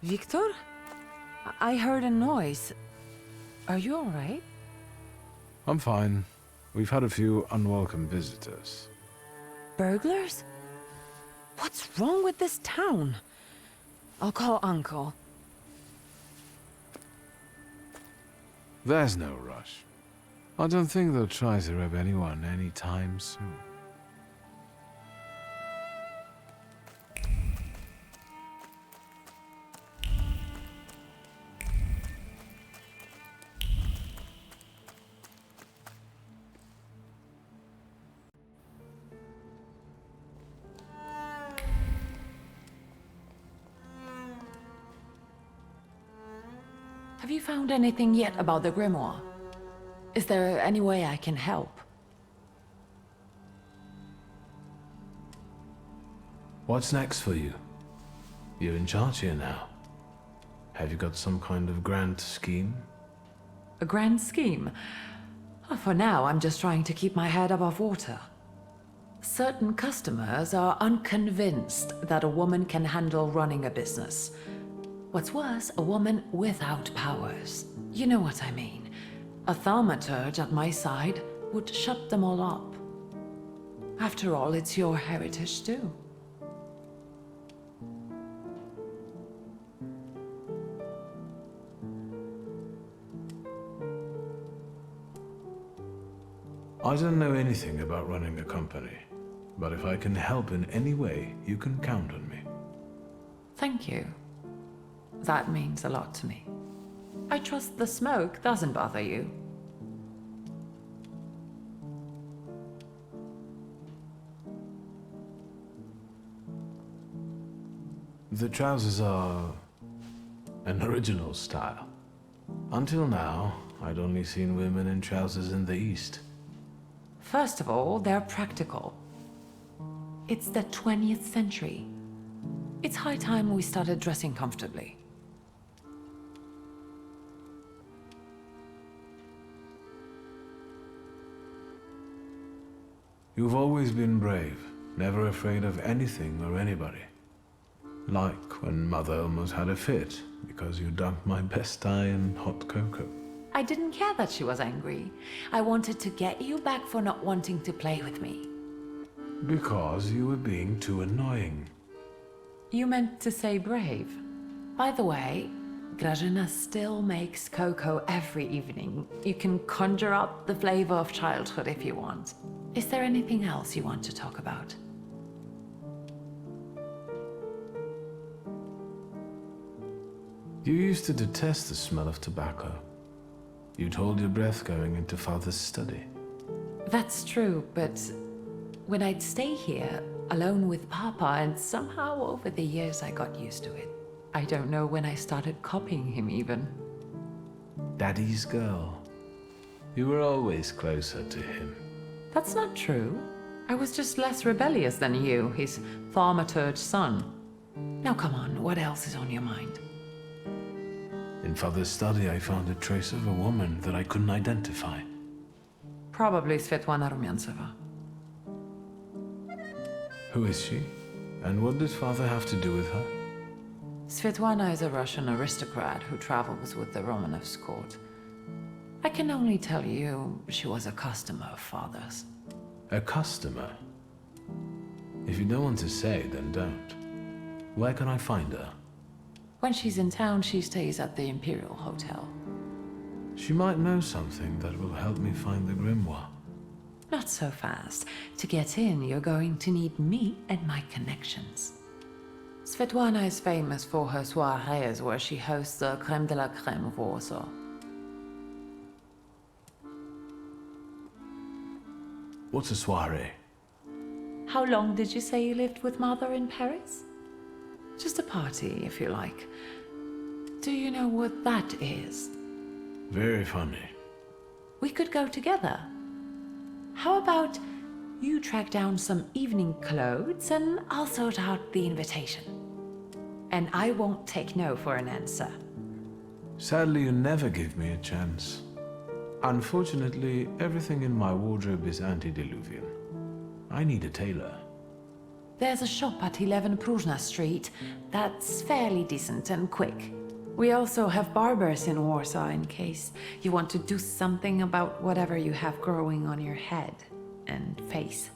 [SPEAKER 11] Victor? I heard a noise. Are you all right?
[SPEAKER 2] I'm fine. We've had a few unwelcome visitors.
[SPEAKER 11] Burglars? What's wrong with this town? I'll call Uncle.
[SPEAKER 2] There's no rush. I don't think they'll try to rob anyone anytime soon.
[SPEAKER 11] Have you found anything yet about the grimoire? Is there any way I can help?
[SPEAKER 2] What's next for you? You're in charge here now. Have you got some kind of grand scheme?
[SPEAKER 11] A grand scheme? Oh, for now, I'm just trying to keep my head above water. Certain customers are unconvinced that a woman can handle running a business. What's worse, a woman without powers. You know what I mean. A thaumaturge at my side would shut them all up. After all, it's your heritage too.
[SPEAKER 2] I don't know anything about running a company, but if I can help in any way, you can count on me.
[SPEAKER 11] Thank you. That means a lot to me. I trust the smoke doesn't bother you.
[SPEAKER 2] The trousers are an original style. Until now, I'd only seen women in trousers in the East.
[SPEAKER 11] First of all, they're practical. It's the 20th century. It's high time we started dressing comfortably.
[SPEAKER 2] You've always been brave, never afraid of anything or anybody. Like when Mother almost had a fit because you dumped my best tie in hot cocoa.
[SPEAKER 11] I didn't care that she was angry. I wanted to get you back for not wanting to play with me.
[SPEAKER 2] Because you were being too annoying.
[SPEAKER 11] You meant to say brave. By the way, Grażyna still makes cocoa every evening. You can conjure up the flavor of childhood if you want. Is there anything else you want to talk about?
[SPEAKER 2] You used to detest the smell of tobacco. You'd hold your breath going into Father's study.
[SPEAKER 11] That's true, but when I'd stay here, alone with Papa, and somehow over the years I got used to it. I don't know when I started copying him even.
[SPEAKER 2] Daddy's girl. You were always closer to him.
[SPEAKER 11] That's not true. I was just less rebellious than you, his Thaumaturge son. Now come on, what else is on your mind?
[SPEAKER 2] In Father's study, I found a trace of a woman that I couldn't identify.
[SPEAKER 11] Probably Svetlana Rumyantseva.
[SPEAKER 2] Who is she? And what did Father have to do with her?
[SPEAKER 11] Svetlana is a Russian aristocrat who travels with the Romanovs' court. I can only tell you she was a customer of Father's.
[SPEAKER 2] A customer? If you don't want to say, then don't. Where can I find her?
[SPEAKER 11] When she's in town, she stays at the Imperial Hotel.
[SPEAKER 2] She might know something that will help me find the grimoire.
[SPEAKER 11] Not so fast. To get in, you're going to need me and my connections. Svetlana is famous for her soirees where she hosts the crème de la crème of Warsaw.
[SPEAKER 2] What's a soiree?
[SPEAKER 11] How long did you say you lived with Mother in Paris? Just a party, if you like. Do you know what that is?
[SPEAKER 2] Very funny.
[SPEAKER 11] We could go together. How about you track down some evening clothes and I'll sort out the invitation. And I won't take no for an answer.
[SPEAKER 2] Sadly, you never give me a chance. Unfortunately, everything in my wardrobe is antediluvian. I need a tailor.
[SPEAKER 11] There's a shop at 11 Pruzhna Street that's fairly decent and quick. We also have barbers in Warsaw in case you want to do something about whatever you have growing on your head and face.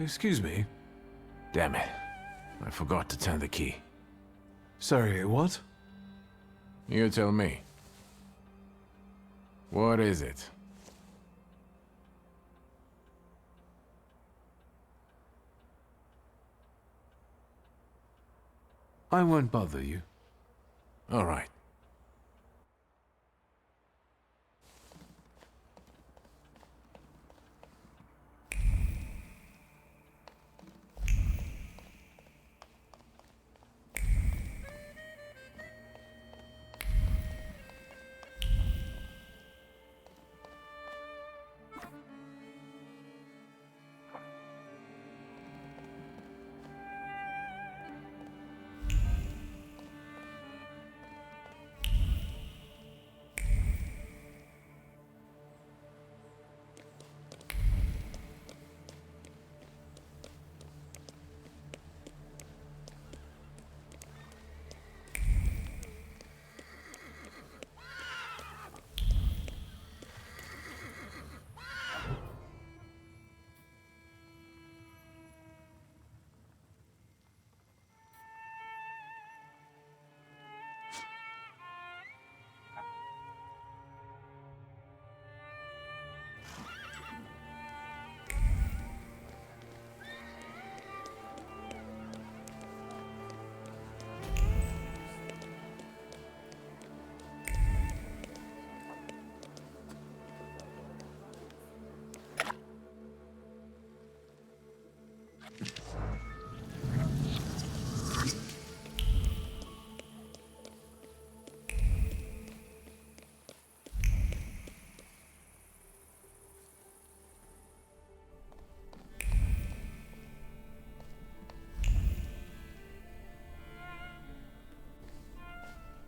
[SPEAKER 20] Excuse me. Damn it. I forgot to turn the key. Sorry, what? You tell me. What is it? I won't bother you. All right.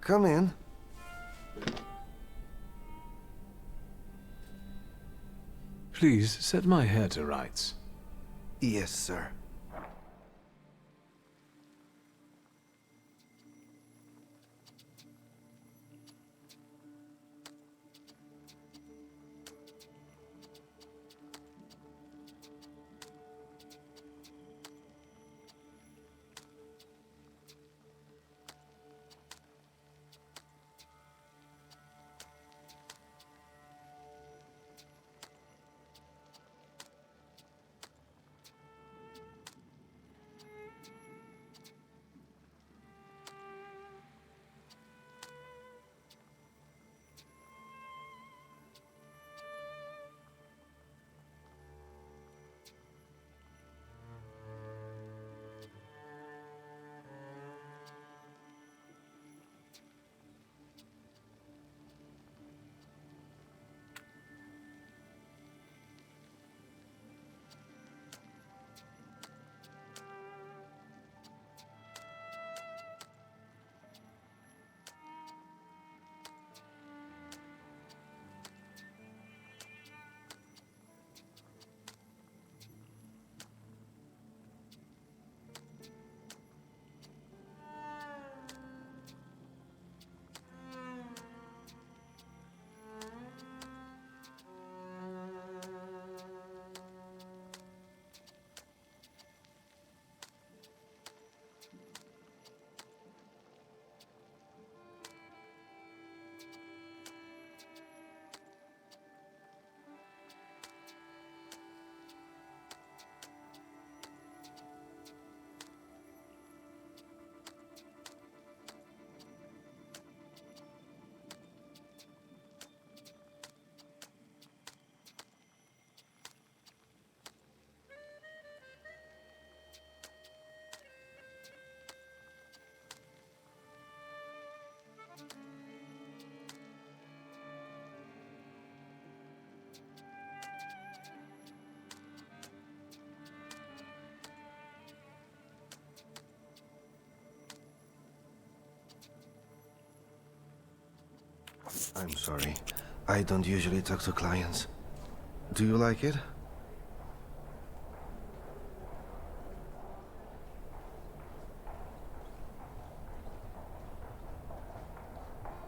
[SPEAKER 14] Come in.
[SPEAKER 2] Please set my hair to rights.
[SPEAKER 14] Yes, sir. I'm sorry. I don't usually talk to clients. Do you like it?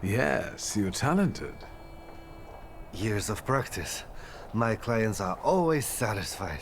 [SPEAKER 2] Yes, you're talented.
[SPEAKER 14] Years of practice. My clients are always satisfied.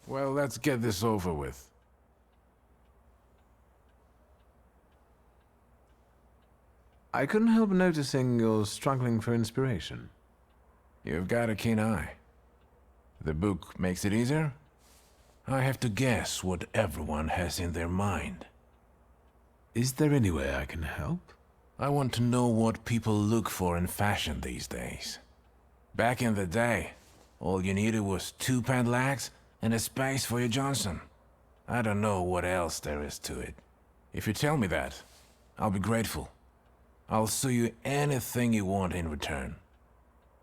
[SPEAKER 20] Well, let's get this over with. I couldn't help noticing you're struggling for inspiration. You've got a keen eye. The book makes it easier? I have to guess what everyone has in their mind.
[SPEAKER 2] Is there any way I can help?
[SPEAKER 20] I want to know what people look for in fashion these days. Back in the day, all you needed was 2 padlocks and a space for your Johnson. I don't know what else there is to it. If you tell me that, I'll be grateful. I'll sew you anything you want in return.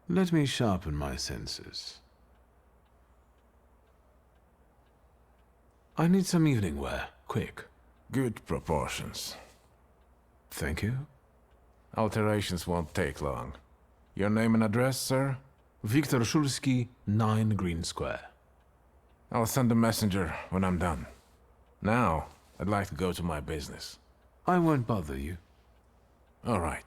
[SPEAKER 2] Let me sharpen my senses. I need some evening wear, quick.
[SPEAKER 20] Good proportions.
[SPEAKER 2] Thank you.
[SPEAKER 20] Alterations won't take long. Your name and address, sir?
[SPEAKER 2] Viktor Szulski, 9 Green Square.
[SPEAKER 20] I'll send a messenger when I'm done. Now, I'd like to go to my business.
[SPEAKER 2] I won't bother you.
[SPEAKER 20] All right.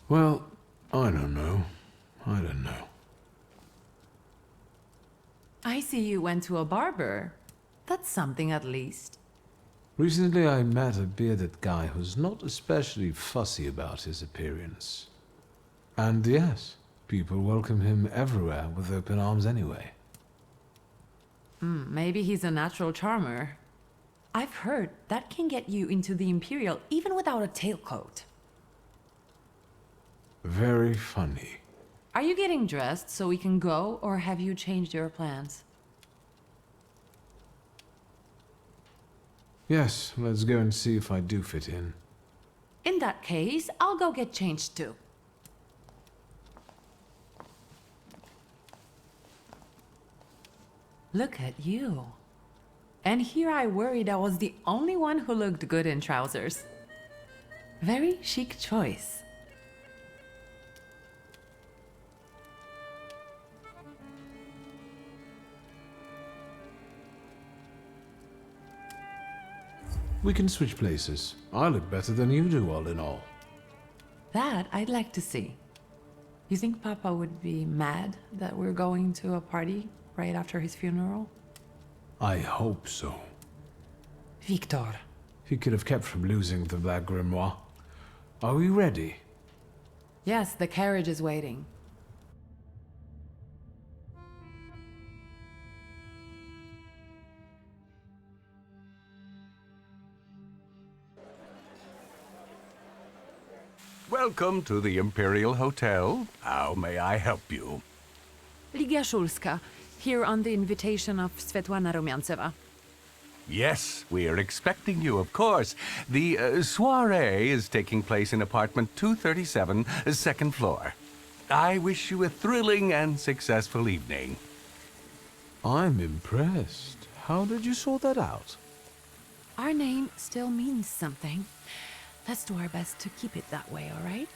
[SPEAKER 2] Well, I don't know. I don't know.
[SPEAKER 11] I see you went to a barber. That's something at least.
[SPEAKER 2] Recently I met a bearded guy who's not especially fussy about his appearance. And yes, people welcome him everywhere with open arms anyway.
[SPEAKER 11] Maybe he's a natural charmer. I've heard that can get you into the Imperial even without a tailcoat.
[SPEAKER 2] Very funny.
[SPEAKER 11] Are you getting dressed so we can go, or have you changed your plans?
[SPEAKER 2] Yes, let's go and see if I do fit in.
[SPEAKER 11] In that case, I'll go get changed too. Look at you. And here I worried I was the only one who looked good in trousers. Very chic choice.
[SPEAKER 2] We can switch places. I look better than you do, all in all.
[SPEAKER 11] That I'd like to see. You think Papa would be mad that we're going to a party right after his funeral?
[SPEAKER 2] I hope so.
[SPEAKER 11] Victor.
[SPEAKER 2] He could have kept from losing the Black Grimoire. Are we ready?
[SPEAKER 11] Yes, the carriage is waiting.
[SPEAKER 16] Welcome to the Imperial Hotel. How may I help you?
[SPEAKER 11] Ligia Szulska, here on the invitation of Svetlana Rumiantseva.
[SPEAKER 16] Yes, we are expecting you, of course. The soiree is taking place in apartment 237, second floor. I wish you a thrilling and successful evening.
[SPEAKER 2] I'm impressed. How did you sort that out?
[SPEAKER 11] Our name still means something. Let's do our best to keep it that way, all right?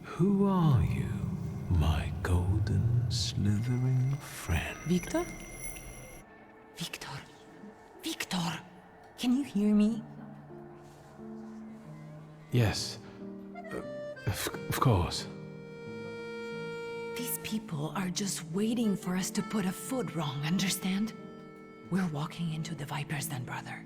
[SPEAKER 2] Who are you, my golden slithering friend?
[SPEAKER 11] Victor? Victor! Victor! Can you hear me?
[SPEAKER 2] Yes. Of course.
[SPEAKER 11] These people are just waiting for us to put a foot wrong, understand? We're walking into the Viper's Den, brother.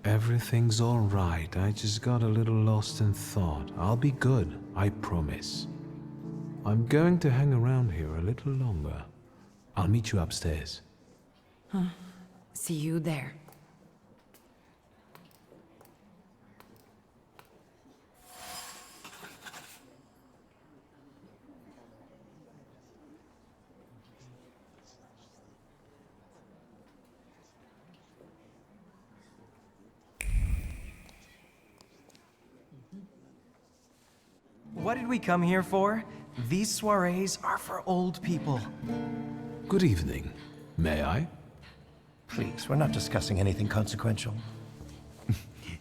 [SPEAKER 2] Everything's all right. I just got a little lost in thought. I'll be good, I promise. I'm going to hang around here a little longer. I'll meet you upstairs.
[SPEAKER 11] Huh. See you there.
[SPEAKER 17] What did we come here for? These soirees are for old people.
[SPEAKER 2] Good evening. May I?
[SPEAKER 18] Please, we're not discussing anything consequential.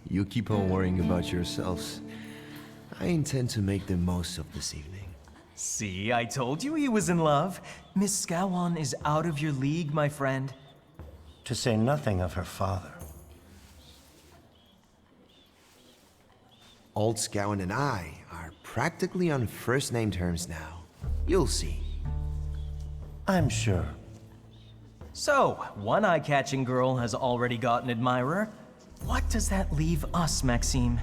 [SPEAKER 23] You keep on worrying about yourselves. I intend to make the most of this evening.
[SPEAKER 17] See, I told you he was in love. Miss Scowan is out of your league, my friend.
[SPEAKER 18] To say nothing of her father.
[SPEAKER 23] Old Scowan and I are practically on first-name terms now. You'll see.
[SPEAKER 18] I'm sure.
[SPEAKER 17] So, one eye-catching girl has already got an admirer. What does that leave us, Maxime?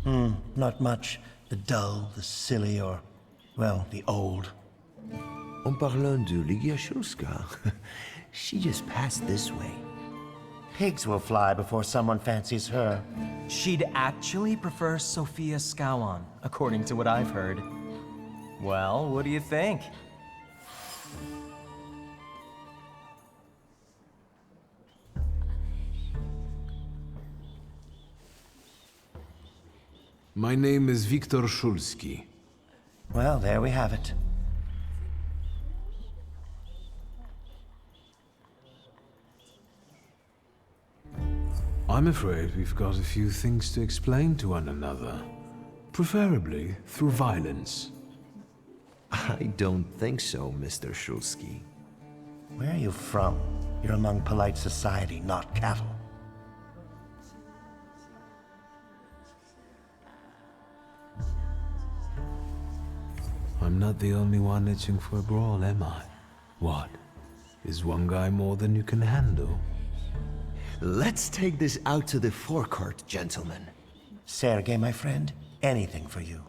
[SPEAKER 18] Not much. The dull, the silly, or, well, the old.
[SPEAKER 23] En parlant de Ligia Shulska, she just passed this way.
[SPEAKER 18] Pigs will fly before someone fancies her.
[SPEAKER 17] She'd actually prefer Sophia Scowan, according to what I've heard. Well, what do you think?
[SPEAKER 2] My name is Viktor Szulski.
[SPEAKER 18] Well, there we have it.
[SPEAKER 2] I'm afraid we've got a few things to explain to one another. Preferably through violence.
[SPEAKER 23] I don't think so, Mr. Szulski.
[SPEAKER 18] Where are you from? You're among polite society, not cattle.
[SPEAKER 2] I'm not the only one itching for a brawl, am I? What? Is one guy more than you can handle?
[SPEAKER 23] Let's take this out to the forecourt, gentlemen.
[SPEAKER 18] Sergei, my friend, anything for you.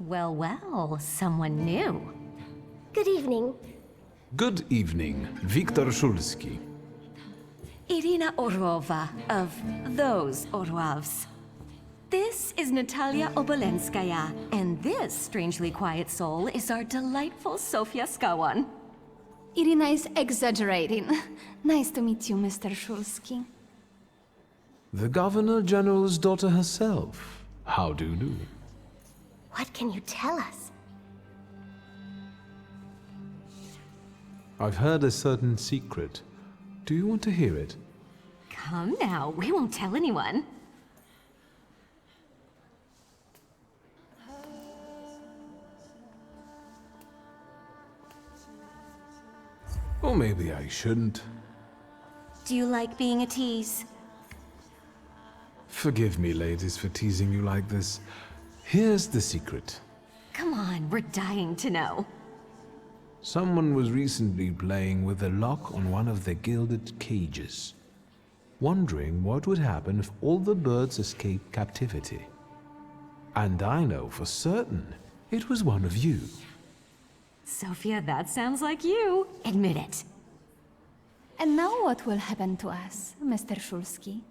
[SPEAKER 10] Well, well, someone new. Good evening.
[SPEAKER 2] Good evening, Viktor Szulski.
[SPEAKER 6] Irina Orlova of those Orlovs. This is Natalia Obolenskaya, and this strangely quiet soul is our delightful Sofia Skawan.
[SPEAKER 1] Irina is exaggerating. Nice to meet you, Mr. Szulski.
[SPEAKER 2] The Governor General's daughter herself. How do you do?
[SPEAKER 10] What can you tell us?
[SPEAKER 2] I've heard a certain secret. Do you want to hear it?
[SPEAKER 10] Come now, we won't tell anyone.
[SPEAKER 2] Or maybe I shouldn't.
[SPEAKER 10] Do you like being a tease?
[SPEAKER 2] Forgive me, ladies, for teasing you like this. Here's the secret.
[SPEAKER 10] Come on, we're dying to know.
[SPEAKER 2] Someone was recently playing with the lock on one of the gilded cages, wondering what would happen if all the birds escaped captivity. And I know for certain it was one of you.
[SPEAKER 10] Sophia, that sounds like you. Admit it.
[SPEAKER 1] And now what will happen to us, Mr. Szulski?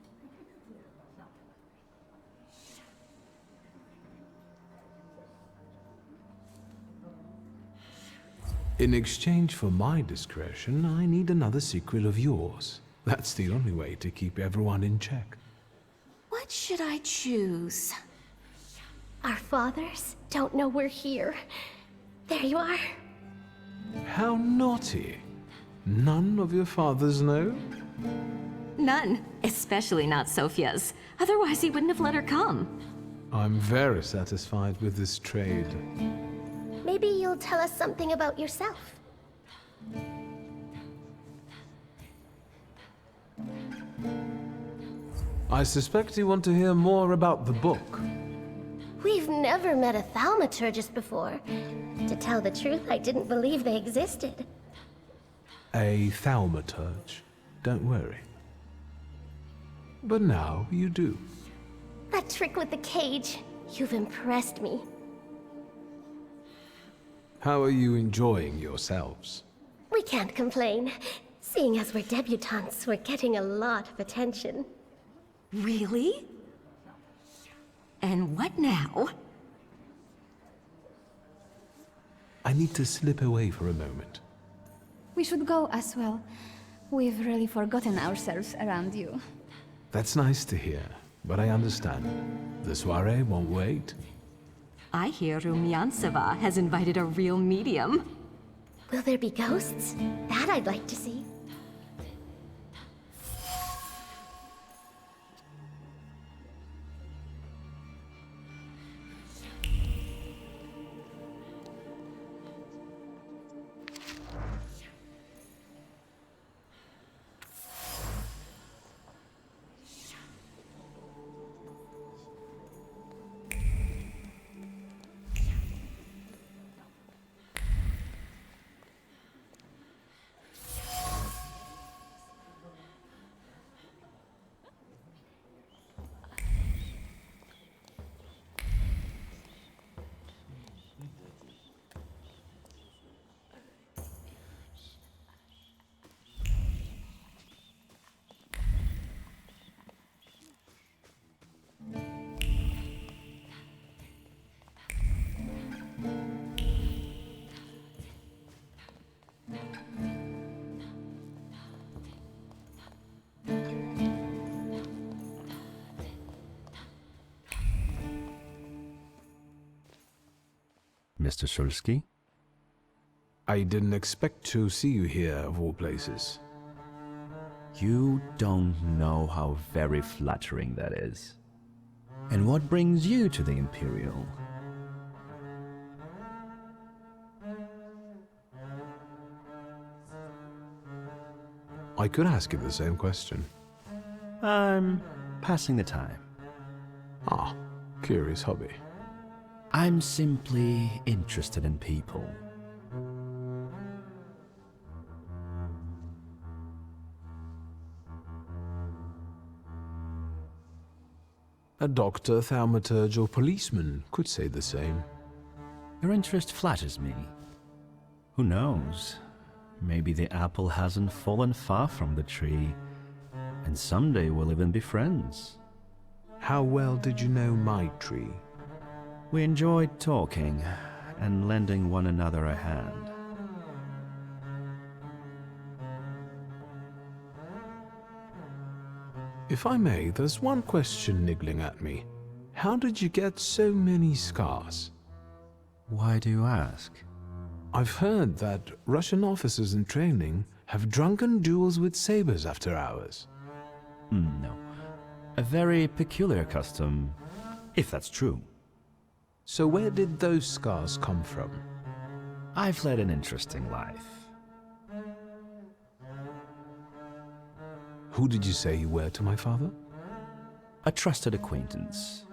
[SPEAKER 2] In exchange for my discretion, I need another secret of yours. That's the only way to keep everyone in check.
[SPEAKER 10] What should I choose? Our fathers don't know we're here. There you are.
[SPEAKER 2] How naughty. None of your fathers know?
[SPEAKER 10] None, especially not Sophia's. Otherwise he wouldn't have let her come.
[SPEAKER 2] I'm very satisfied with this trade.
[SPEAKER 10] Maybe you'll tell us something about yourself.
[SPEAKER 2] I suspect you want to hear more about the book.
[SPEAKER 10] We've never met a Thaumaturgist before. To tell the truth, I didn't believe they existed.
[SPEAKER 2] A Thaumaturge. Don't worry. But now you do.
[SPEAKER 10] That trick with the cage, you've impressed me.
[SPEAKER 2] How are you enjoying yourselves?
[SPEAKER 10] We can't complain. Seeing as we're debutantes, we're getting a lot of attention.
[SPEAKER 6] Really? And what now?
[SPEAKER 2] I need to slip away for a moment.
[SPEAKER 1] We should go as well. We've really forgotten ourselves around you.
[SPEAKER 2] That's nice to hear, but I understand. The soiree won't wait.
[SPEAKER 6] I hear Rumyantseva has invited a real medium.
[SPEAKER 10] Will there be ghosts? That I'd like to see.
[SPEAKER 12] Mr. Szulski?
[SPEAKER 2] I didn't expect to see you here, of all places.
[SPEAKER 12] You don't know how very flattering that is. And what brings you to the Imperial?
[SPEAKER 2] I could ask you the same question.
[SPEAKER 12] I'm passing the time.
[SPEAKER 2] Ah, curious hobby.
[SPEAKER 12] I'm simply interested in people.
[SPEAKER 2] A doctor, thaumaturge, or policeman could say the same.
[SPEAKER 12] Your interest flatters me. Who knows? Maybe the apple hasn't fallen far from the tree, and someday we'll even be friends.
[SPEAKER 2] How well did you know my tree?
[SPEAKER 12] We enjoyed talking and lending one another a hand.
[SPEAKER 2] If I may, there's one question niggling at me. How did you get so many scars?
[SPEAKER 12] Why do you ask?
[SPEAKER 2] I've heard that Russian officers in training have drunken duels with sabers after hours.
[SPEAKER 12] No. A very peculiar custom, if that's true.
[SPEAKER 2] So where did those scars come from?
[SPEAKER 12] I've led an interesting life.
[SPEAKER 2] Who did you say you were to my father?
[SPEAKER 12] A trusted acquaintance.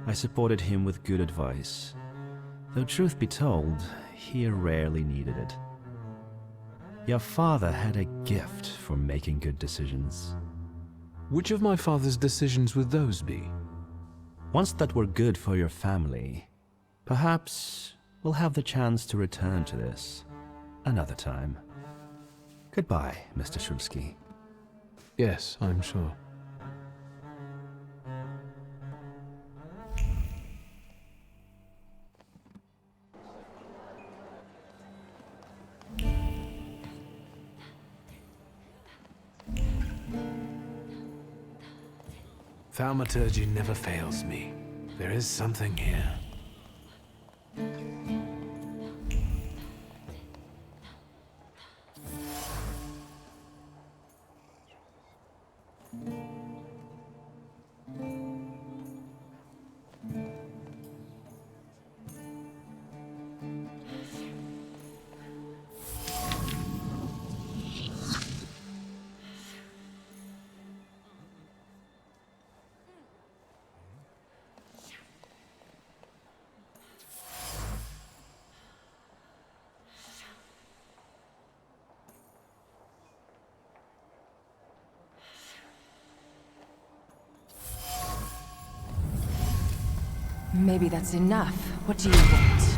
[SPEAKER 12] I supported him with good advice. Though truth be told, he rarely needed it. Your father had a gift for making good decisions.
[SPEAKER 2] Which of my father's decisions would those be?
[SPEAKER 12] Ones that were good for your family. Perhaps we'll have the chance to return to this another time. Goodbye, Mr. Shulsky.
[SPEAKER 2] Yes, I'm sure. Thaumaturge never fails me. There is something here.
[SPEAKER 11] Maybe that's enough. What do you want?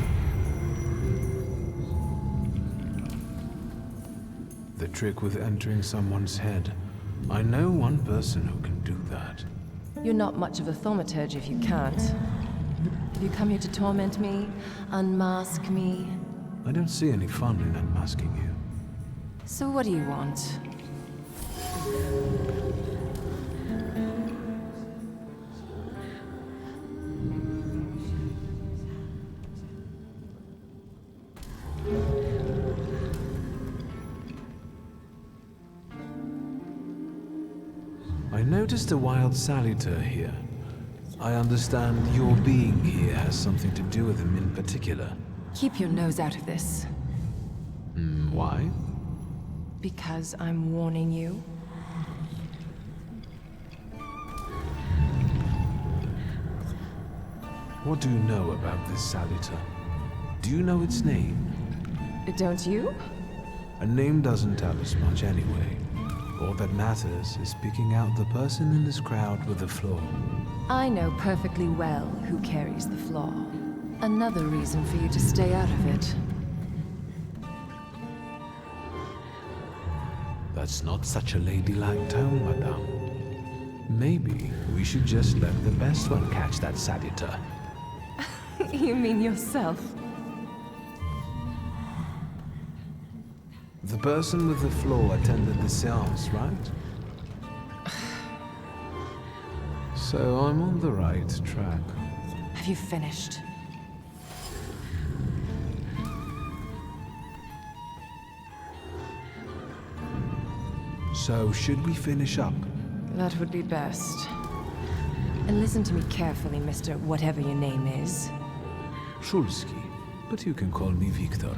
[SPEAKER 2] The trick with entering someone's head. I know one person who can do that.
[SPEAKER 11] You're not much of a thaumaturge if you can't. Have you come here to torment me? Unmask me?
[SPEAKER 2] I don't see any fun in unmasking you.
[SPEAKER 11] So what do you want?
[SPEAKER 2] I noticed a wild saluter here. I understand your being here has something to do with him in particular.
[SPEAKER 11] Keep your nose out of this.
[SPEAKER 2] Why?
[SPEAKER 11] Because I'm warning you.
[SPEAKER 2] What do you know about this saluter? Do you know its name?
[SPEAKER 11] Don't you?
[SPEAKER 2] A name doesn't tell us much anyway. All that matters is picking out the person in this crowd with the flaw.
[SPEAKER 11] I know perfectly well who carries the flaw. Another reason for you to stay out of it.
[SPEAKER 2] That's not such a ladylike tone, madame. Maybe we should just let the best one catch that saluter.
[SPEAKER 11] You mean yourself?
[SPEAKER 2] The person with the flaw attended the seance, right? So I'm on the right track.
[SPEAKER 11] Have you finished?
[SPEAKER 2] So should we finish up?
[SPEAKER 11] That would be best. And listen to me carefully, Mr. Whatever your name is.
[SPEAKER 2] Shulsky, but you can call me Victor.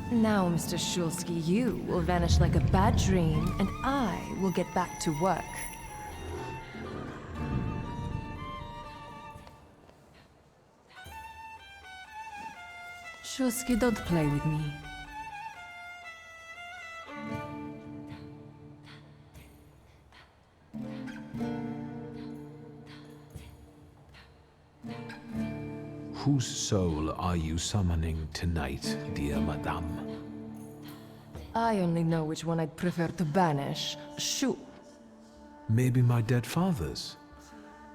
[SPEAKER 11] Now, Mr. Shulsky, you will vanish like a bad dream, and I will get back to work. Shulsky, don't play with me.
[SPEAKER 2] whose soul are you summoning tonight, dear madame?
[SPEAKER 7] I only know which one I'd prefer to banish. Shoo.
[SPEAKER 2] Maybe my dead father's.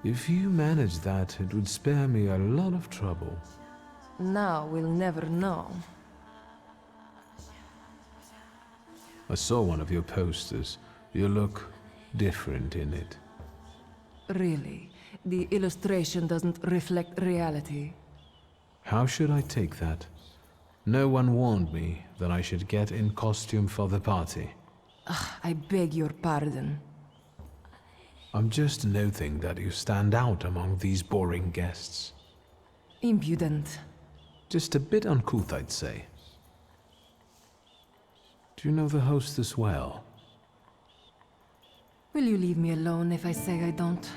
[SPEAKER 2] If you manage that, it would spare me a lot of trouble.
[SPEAKER 7] Now we'll never know.
[SPEAKER 2] I saw one of your posters. You look different in it.
[SPEAKER 7] Really, the illustration doesn't reflect reality.
[SPEAKER 2] How should I take that? No one warned me that I should get in costume for the party.
[SPEAKER 7] Ugh, I beg your pardon.
[SPEAKER 2] I'm just noting that you stand out among these boring guests.
[SPEAKER 7] Impudent.
[SPEAKER 2] Just a bit uncouth, I'd say. Do you know the hostess well?
[SPEAKER 7] Will you leave me alone if I say I don't?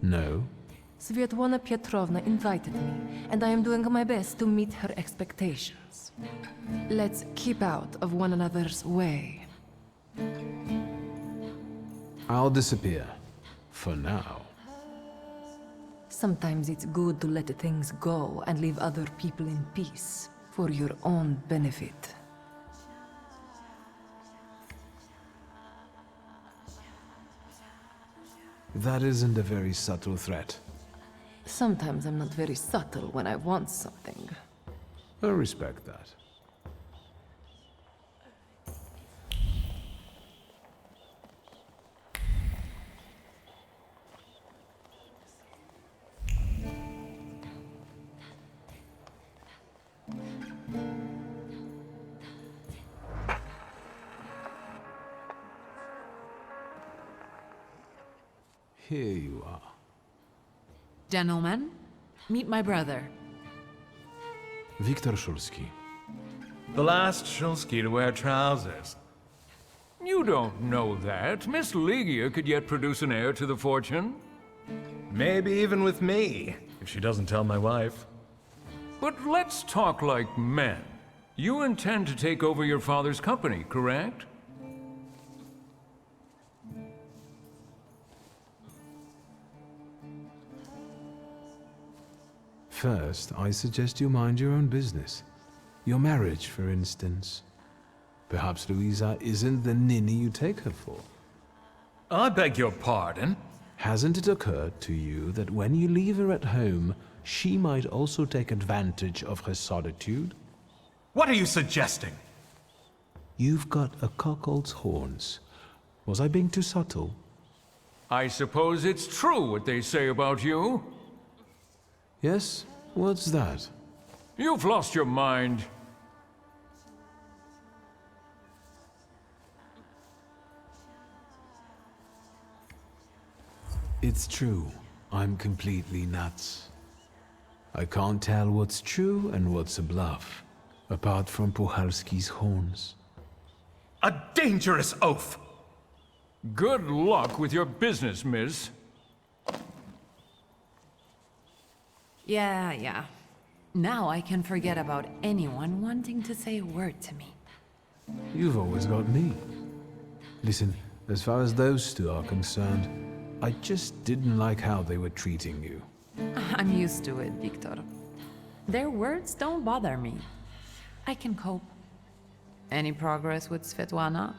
[SPEAKER 2] No.
[SPEAKER 7] Svetlana Petrovna invited me, and I am doing my best to meet her expectations. Let's keep out of one another's way.
[SPEAKER 2] I'll disappear. For now.
[SPEAKER 7] Sometimes it's good to let things go and leave other people in peace, for your own benefit.
[SPEAKER 2] That isn't a very subtle threat.
[SPEAKER 7] Sometimes I'm not very subtle when I want something.
[SPEAKER 2] I respect that. Here you are.
[SPEAKER 11] Gentlemen, meet my brother.
[SPEAKER 2] Viktor Szulski.
[SPEAKER 15] The last Szulski to wear trousers. You don't know that. Miss Ligia could yet produce an heir to the fortune. Maybe even with me, if she doesn't tell my wife. But let's talk like men. You intend to take over your father's company, correct?
[SPEAKER 2] First, I suggest you mind your own business. Your marriage, for instance. Perhaps Louisa isn't the ninny you take her for.
[SPEAKER 15] I beg your pardon?
[SPEAKER 2] Hasn't it occurred to you that when you leave her at home, she might also take advantage of her solitude?
[SPEAKER 15] What are you suggesting?
[SPEAKER 2] You've got a cuckold's horns. Was I being too subtle?
[SPEAKER 15] I suppose it's true what they say about you.
[SPEAKER 2] Yes? What's that?
[SPEAKER 15] You've lost your mind.
[SPEAKER 2] It's true. I'm completely nuts. I can't tell what's true and what's a bluff, apart from Puchalski's horns.
[SPEAKER 15] A dangerous oaf! Good luck with your business, miss.
[SPEAKER 11] Yeah. Now I can forget about anyone wanting to say a word to me.
[SPEAKER 2] You've always got me. Listen, as far as those two are concerned, I just didn't like how they were treating you.
[SPEAKER 11] I'm used to it, Victor. Their words don't bother me. I can cope. Any progress with Svetlana?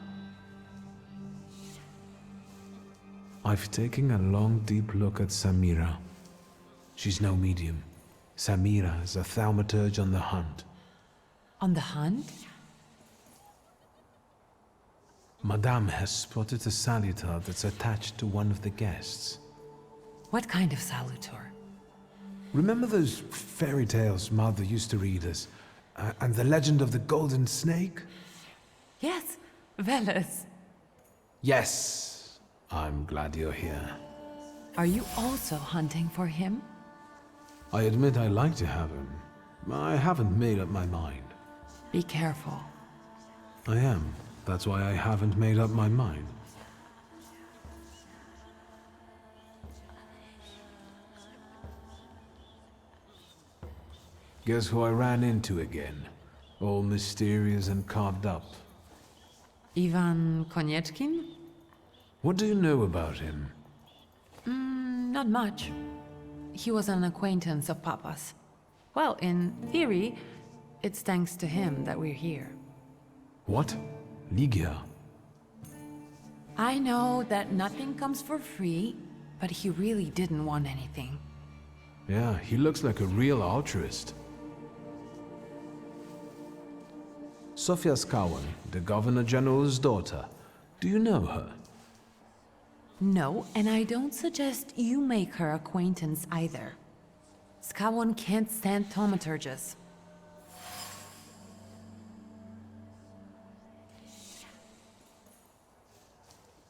[SPEAKER 2] I've taken a long, deep look at Samira. She's no medium. Samira is a thaumaturge on the hunt.
[SPEAKER 11] On the hunt?
[SPEAKER 2] Madame has spotted a salutar that's attached to one of the guests.
[SPEAKER 11] What kind of salutar?
[SPEAKER 2] Remember those fairy tales Mother used to read us? And the legend of the golden snake?
[SPEAKER 11] Yes, Veles.
[SPEAKER 2] Yes. I'm glad you're here.
[SPEAKER 11] Are you also hunting for him?
[SPEAKER 2] I admit I like to have him. I haven't made up my mind.
[SPEAKER 11] Be careful.
[SPEAKER 2] I am. That's why I haven't made up my mind. Guess who I ran into again? All mysterious and carved up.
[SPEAKER 11] Ivan Konieczkin?
[SPEAKER 2] What do you know about him?
[SPEAKER 11] Not much. He was an acquaintance of Papa's.
[SPEAKER 7] Well, in theory, it's thanks to him that we're here.
[SPEAKER 2] What? Ligia?
[SPEAKER 7] I know that nothing comes for free, but he really didn't want anything.
[SPEAKER 2] Yeah, he looks like a real altruist. Sofia Skawan, the Governor General's daughter. Do you know her?
[SPEAKER 7] No, and I don't suggest you make her acquaintance either. Skawan can't stand thaumaturges.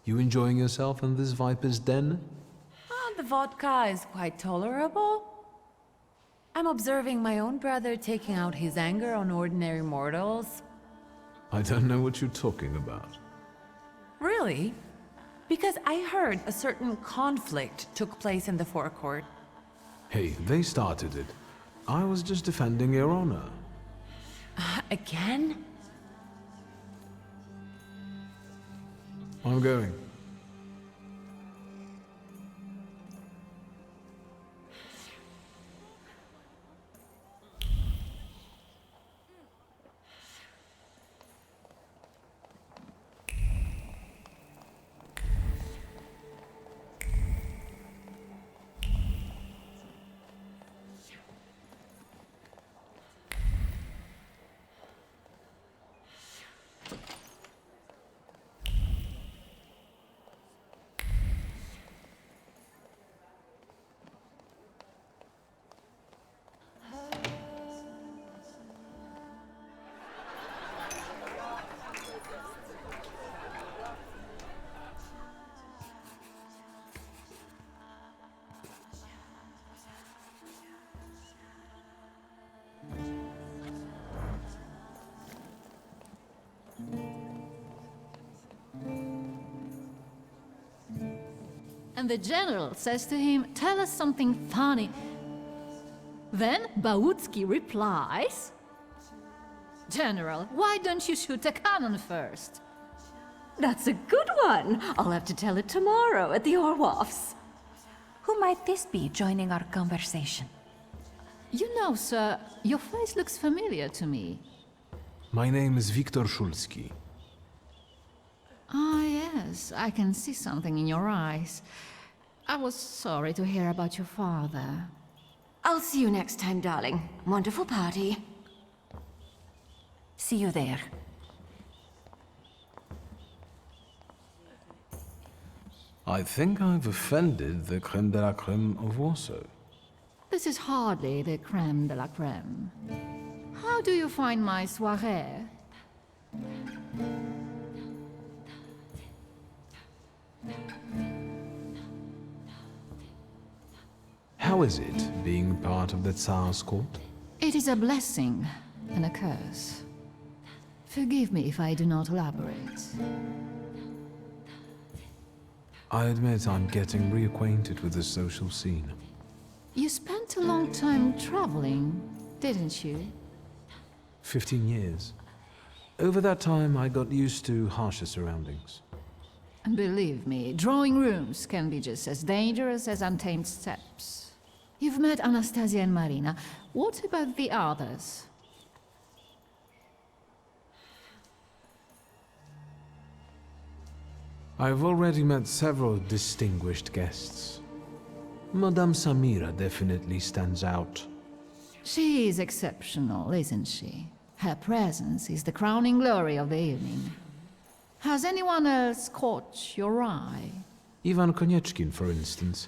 [SPEAKER 2] You enjoying yourself in this viper's den?
[SPEAKER 7] The vodka is quite tolerable. I'm observing my own brother taking out his anger on ordinary mortals.
[SPEAKER 2] I don't know what you're talking about.
[SPEAKER 7] Really? Because I heard a certain conflict took place in the forecourt.
[SPEAKER 2] Hey, they started it. I was just defending your honor.
[SPEAKER 7] Again?
[SPEAKER 2] I'm going.
[SPEAKER 9] And the general says to him, "Tell us something funny." Then Bautsky replies, "General, why don't you shoot a cannon first?"
[SPEAKER 10] That's a good one. I'll have to tell it tomorrow at the Orloffs.
[SPEAKER 1] Who might this be joining our conversation?
[SPEAKER 9] You know, sir, your face looks familiar to me.
[SPEAKER 2] My name is Viktor Szulski.
[SPEAKER 9] Ah, yes, I can see something in your eyes. I was sorry to hear about your father.
[SPEAKER 10] I'll see you next time, darling. Wonderful party.
[SPEAKER 1] See you there.
[SPEAKER 2] I think I've offended the creme de la creme of Warsaw.
[SPEAKER 9] This is hardly the creme de la creme. How do you find my soirée?
[SPEAKER 2] How is it, being part of the Tsar's court?
[SPEAKER 9] It is a blessing and a curse. Forgive me if I do not elaborate.
[SPEAKER 2] I admit I'm getting reacquainted with the social scene.
[SPEAKER 9] You spent a long time traveling, didn't you?
[SPEAKER 2] 15 years. Over that time, I got used to harsher surroundings.
[SPEAKER 9] And believe me, drawing rooms can be just as dangerous as untamed steppes. You've met Anastasia and Marina. What about the others?
[SPEAKER 2] I've already met several distinguished guests. Madame Samira definitely stands out.
[SPEAKER 9] She is exceptional, isn't she? Her presence is the crowning glory of the evening. Has anyone else caught your eye?
[SPEAKER 2] Ivan Konieczkin, for instance.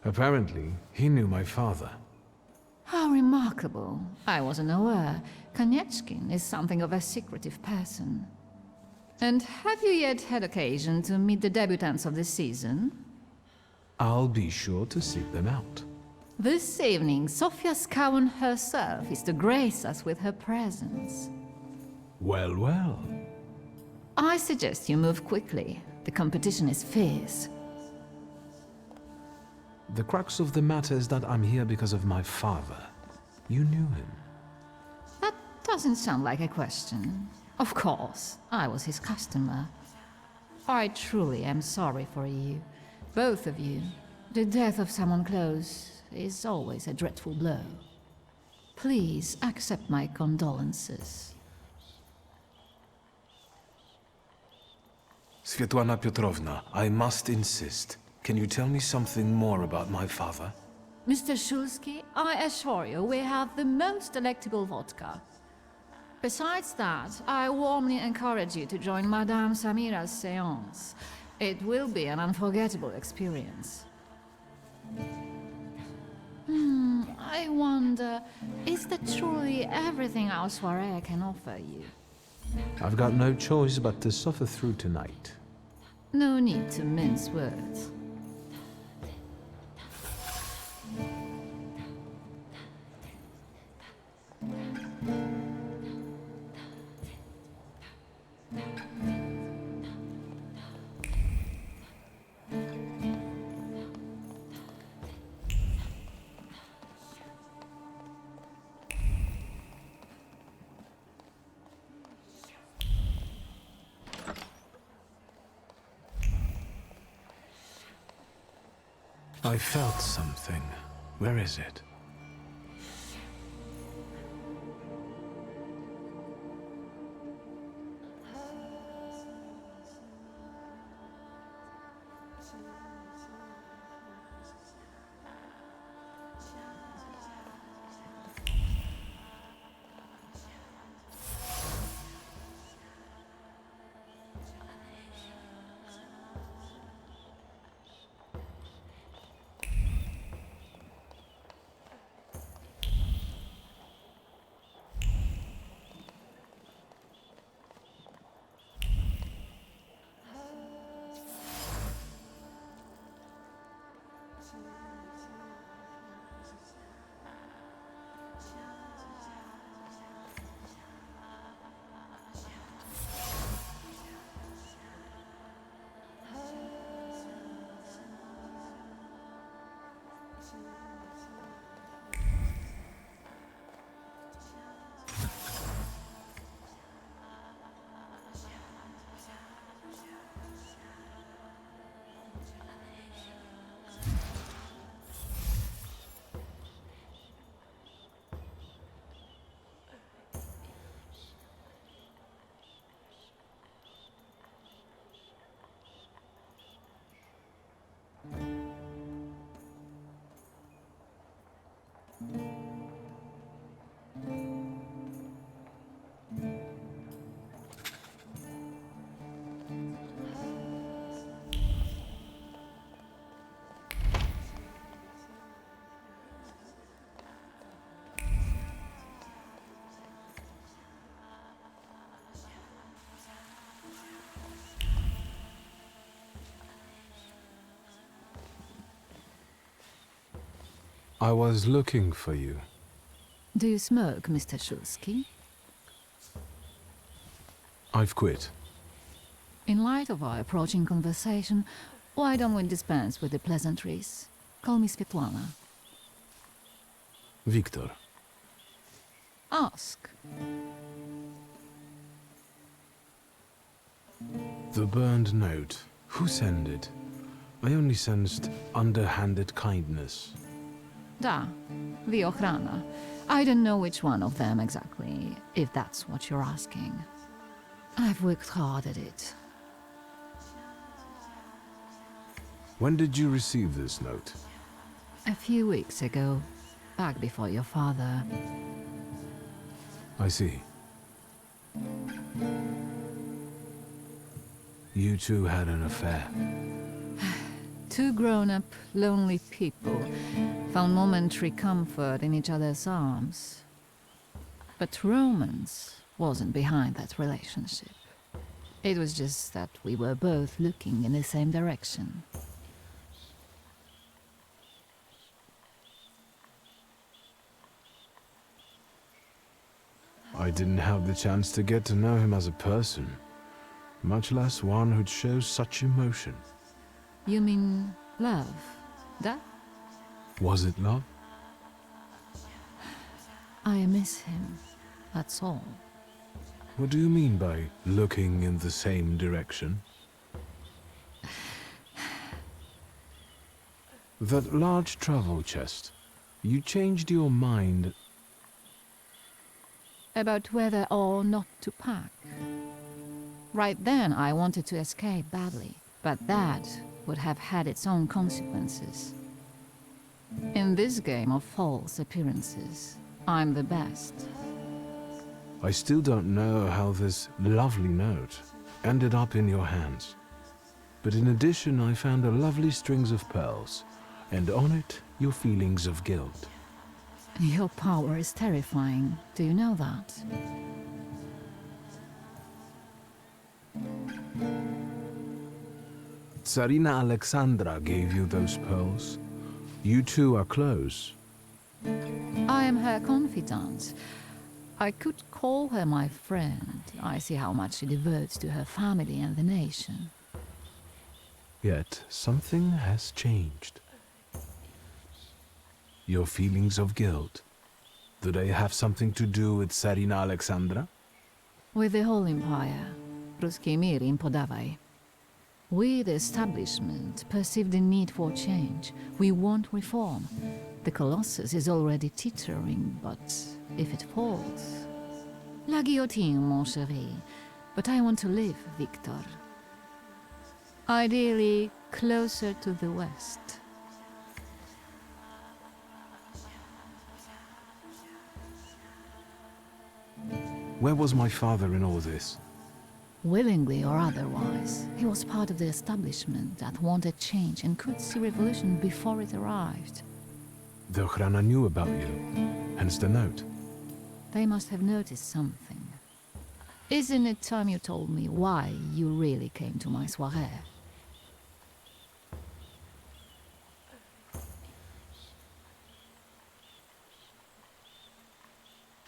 [SPEAKER 2] Apparently, he knew my father.
[SPEAKER 9] How remarkable. I wasn't aware. Konieczkin is something of a secretive person. And have you yet had occasion to meet the debutants of the season?
[SPEAKER 2] I'll be sure to seek them out.
[SPEAKER 9] This evening, Sofia Skawan herself is to grace us with her presence.
[SPEAKER 2] Well, well.
[SPEAKER 9] I suggest you move quickly. The competition is fierce.
[SPEAKER 2] The crux of the matter is that I'm here because of my father. You knew him.
[SPEAKER 9] That doesn't sound like a question. Of course, I was his customer. I truly am sorry for you, both of you. The death of someone close is always a dreadful blow. Please accept my condolences.
[SPEAKER 2] Svetlana Petrovna, I must insist. Can you tell me something more about my father?
[SPEAKER 9] Mr. Shulsky, I assure you we have the most delectable vodka. Besides that, I warmly encourage you to join Madame Samira's séance. It will be an unforgettable experience. I wonder, is that truly everything our soirée can offer you?
[SPEAKER 2] I've got no choice but to suffer through tonight.
[SPEAKER 9] No need to mince words.
[SPEAKER 2] I felt something. Where is it? I was looking for you.
[SPEAKER 9] Do you smoke, Mr. Shulsky?
[SPEAKER 2] I've quit.
[SPEAKER 9] In light of our approaching conversation, why don't we dispense with the pleasantries? Call me Svetlana.
[SPEAKER 2] Victor.
[SPEAKER 9] Ask.
[SPEAKER 2] The burned note. Who sent it? I only sensed underhanded kindness.
[SPEAKER 9] Da, the Ochrana. I don't know which one of them exactly, if that's what you're asking. I've worked hard at it.
[SPEAKER 2] When did you receive this note?
[SPEAKER 9] A few weeks ago, back before your father.
[SPEAKER 2] I see. You two had an affair.
[SPEAKER 9] Two grown-up, lonely people found momentary comfort in each other's arms. But romance wasn't behind that relationship. It was just that we were both looking in the same direction.
[SPEAKER 2] I didn't have the chance to get to know him as a person, much less one who'd show such emotion.
[SPEAKER 9] You mean love? That?
[SPEAKER 2] Was it love?
[SPEAKER 9] I miss him, that's all.
[SPEAKER 2] What do you mean by looking in the same direction? That large travel chest. You changed your mind.
[SPEAKER 9] about whether or not to pack. Right then, I wanted to escape badly, but that would have had its own consequences. In this game of false appearances, I'm the best.
[SPEAKER 2] I still don't know how this lovely note ended up in your hands. But in addition, I found a lovely strings of pearls, and on it, your feelings of guilt.
[SPEAKER 9] Your power is terrifying. Do you know that?
[SPEAKER 2] Tsarina Alexandra gave you those pearls. You two are close.
[SPEAKER 9] I am her confidant. I could call her my friend. I see how much she devotes to her family and the nation.
[SPEAKER 2] Yet something has changed. Your feelings of guilt, do they have something to do with Tsarina Alexandra?
[SPEAKER 9] With the whole empire, Ruski mir im podawaj. We, the establishment, perceive the need for change. We want reform. The Colossus is already teetering, but if it falls... La guillotine, mon chéri. But I want to live, Victor. Ideally, closer to the west.
[SPEAKER 2] Where was my father in all this?
[SPEAKER 9] Willingly or otherwise, he was part of the establishment that wanted change and could see revolution before it arrived.
[SPEAKER 2] The Ochrana knew about you, hence the note.
[SPEAKER 9] They must have noticed something. Isn't it time you told me why you really came to my soirée?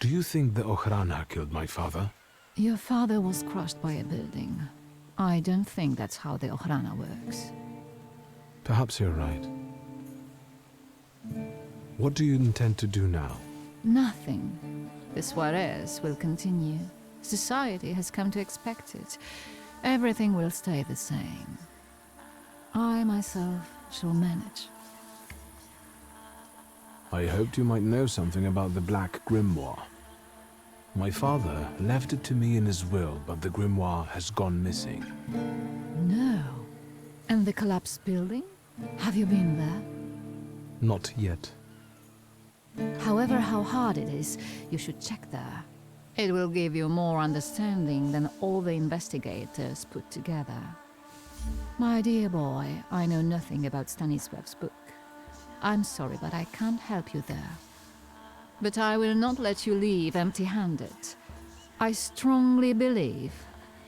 [SPEAKER 2] Do you think the Ochrana killed my father?
[SPEAKER 9] Your father was crushed by a building. I don't think that's how the Ochrana works.
[SPEAKER 2] Perhaps you're right. What do you intend to do now?
[SPEAKER 9] Nothing. The soirées will continue. Society has come to expect it. Everything will stay the same. I myself shall manage.
[SPEAKER 2] I hoped you might know something about the Black Grimoire. My father left it to me in his will, but the grimoire has gone missing.
[SPEAKER 9] No. And the collapsed building? Have you been there?
[SPEAKER 2] Not yet.
[SPEAKER 9] However, how hard it is, you should check there. It will give you more understanding than all the investigators put together. My dear boy, I know nothing about Stanisław's book. I'm sorry, but I can't help you there. But I will not let you leave empty-handed. I strongly believe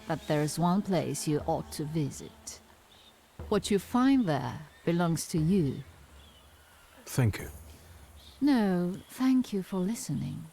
[SPEAKER 9] that there's one place you ought to visit. What you find there belongs to you.
[SPEAKER 2] Thank you.
[SPEAKER 9] No, thank you for listening.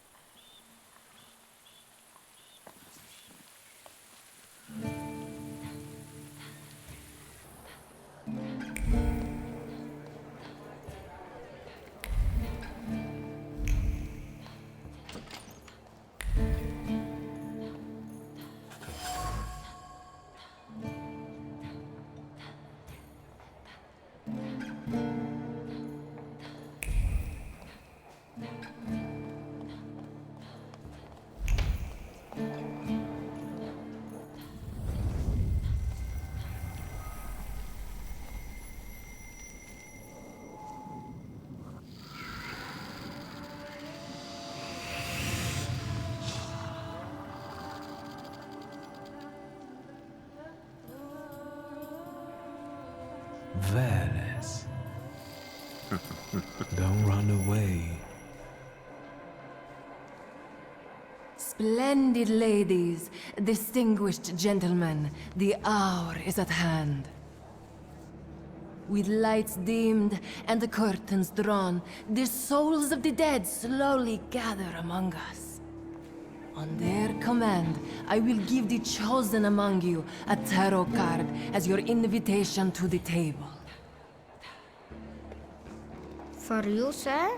[SPEAKER 2] Veles. Don't run away.
[SPEAKER 7] Splendid ladies, distinguished gentlemen, the hour is at hand. With lights dimmed and the curtains drawn, the souls of the dead slowly gather among us. On their command, I will give the chosen among you a tarot card as your invitation to the table.
[SPEAKER 4] For you, sir?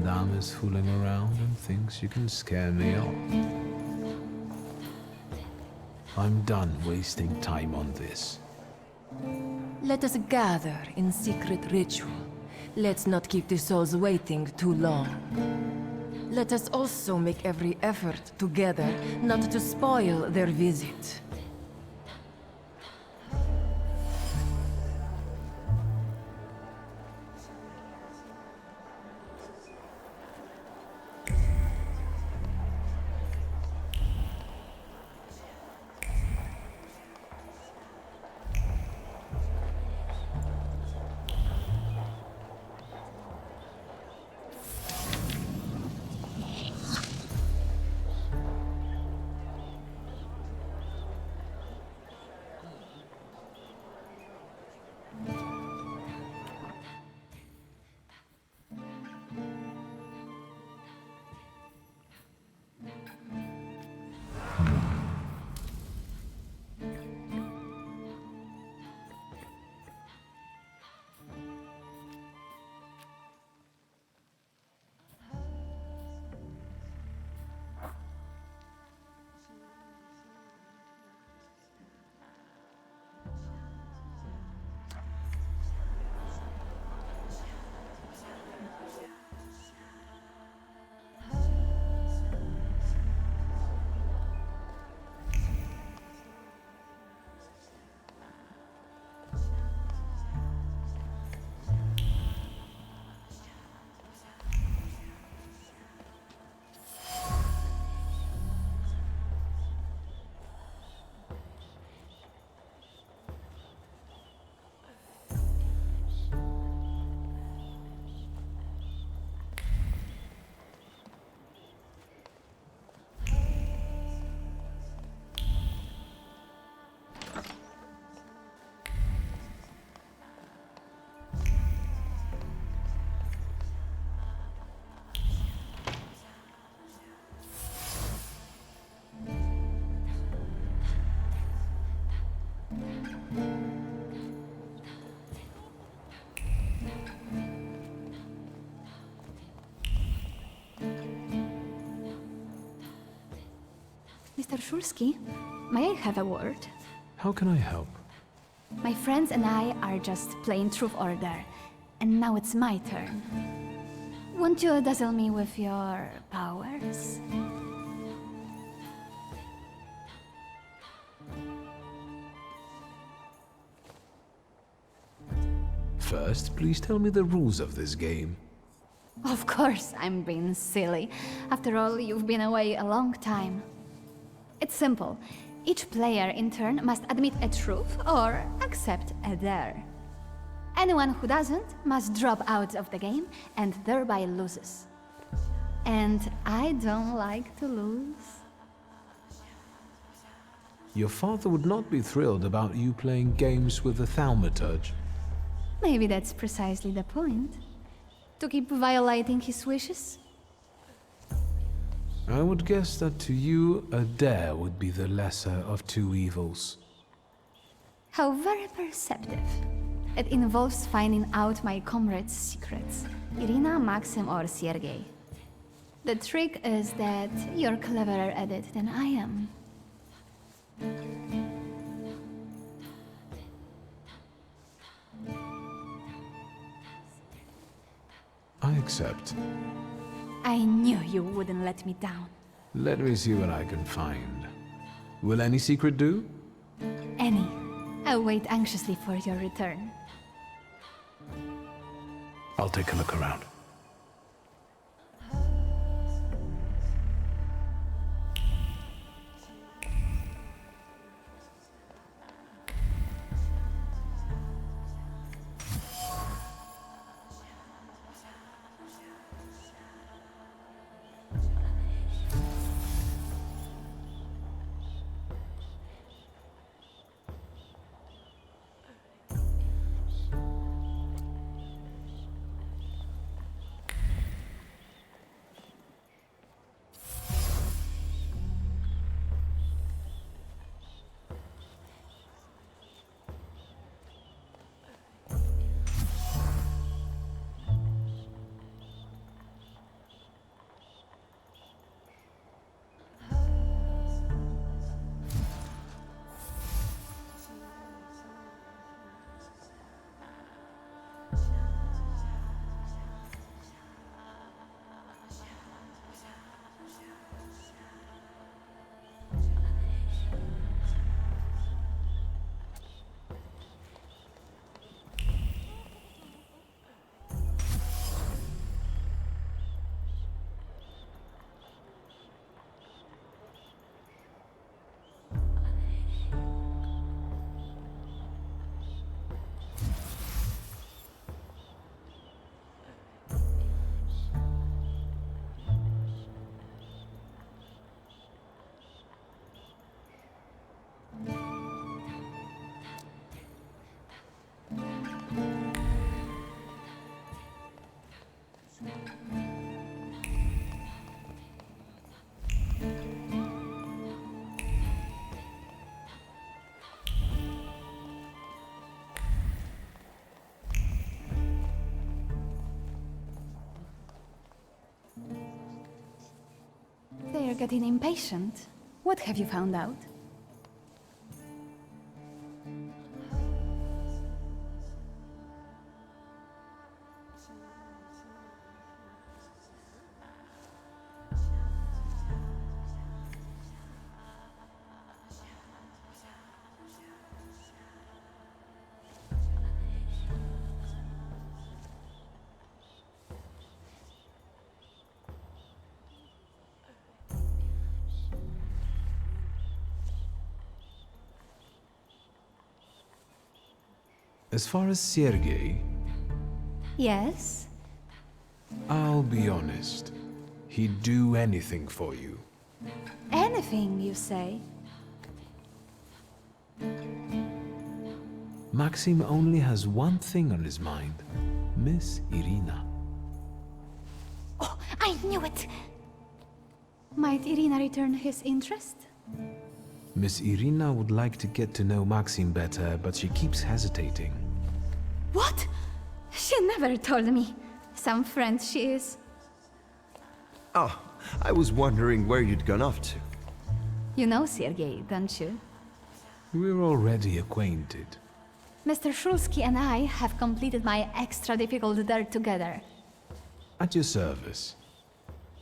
[SPEAKER 2] Madame is fooling around and thinks you can scare me off. I'm done wasting time on this.
[SPEAKER 7] Let us gather in secret ritual. Let's not keep the souls waiting too long. Let us also make every effort together not to spoil their visit.
[SPEAKER 1] Mr. Shulsky, may I have a word?
[SPEAKER 2] How can I help?
[SPEAKER 1] My friends and I are just playing Truth Order, and now it's my turn. Won't you dazzle me with your powers?
[SPEAKER 2] First, please tell me the rules of this game.
[SPEAKER 1] Of course, I'm being silly. After all, you've been away a long time. It's simple. Each player in turn must admit a truth or accept a dare. Anyone who doesn't must drop out of the game and thereby loses. And I don't like to lose.
[SPEAKER 2] Your father would not be thrilled about you playing games with the Thaumaturge.
[SPEAKER 1] Maybe that's precisely the point. To keep violating his wishes?
[SPEAKER 2] I would guess that to you, a dare would be the lesser of two evils.
[SPEAKER 1] How very perceptive. It involves finding out my comrades' secrets. Irina, Maxim, or Sergei. The trick is that you're cleverer at it than I am.
[SPEAKER 2] I accept.
[SPEAKER 1] I knew you wouldn't let me down.
[SPEAKER 2] Let me see what I can find. Will any secret do?
[SPEAKER 1] Any. I wait anxiously for your return.
[SPEAKER 2] I'll take a look around.
[SPEAKER 1] getting impatient. What have you found out?
[SPEAKER 2] As far as Sergei,
[SPEAKER 1] Yes?
[SPEAKER 2] I'll be honest. He'd do anything for you.
[SPEAKER 1] Anything, you say?
[SPEAKER 2] Maxim only has one thing on his mind. Miss Irina.
[SPEAKER 1] Oh, I knew it! Might Irina return his interest?
[SPEAKER 2] Miss Irina would like to get to know Maxim better, but she keeps hesitating.
[SPEAKER 1] What? She never told me. Some friend she is.
[SPEAKER 23] Oh, I was wondering where you'd gone off to.
[SPEAKER 1] You know Sergei, don't you?
[SPEAKER 2] We're already acquainted.
[SPEAKER 1] Mr. Shulsky and I have completed my extra difficult dare together.
[SPEAKER 2] At your service.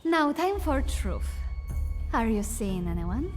[SPEAKER 1] Now time for truth. Are you seeing anyone?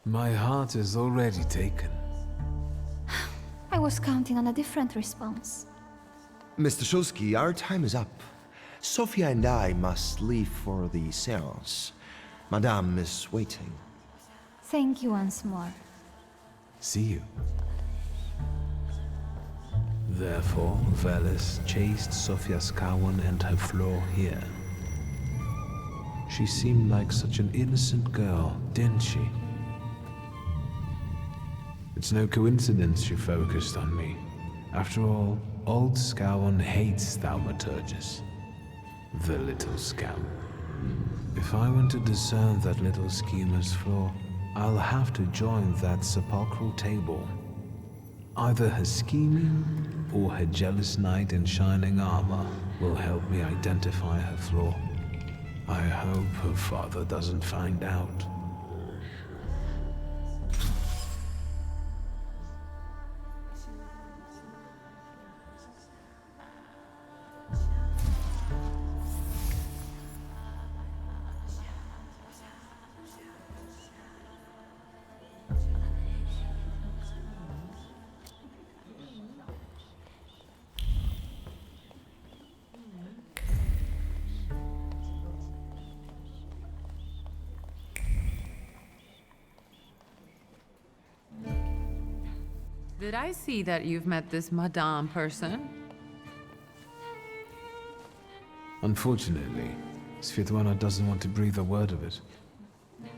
[SPEAKER 2] My heart is already taken.
[SPEAKER 1] I was counting on a different response.
[SPEAKER 23] Mr. Shulsky, our time is up. Sofia and I must leave for the seance. Madame is waiting.
[SPEAKER 1] Thank you once more.
[SPEAKER 2] See you. Therefore, Veles chased Sofia Skawan and her floor here. She seemed like such an innocent girl, didn't she? It's no coincidence she focused on me. After all, old Skawan hates Thaumaturges. The little scamp. If I want to discern that little schemer's flaw, I'll have to join that sepulchral table. Either her scheming or her jealous knight in shining armor will help me identify her flaw. I hope her father doesn't find out.
[SPEAKER 13] Did I see that you've met this Madame person?
[SPEAKER 2] Unfortunately, Svetlana doesn't want to breathe a word of it.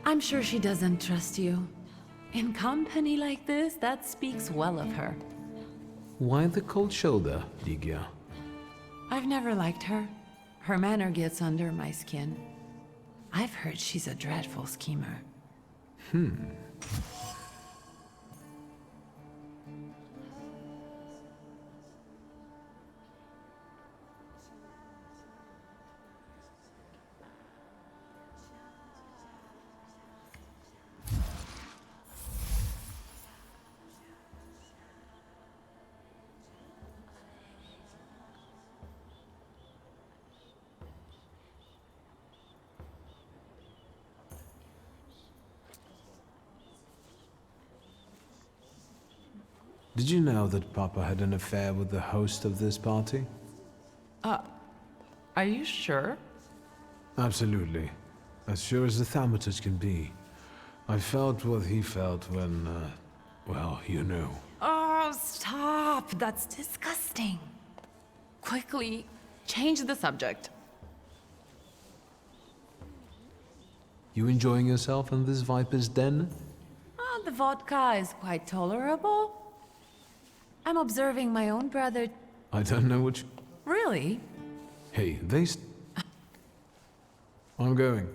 [SPEAKER 13] I'm sure she doesn't trust you. In company like this, that speaks well of her.
[SPEAKER 2] Why the cold shoulder, Ligia?
[SPEAKER 13] I've never liked her. Her manner gets under my skin. I've heard she's a dreadful schemer.
[SPEAKER 2] Did you know that Papa had an affair with the host of this party?
[SPEAKER 13] Are you sure?
[SPEAKER 2] Absolutely. As sure as the Thaumaturge can be. I felt what he felt when, well, you know.
[SPEAKER 13] Oh, stop! That's disgusting. Quickly, change the subject.
[SPEAKER 2] You enjoying yourself in this Viper's den?
[SPEAKER 13] The vodka is quite tolerable. I'm observing my own brother.
[SPEAKER 2] I don't know what you...
[SPEAKER 13] Really?
[SPEAKER 2] Hey, I'm going.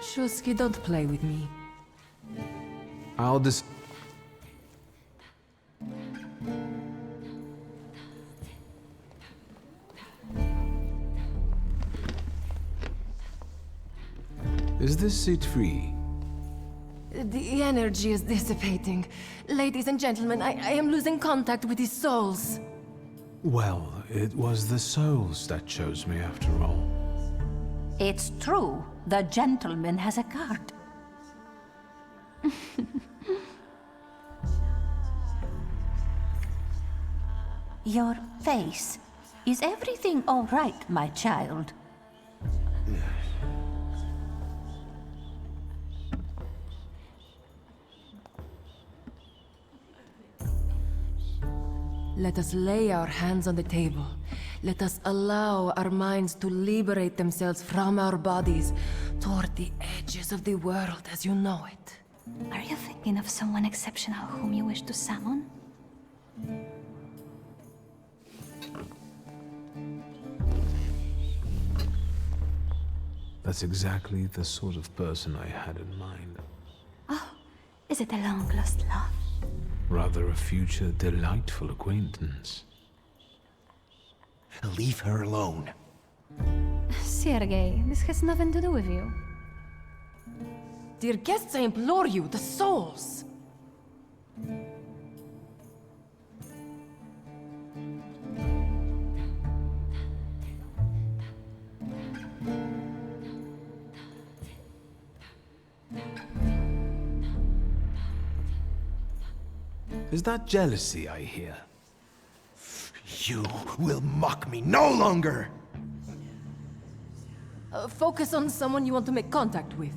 [SPEAKER 7] Shulsky, don't play with me.
[SPEAKER 2] I'll just... Is this seat free?
[SPEAKER 7] The energy is dissipating. Ladies and gentlemen, I am losing contact with his souls.
[SPEAKER 2] Well, it was the souls that chose me after all.
[SPEAKER 9] It's true. The gentleman has a card. Your face. Is everything all right, my child?
[SPEAKER 7] Let us lay our hands on the table. Let us allow our minds to liberate themselves from our bodies toward the edges of the world as you know it.
[SPEAKER 1] Are you thinking of someone exceptional whom you wish to summon?
[SPEAKER 2] That's exactly the sort of person I had in mind.
[SPEAKER 1] Oh, is it a long-lost love?
[SPEAKER 2] Rather a future delightful acquaintance.
[SPEAKER 18] Leave her alone.
[SPEAKER 1] Sergei, this has nothing to do with you.
[SPEAKER 7] Dear guests, I implore you, the souls!
[SPEAKER 2] Is that jealousy I hear?
[SPEAKER 18] You will mock me no longer!
[SPEAKER 7] Focus on someone you want to make contact with.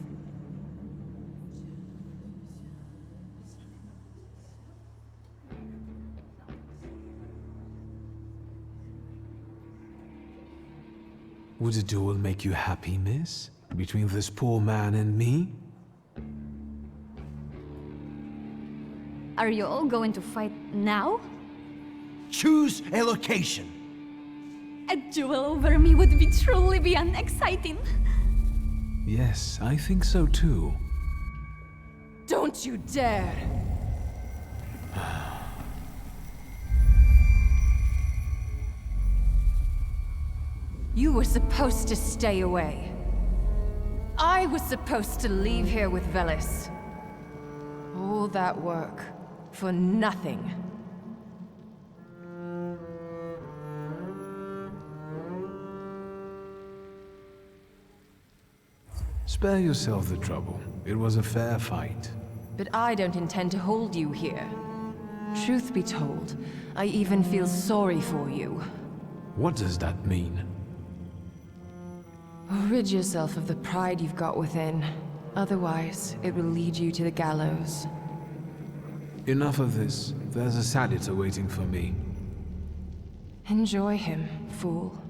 [SPEAKER 2] Would a duel make you happy, miss? Between this poor man and me?
[SPEAKER 1] Are you all going to fight now?
[SPEAKER 18] Choose a location.
[SPEAKER 1] A duel over me would be truly beyond exciting.
[SPEAKER 2] Yes, I think so too.
[SPEAKER 7] Don't you dare! You were supposed to stay away. I was supposed to leave here with Velis. All that work for nothing.
[SPEAKER 2] Spare yourself the trouble. It was a fair fight.
[SPEAKER 7] But I don't intend to hold you here. Truth be told, I even feel sorry for you.
[SPEAKER 2] What does that mean?
[SPEAKER 7] Rid yourself of the pride you've got within. Otherwise, it will lead you to the gallows.
[SPEAKER 2] Enough of this. There's a salutator waiting for me.
[SPEAKER 7] Enjoy him, fool.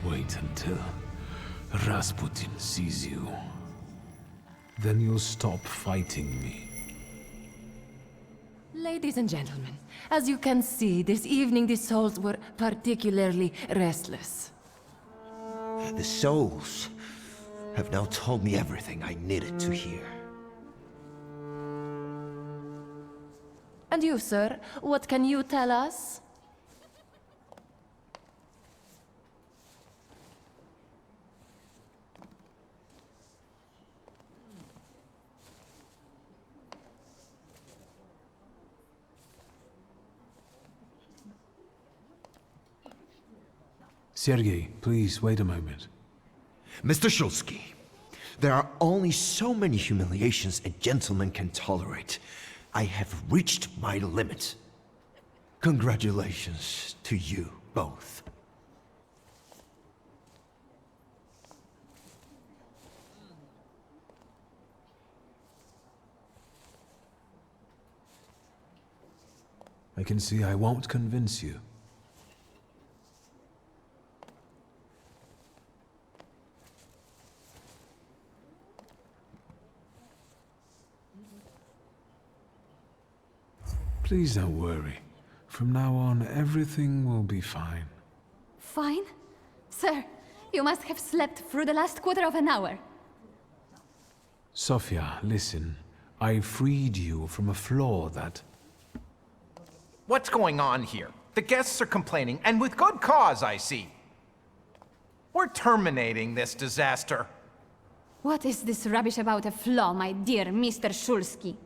[SPEAKER 2] wait until Rasputin sees you. Then you'll stop fighting me.
[SPEAKER 7] Ladies and gentlemen, as you can see, this evening the souls were particularly restless.
[SPEAKER 23] The souls have now told me everything I needed to hear.
[SPEAKER 7] And you, sir, what can you tell us?
[SPEAKER 2] Sergei, please wait a moment.
[SPEAKER 23] Mr. Shulsky, there are only so many humiliations a gentleman can tolerate. I have reached my limit. Congratulations to you both.
[SPEAKER 2] I can see I won't convince you. Please don't worry. From now on, everything will be fine.
[SPEAKER 1] Fine? Sir, you must have slept through the last quarter of an hour.
[SPEAKER 2] Sofia, listen. I freed you from a flaw that...
[SPEAKER 8] What's going on here? The guests are complaining, and with good cause, I see. We're terminating this disaster.
[SPEAKER 1] What is this rubbish about a flaw, my dear Mr. Shulsky?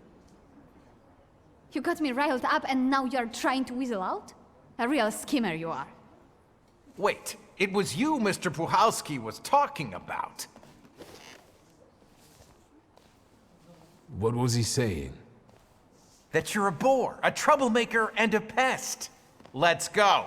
[SPEAKER 1] You got me riled up and now you're trying to weasel out? A real schemer you are.
[SPEAKER 8] Wait, it was you Mr. Puhalski was talking about.
[SPEAKER 2] What was he saying?
[SPEAKER 8] That you're a bore, a troublemaker, and a pest. Let's go.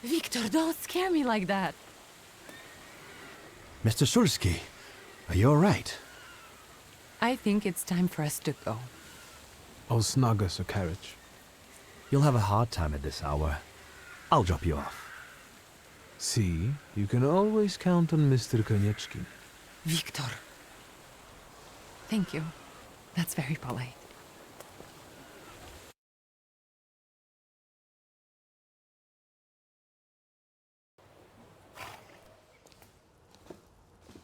[SPEAKER 13] Victor, don't scare me like that.
[SPEAKER 12] Mr. Szulski, are you all right?
[SPEAKER 13] I think it's time for us to go.
[SPEAKER 2] I'll snug us a carriage.
[SPEAKER 12] You'll have a hard time at this hour. I'll drop you off.
[SPEAKER 2] See, you can always count on Mr. Konieczkin.
[SPEAKER 13] Victor. Thank you. That's very polite.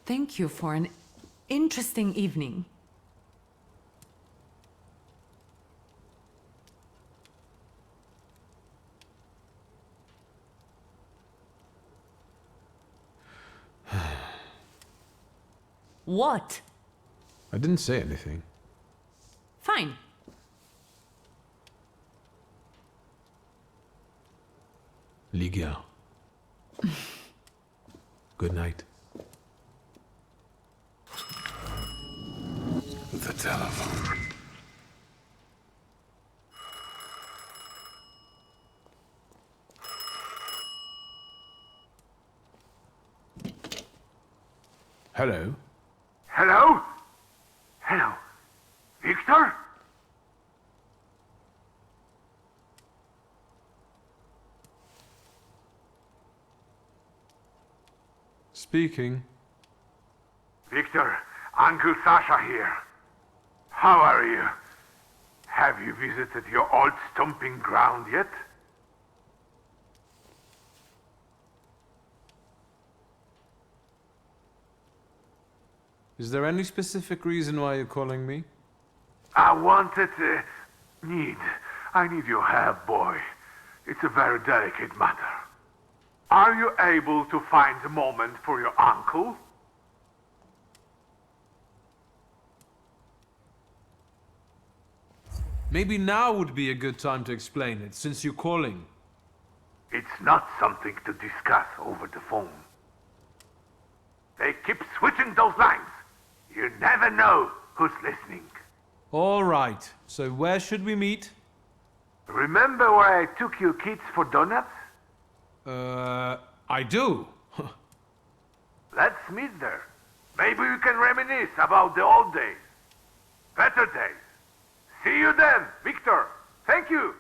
[SPEAKER 13] Thank you for an interesting evening. What?
[SPEAKER 2] I didn't say anything.
[SPEAKER 13] Fine.
[SPEAKER 2] Ligia. Good night. The telephone. Hello?
[SPEAKER 3] Hello? Hello? Victor?
[SPEAKER 2] Speaking.
[SPEAKER 3] Victor, Uncle Sasha here. How are you? Have you visited your old stomping ground yet?
[SPEAKER 2] Is there any specific reason why you're calling me?
[SPEAKER 3] I wanted to... I need your help, boy. It's a very delicate matter. Are you able to find a moment for your uncle?
[SPEAKER 2] Maybe now would be a good time to explain it, since you're calling.
[SPEAKER 3] It's not something to discuss over the phone. They keep switching those lines. You never know who's listening.
[SPEAKER 2] All right, so where should we meet?
[SPEAKER 3] Remember where I took you kids for donuts?
[SPEAKER 2] I do.
[SPEAKER 3] Let's meet there. Maybe we can reminisce about the old days. Better days. See you then, Victor. Thank you.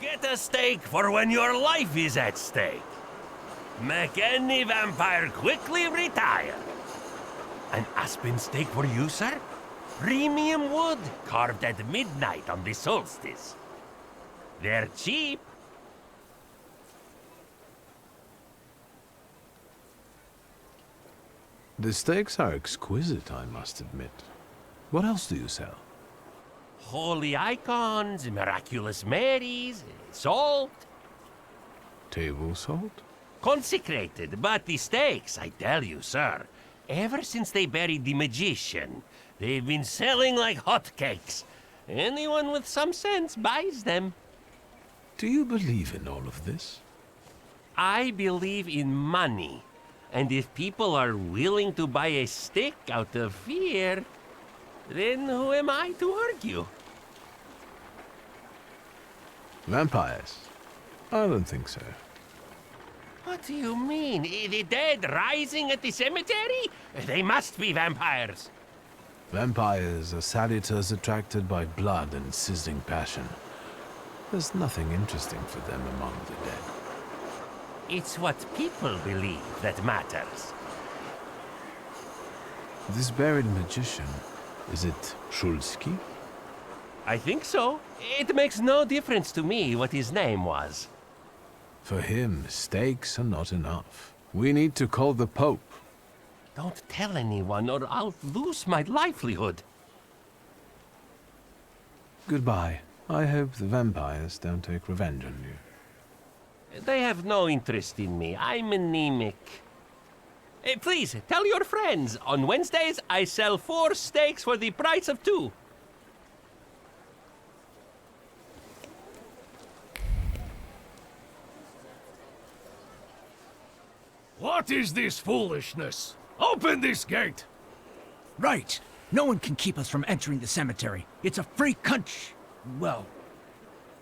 [SPEAKER 19] Get a steak for when your life is at stake. Make any vampire quickly retire. An aspen steak for you, sir? Premium wood, carved at midnight on the solstice. They're cheap.
[SPEAKER 2] The steaks are exquisite, I must admit. What else do you sell?
[SPEAKER 19] Holy icons, miraculous Marys, salt.
[SPEAKER 2] Table salt?
[SPEAKER 19] Consecrated, but the steaks, I tell you, sir, ever since they buried the magician, they've been selling like hotcakes. Anyone with some sense buys them.
[SPEAKER 2] Do you believe in all of this?
[SPEAKER 19] I believe in money. And if people are willing to buy a stick out of fear, then who am I to argue?
[SPEAKER 2] Vampires? I don't think so.
[SPEAKER 19] What do you mean? The dead rising at the cemetery? They must be vampires.
[SPEAKER 2] Vampires are salutors attracted by blood and sizzling passion. There's nothing interesting for them among the dead.
[SPEAKER 19] It's what people believe that matters.
[SPEAKER 2] This buried magician, is it Shulsky?
[SPEAKER 19] I think so. It makes no difference to me what his name was.
[SPEAKER 2] For him, stakes are not enough. We need to call the Pope.
[SPEAKER 19] Don't tell anyone or I'll lose my livelihood.
[SPEAKER 2] Goodbye. I hope the vampires don't take revenge on you.
[SPEAKER 19] They have no interest in me. I'm anemic. Please, tell your friends. On Wednesdays, I sell 4 steaks for the price of 2.
[SPEAKER 21] What is this foolishness? Open this gate!
[SPEAKER 22] Right. No one can keep us from entering the cemetery. It's a free well...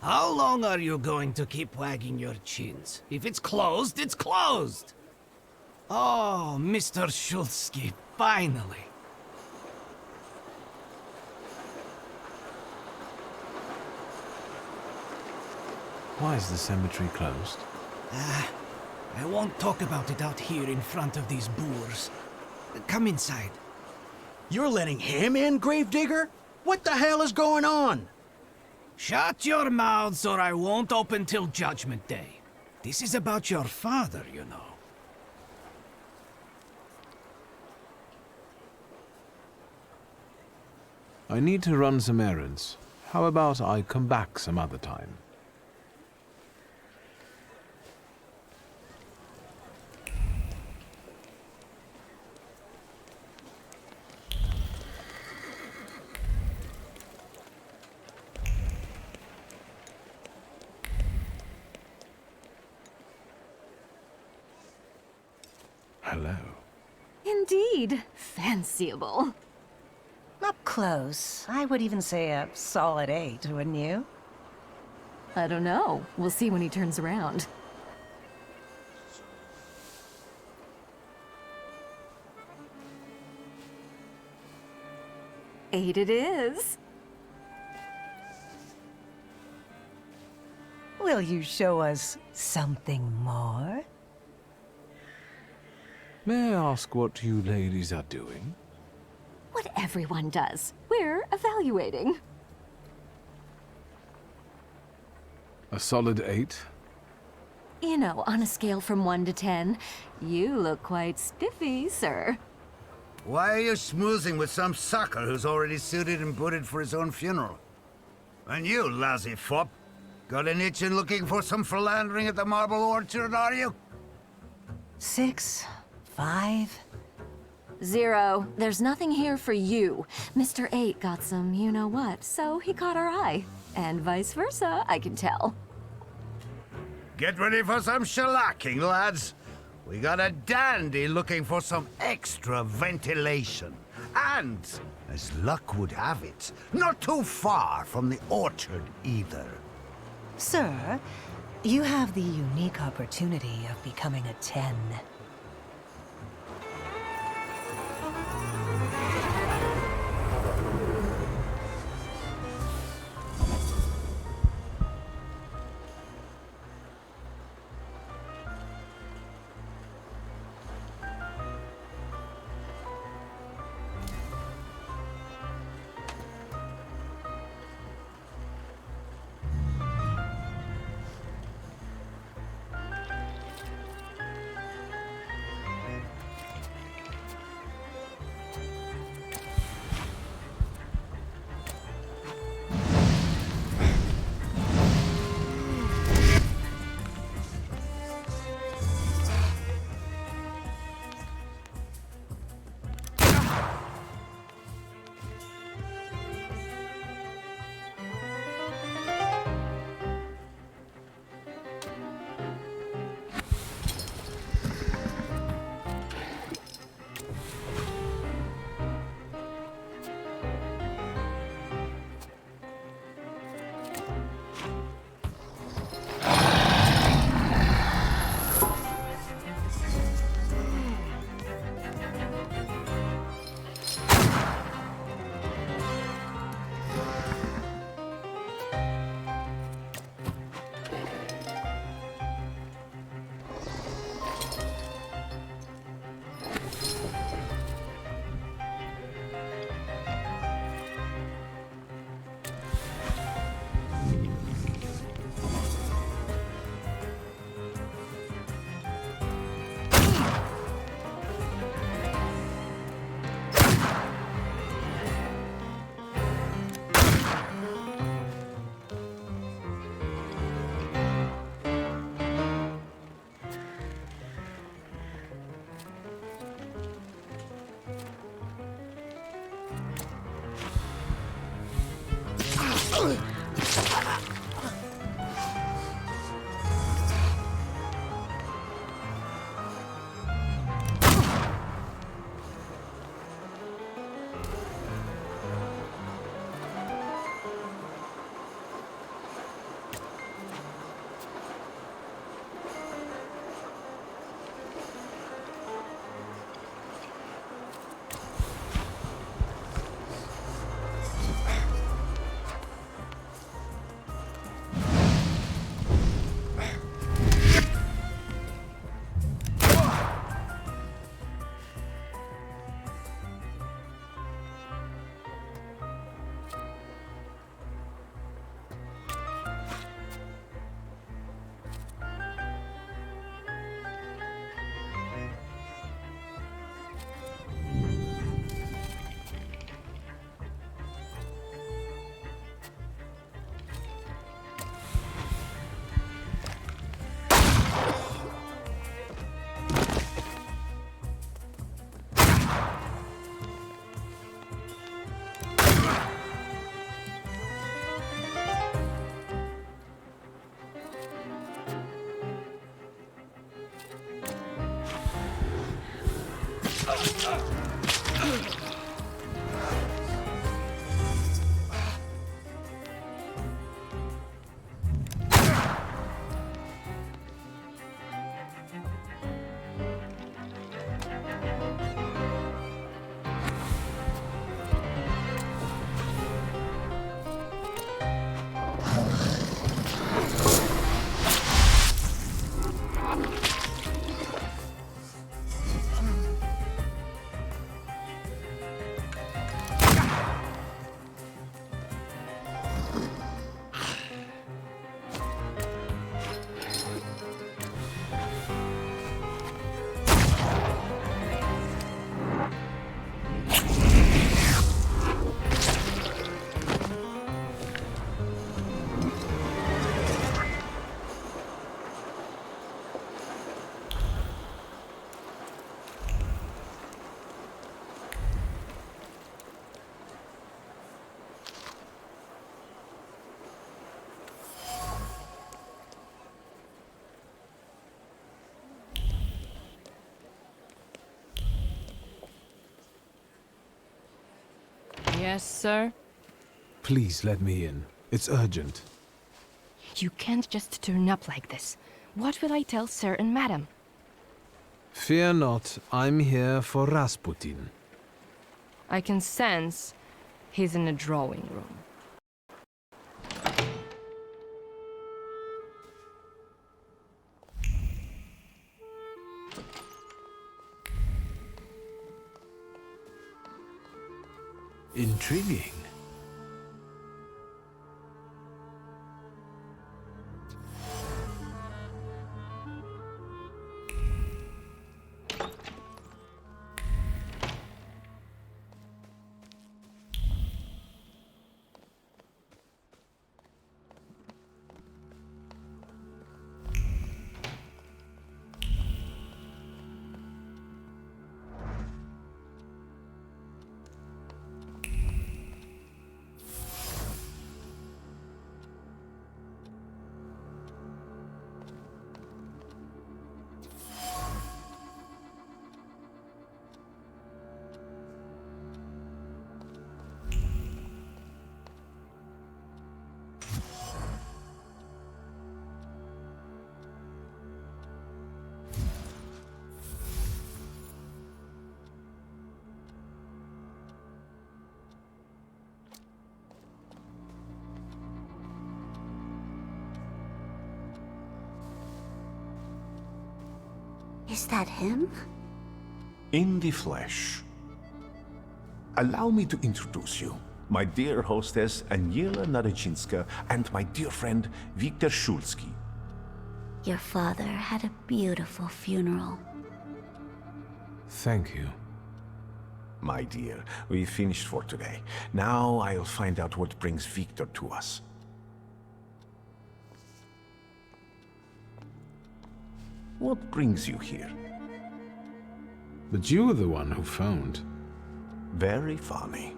[SPEAKER 22] How long are you going to keep wagging your chins? If it's closed, it's closed! Oh, Mr. Shulsky, finally.
[SPEAKER 2] Why is the cemetery closed?
[SPEAKER 22] I won't talk about it out here in front of these boors. Come inside.
[SPEAKER 24] You're letting him in, Gravedigger? What the hell is going on?
[SPEAKER 22] Shut your mouths or I won't open till Judgment Day. This is about your father, you know.
[SPEAKER 2] I need to run some errands. How about I come back some other time? Hello.
[SPEAKER 25] Indeed. Fanciable.
[SPEAKER 26] Up close, I would even say a solid 8, wouldn't you?
[SPEAKER 25] I don't know. We'll see when he turns around. Eight it is.
[SPEAKER 26] Will you show us something more?
[SPEAKER 2] May I ask what you ladies are doing?
[SPEAKER 25] What everyone does. We're evaluating.
[SPEAKER 2] A solid 8?
[SPEAKER 25] You know, on a scale from 1 to 10, you look quite spiffy, sir.
[SPEAKER 27] Why are you schmoozing with some sucker who's already suited and booted for his own funeral? And you, lousy fop, got an itch in looking for some philandering at the Marble Orchard, are you?
[SPEAKER 26] 6, 5...
[SPEAKER 25] 0. There's nothing here for you. Mr. 8 got some you-know-what, so he caught our eye. And vice versa, I can tell.
[SPEAKER 27] Get ready for some shellacking, lads. We got a dandy looking for some extra ventilation. And, as luck would have it, not too far from the orchard either.
[SPEAKER 26] Sir, you have the unique opportunity of becoming a 10.
[SPEAKER 5] Yes, sir?
[SPEAKER 2] Please let me in. It's urgent.
[SPEAKER 5] You can't just turn up like this. What will I tell sir and madam?
[SPEAKER 2] Fear not, I'm here for Rasputin.
[SPEAKER 5] I can sense he's in the drawing room.
[SPEAKER 2] Intriguing.
[SPEAKER 6] Is that him?
[SPEAKER 14] In the flesh. Allow me to introduce you. My dear hostess, Aniela Naradzinska, and my dear friend, Viktor Shulsky.
[SPEAKER 6] Your father had a beautiful funeral.
[SPEAKER 2] Thank you.
[SPEAKER 14] My dear, we finished for today. Now I'll find out what brings Viktor to us. What brings you here?
[SPEAKER 2] But you were the one who phoned.
[SPEAKER 14] Very funny.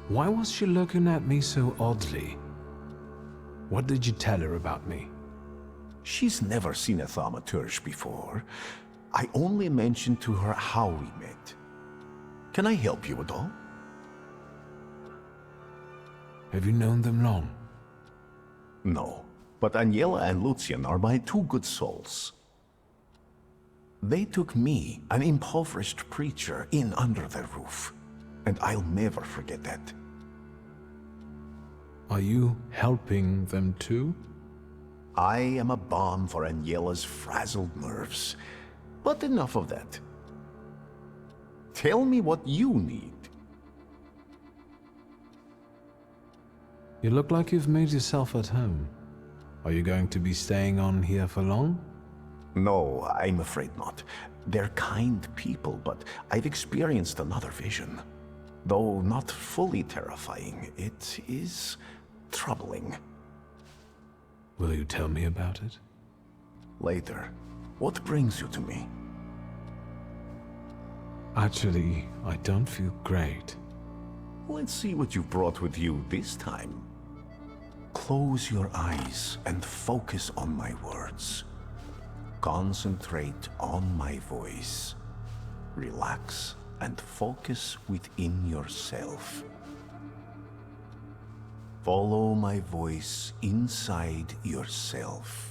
[SPEAKER 2] Why was she looking at me so oddly? What did you tell her about me?
[SPEAKER 14] She's never seen a Thaumaturge before. I only mentioned to her how we met. Can I help you at all?
[SPEAKER 2] Have you known them long?
[SPEAKER 14] No, but Aniela and Lucian are my two good souls. They took me, an impoverished preacher, in under their roof, and I'll never forget that.
[SPEAKER 2] Are you helping them too?
[SPEAKER 14] I am a balm for Aniela's frazzled nerves, but enough of that. Tell me what you need.
[SPEAKER 2] You look like you've made yourself at home. Are you going to be staying on here for long?
[SPEAKER 14] No, I'm afraid not. They're kind people, but I've experienced another vision. Though not fully terrifying, it is troubling.
[SPEAKER 2] Will you tell me about it?
[SPEAKER 14] Later. What brings you to me?
[SPEAKER 2] Actually, I don't feel great.
[SPEAKER 14] Let's see what you brought with you this time. Close your eyes and focus on my words. Concentrate on my voice. Relax and focus within yourself. Follow my voice inside yourself.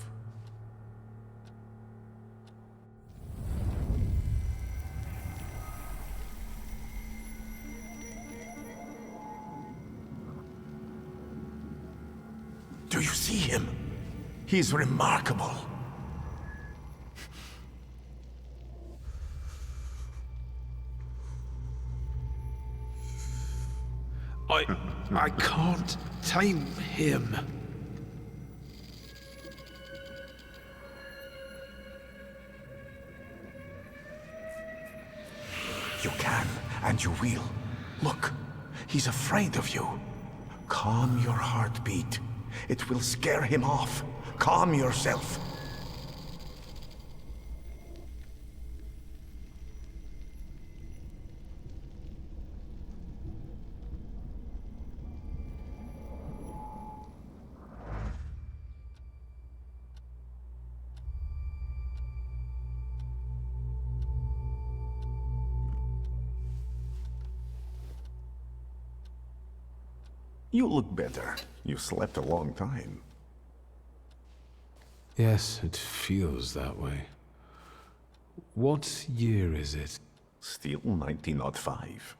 [SPEAKER 14] Do you see him? He's remarkable.
[SPEAKER 2] I can't tame him.
[SPEAKER 14] You can, and you will. Look, he's afraid of you. Calm your heartbeat. It will scare him off. Calm yourself. You look better. You slept a long time.
[SPEAKER 2] Yes, it feels that way. What year is it?
[SPEAKER 14] Still 1905.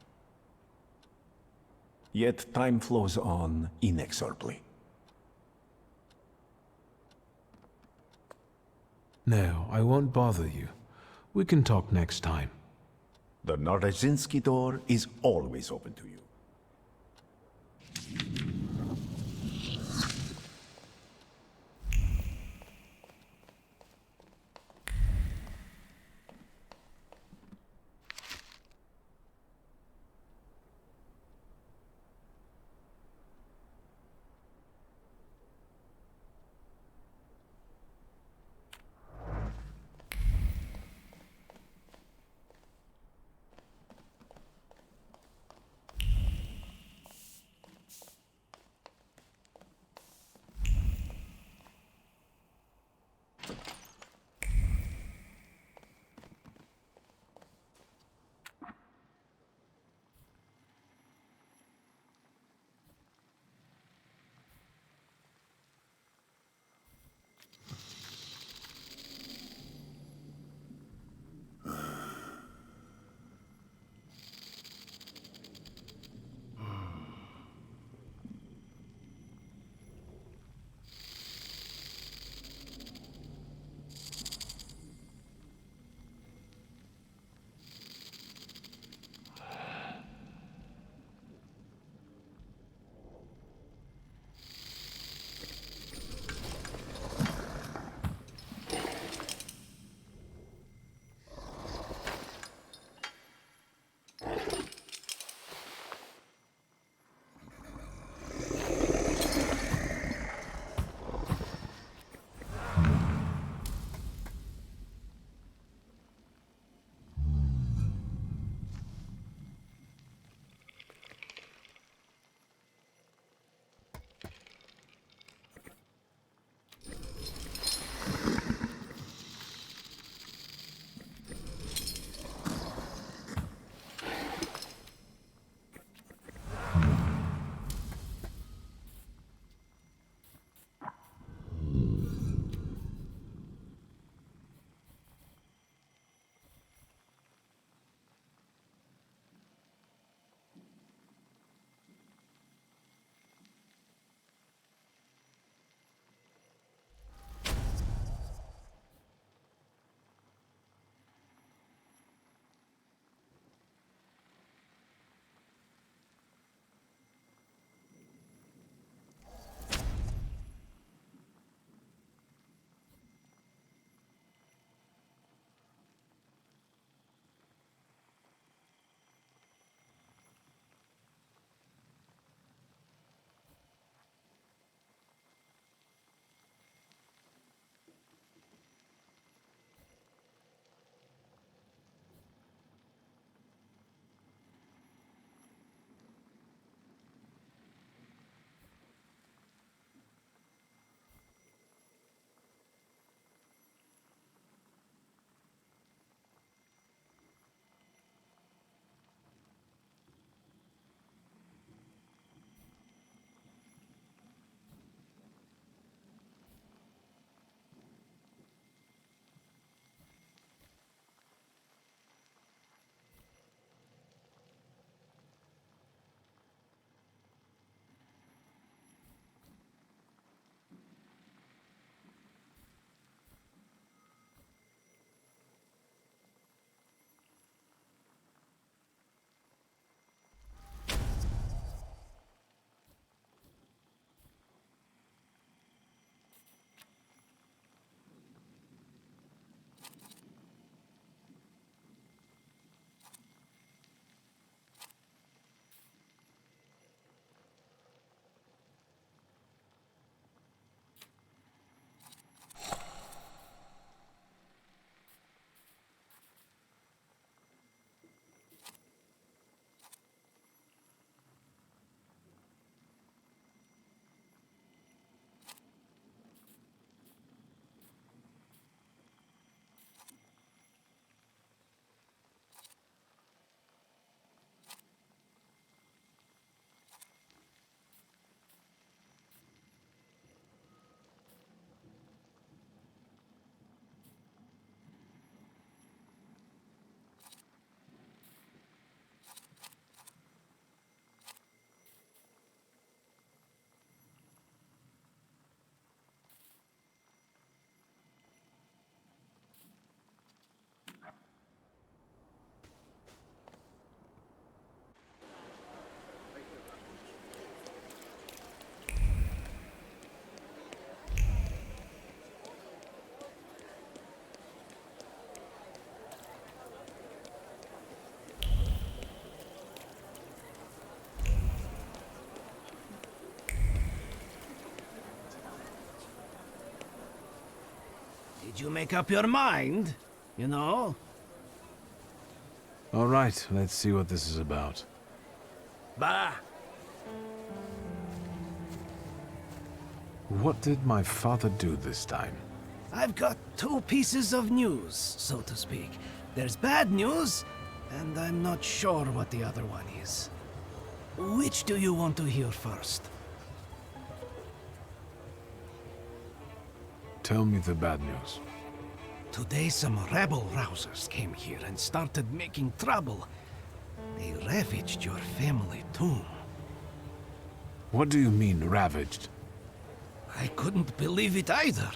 [SPEAKER 14] Yet time flows on inexorably.
[SPEAKER 2] No, I won't bother you. We can talk next time.
[SPEAKER 14] The Narazinski door is always open to you.
[SPEAKER 22] Did you make up your mind? You know?
[SPEAKER 2] All right, let's see what this is about.
[SPEAKER 22] Bah!
[SPEAKER 2] What did my father do this time?
[SPEAKER 22] I've got two pieces of news, so to speak. There's bad news, and I'm not sure what the other one is. Which do you want to hear first?
[SPEAKER 2] Tell me the bad news.
[SPEAKER 22] Today some rebel-rousers came here and started making trouble. They ravaged your family tomb.
[SPEAKER 2] What do you mean, ravaged?
[SPEAKER 22] I couldn't believe it either.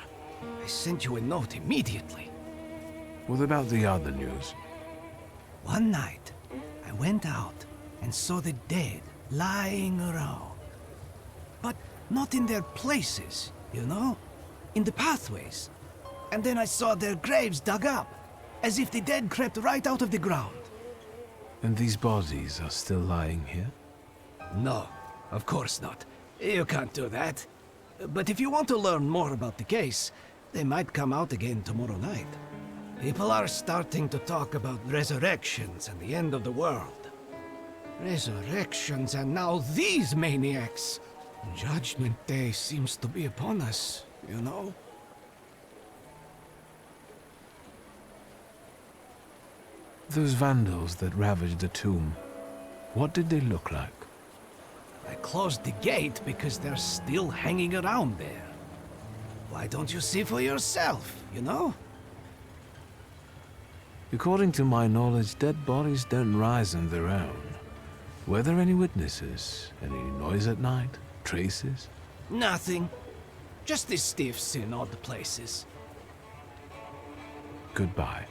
[SPEAKER 22] I sent you a note immediately.
[SPEAKER 2] What about the other news?
[SPEAKER 22] One night, I went out and saw the dead lying around. But not in their places, you know? In the pathways. And then I saw their graves dug up, as if the dead crept right out of the ground.
[SPEAKER 2] And these bodies are still lying here?
[SPEAKER 22] No, of course not. You can't do that. But if you want to learn more about the case, they might come out again tomorrow night. People are starting to talk about resurrections and the end of the world. Resurrections and now these maniacs. Judgment Day seems to be upon us, you know?
[SPEAKER 2] Those vandals that ravaged the tomb, what did they look like?
[SPEAKER 22] I closed the gate because they're still hanging around there. Why don't you see for yourself, you know?
[SPEAKER 2] According to my knowledge, dead bodies don't rise on their own. Were there any witnesses? Any noise at night? Traces?
[SPEAKER 22] Nothing. Just the stiffs in odd places.
[SPEAKER 2] Goodbye.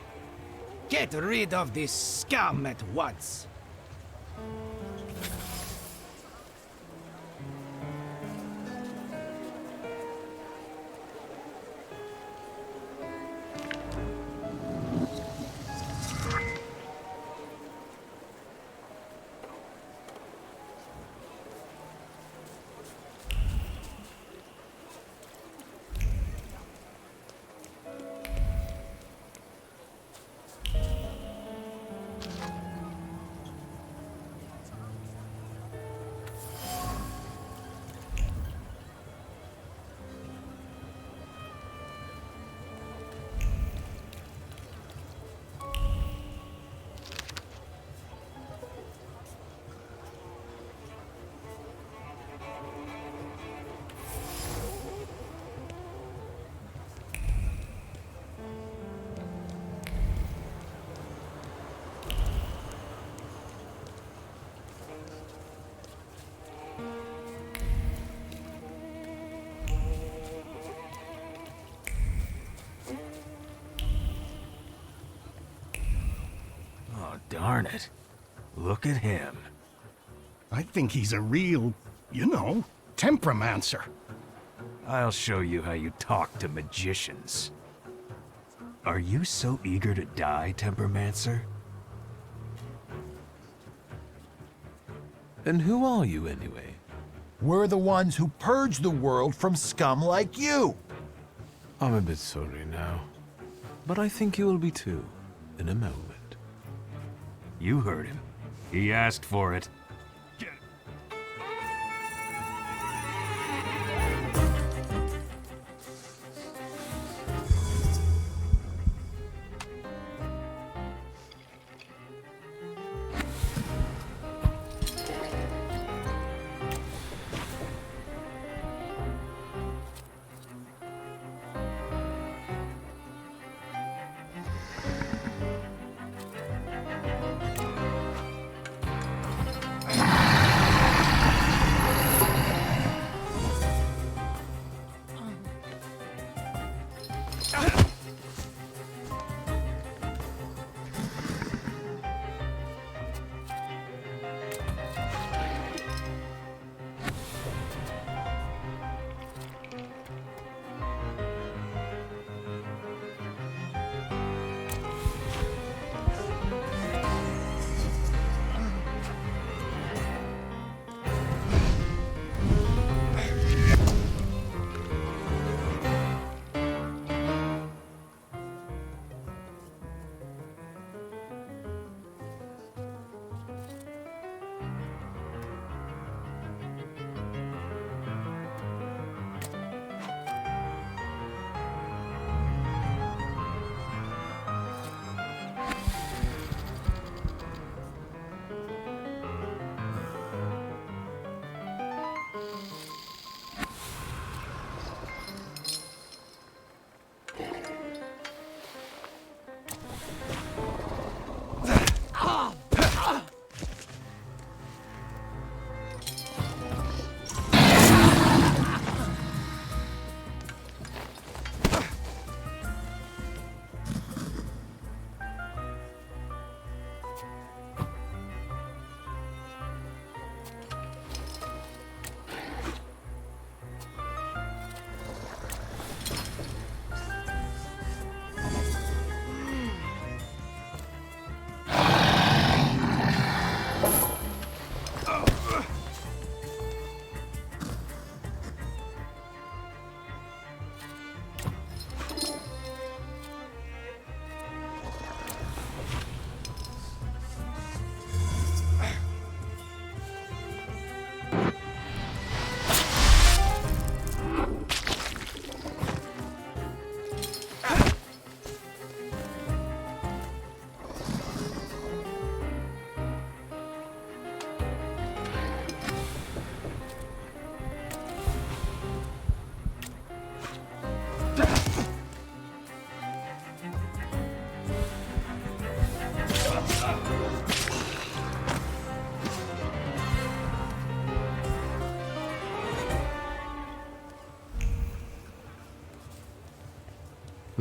[SPEAKER 22] Get rid of this scum at once.
[SPEAKER 21] Darn it. Look at him.
[SPEAKER 22] I think he's a real, you know, temperamencer.
[SPEAKER 21] I'll show you how you talk to magicians. Are you so eager to die, Tempermancer?
[SPEAKER 2] And who are you, anyway?
[SPEAKER 4] We're the ones who purge the world from scum like you.
[SPEAKER 2] I'm a bit sorry now. But I think you will be too, in a moment.
[SPEAKER 21] You heard him. He asked for it.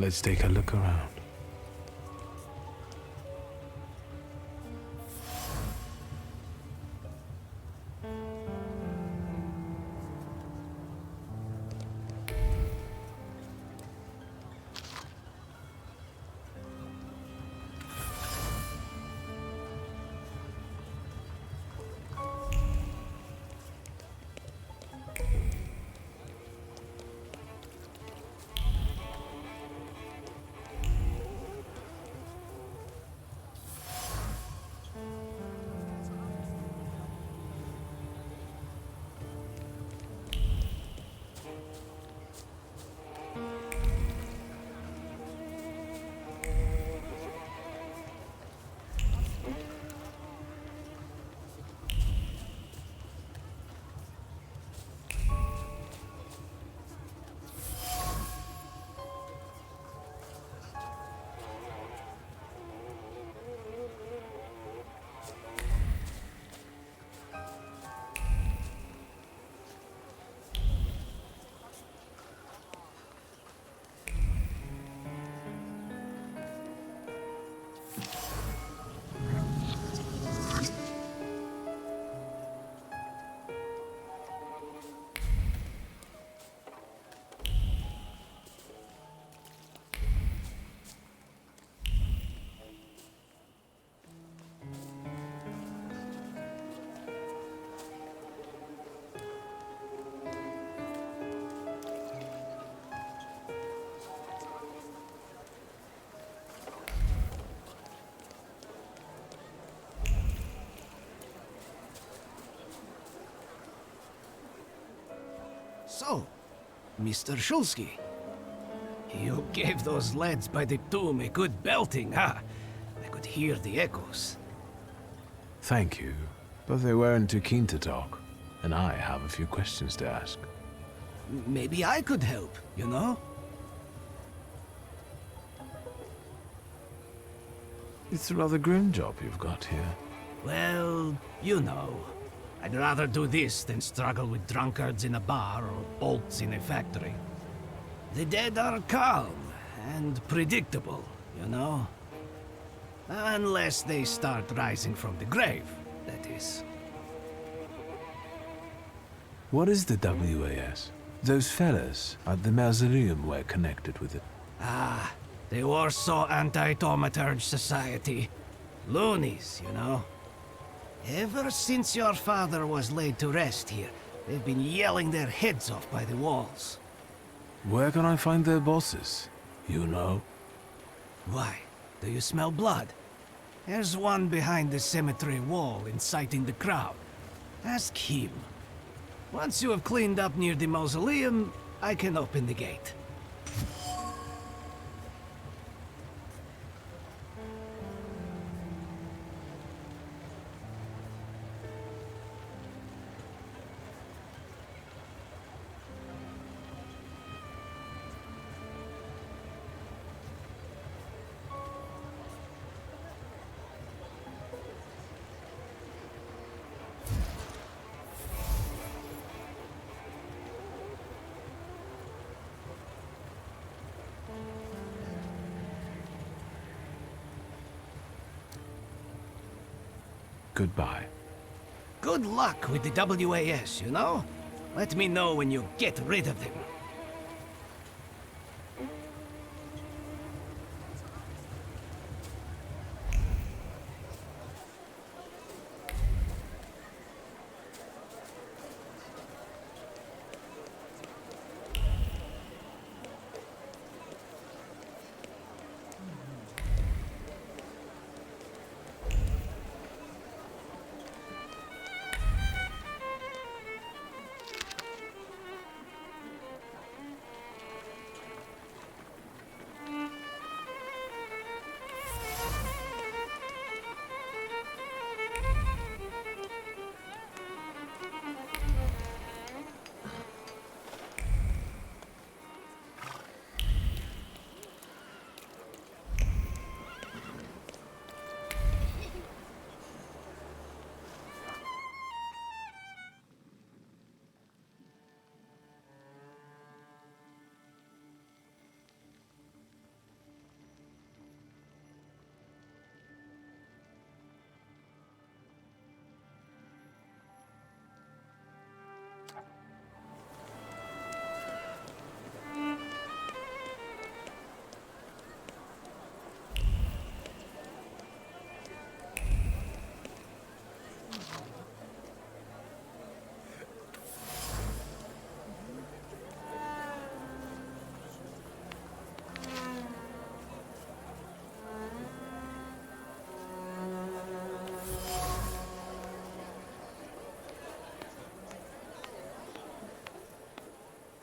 [SPEAKER 2] Let's take a look around.
[SPEAKER 22] So, Mr. Shulsky, you gave those lads by the tomb a good belting, huh? I could hear the echoes.
[SPEAKER 2] Thank you, but they weren't too keen to talk, and I have a few questions to ask.
[SPEAKER 22] Maybe I could help, you know?
[SPEAKER 2] It's a rather grim job you've got here.
[SPEAKER 22] Well, you know. I'd rather do this than struggle with drunkards in a bar or bolts in a factory. The dead are calm and predictable, you know? Unless they start rising from the grave, that is.
[SPEAKER 2] What is the WAS? Those fellas at the mausoleum were connected with it.
[SPEAKER 22] Ah, the Warsaw Anti-Thaumaturge Society. Loonies, you know? Ever since your father was laid to rest here, they've been yelling their heads off by the walls.
[SPEAKER 2] Where can I find their bosses? You know?
[SPEAKER 22] Why? Do you smell blood? There's one behind the cemetery wall inciting the crowd. Ask him. Once you have cleaned up near the mausoleum, I can open the gate.
[SPEAKER 2] Goodbye.
[SPEAKER 22] Good luck with the WAS, you know? Let me know when you get rid of them.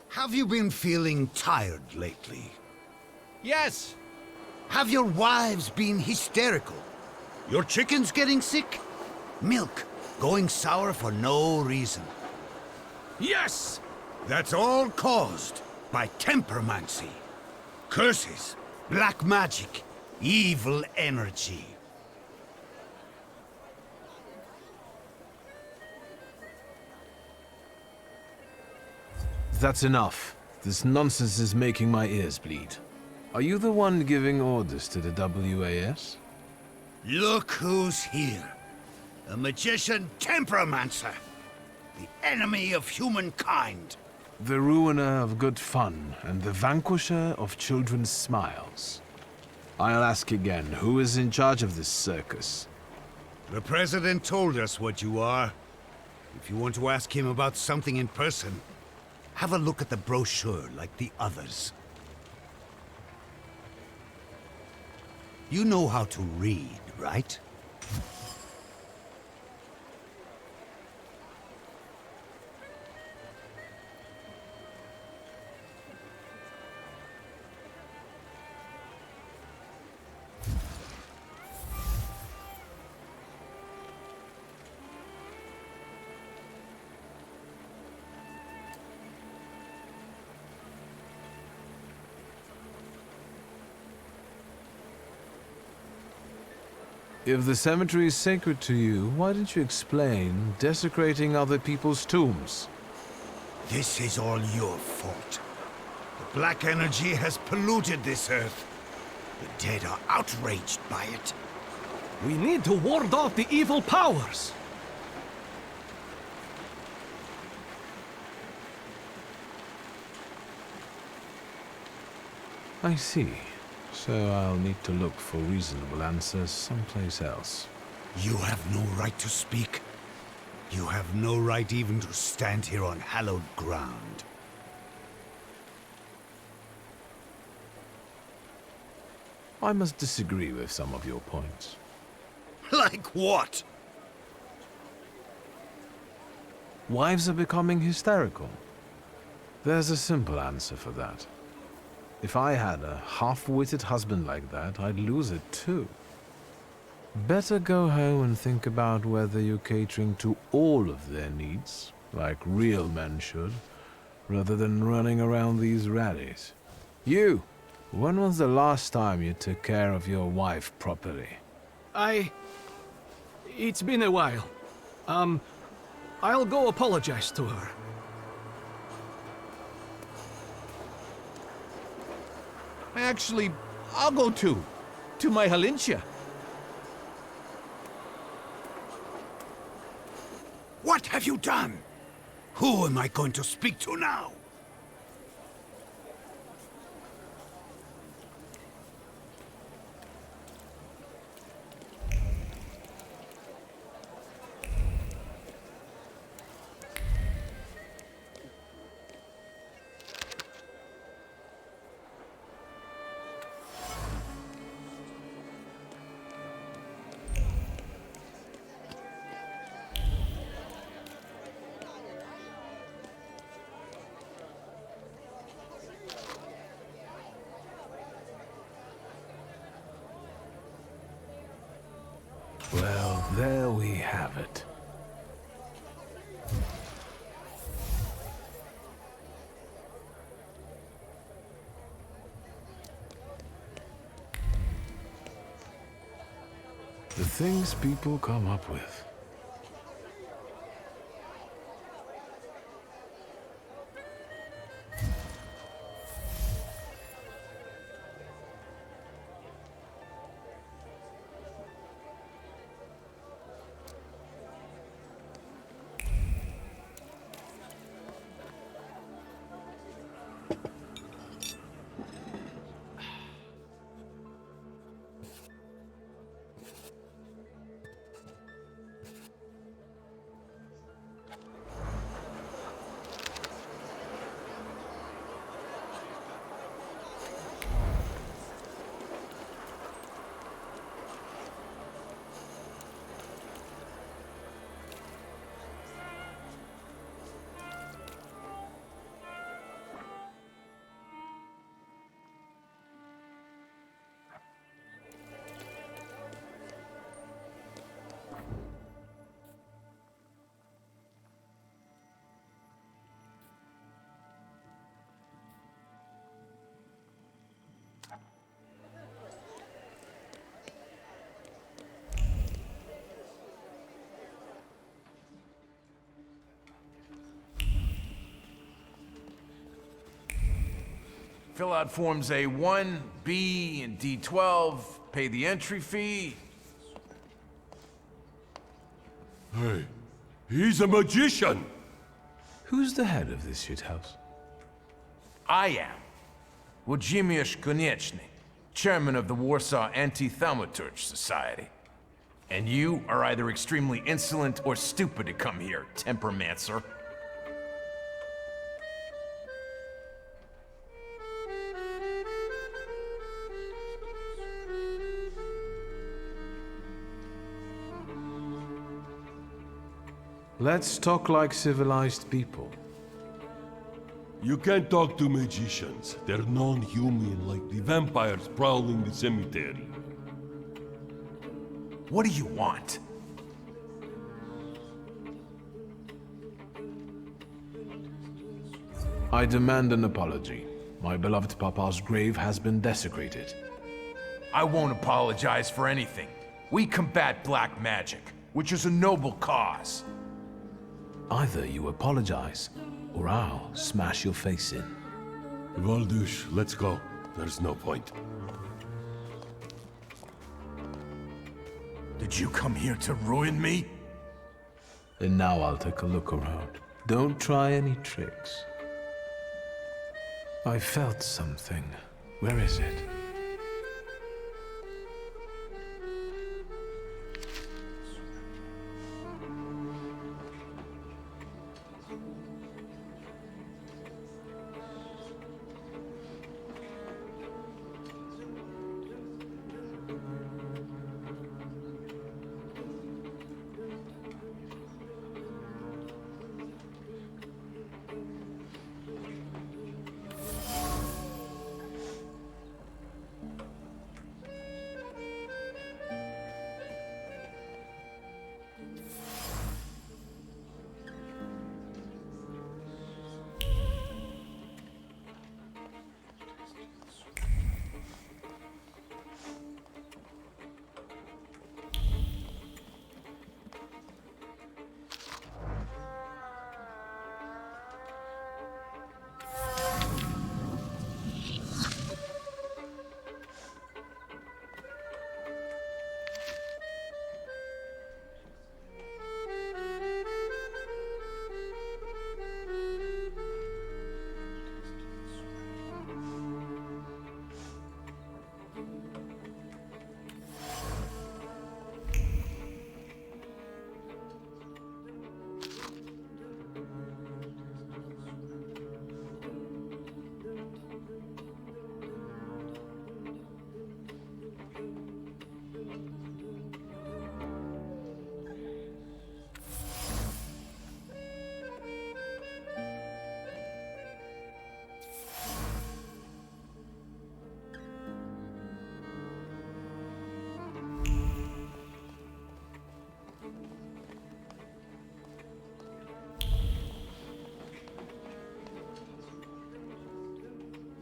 [SPEAKER 27] Have you been feeling tired lately?
[SPEAKER 8] Yes.
[SPEAKER 27] Have your wives been hysterical? Your chickens getting sick? Milk going sour for no reason?
[SPEAKER 24] Yes!
[SPEAKER 27] That's all caused by tempermancy. Curses, black magic, evil energy.
[SPEAKER 2] That's enough. This nonsense is making my ears bleed. Are you the one giving orders to the WAS?
[SPEAKER 27] Look who's here. A magician temperomancer. The enemy of humankind.
[SPEAKER 2] The ruiner of good fun and the vanquisher of children's smiles. I'll ask again, who is in charge of this circus?
[SPEAKER 27] The President told us what you are. If you want to ask him about something in person, have a look at the brochure like the others. You know how to read, right?
[SPEAKER 2] If the cemetery is sacred to you, why didn't you explain desecrating other people's tombs?
[SPEAKER 27] This is all your fault. The black energy has polluted this earth. The dead are outraged by it.
[SPEAKER 22] We need to ward off the evil powers.
[SPEAKER 2] I see. So I'll need to look for reasonable answers someplace else.
[SPEAKER 27] You have no right to speak. You have no right even to stand here on hallowed ground.
[SPEAKER 2] I must disagree with some of your points.
[SPEAKER 27] Like what?
[SPEAKER 2] Wives are becoming hysterical. There's a simple answer for that. If I had a half-witted husband like that, I'd lose it too. Better go home and think about whether you're catering to all of their needs, like real men should, rather than running around these rallies. You! When was the last time you took care of your wife properly?
[SPEAKER 22] It's been a while. I'll go apologize to her.
[SPEAKER 8] Actually, I'll go too. To my Halincia.
[SPEAKER 27] What have you done? Who am I going to speak to now?
[SPEAKER 2] Well, there we have it. The things people come up with.
[SPEAKER 8] Fill out forms A1, B, and D12, pay the entry fee.
[SPEAKER 9] Hey, he's a magician!
[SPEAKER 2] Who's the head of this shithouse?
[SPEAKER 8] I am. Włodzimierz Konieczny, chairman of the Warsaw Anti-Thaumaturge Society. And you are either extremely insolent or stupid to come here, Tempermancer.
[SPEAKER 2] Let's talk like civilized people.
[SPEAKER 9] You can't talk to magicians. They're non-human, like the vampires prowling the cemetery.
[SPEAKER 8] What do you want?
[SPEAKER 2] I demand an apology. My beloved Papa's grave has been desecrated.
[SPEAKER 8] I won't apologize for anything. We combat black magic, which is a noble cause.
[SPEAKER 2] Either you apologize, or I'll smash your face in.
[SPEAKER 9] Valdush, let's go. There's no point.
[SPEAKER 8] Did you come here to ruin me?
[SPEAKER 2] And now I'll take a look around. Don't try any tricks. I felt something. Where is it?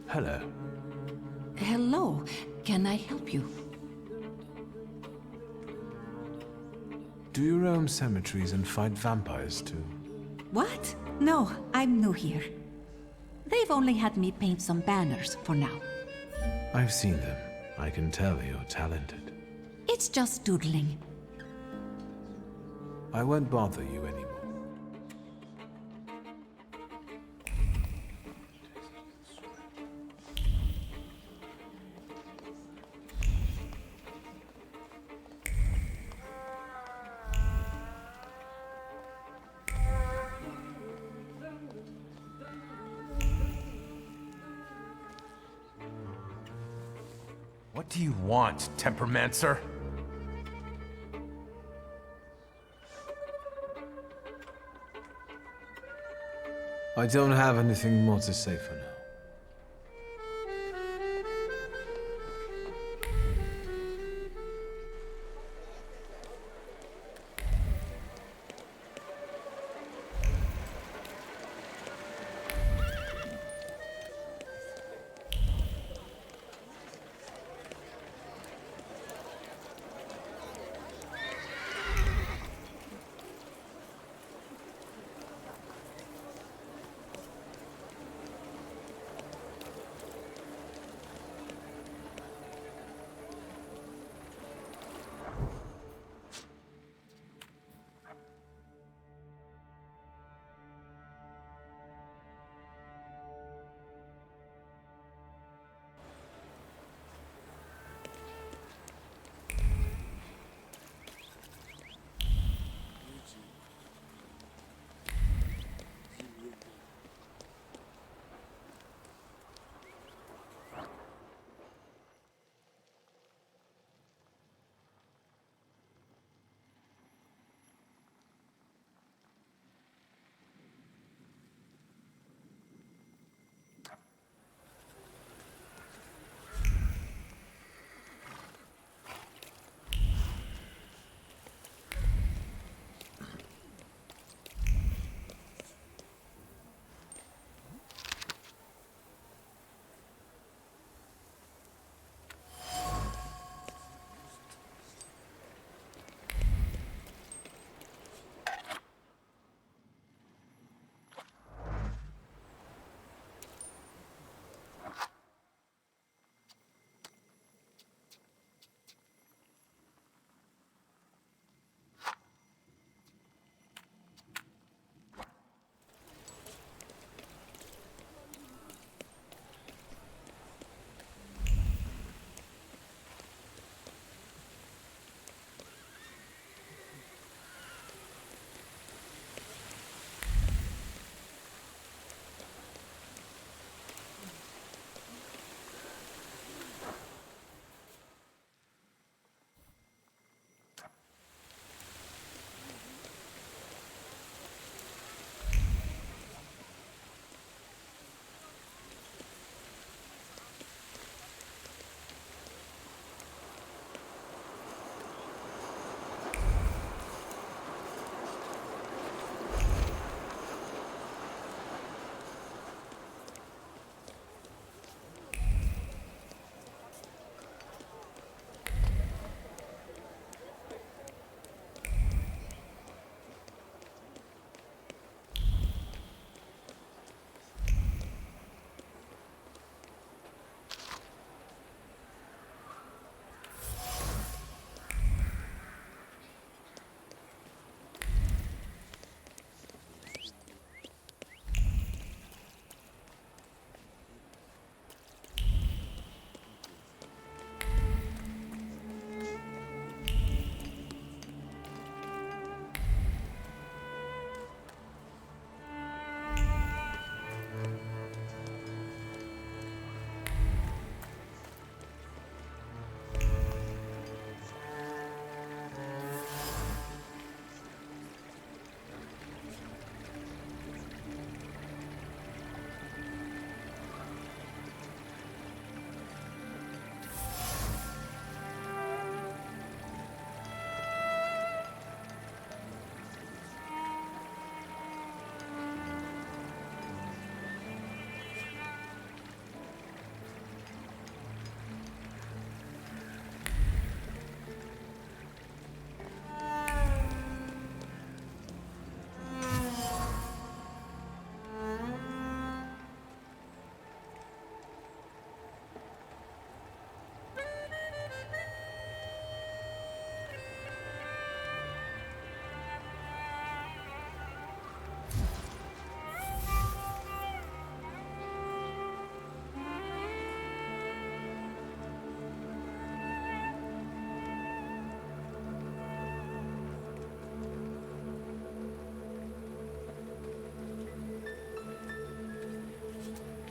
[SPEAKER 2] Hello.
[SPEAKER 13] Hello. Can I help you?
[SPEAKER 2] Do you roam cemeteries and fight vampires too?
[SPEAKER 10] What? No, I'm new here. They've only had me paint some banners for now.
[SPEAKER 2] I've seen them. I can tell you're talented.
[SPEAKER 10] It's just doodling.
[SPEAKER 2] I won't bother you anymore.
[SPEAKER 8] What do you want, Tempermancer?
[SPEAKER 2] I don't have anything more to say for now.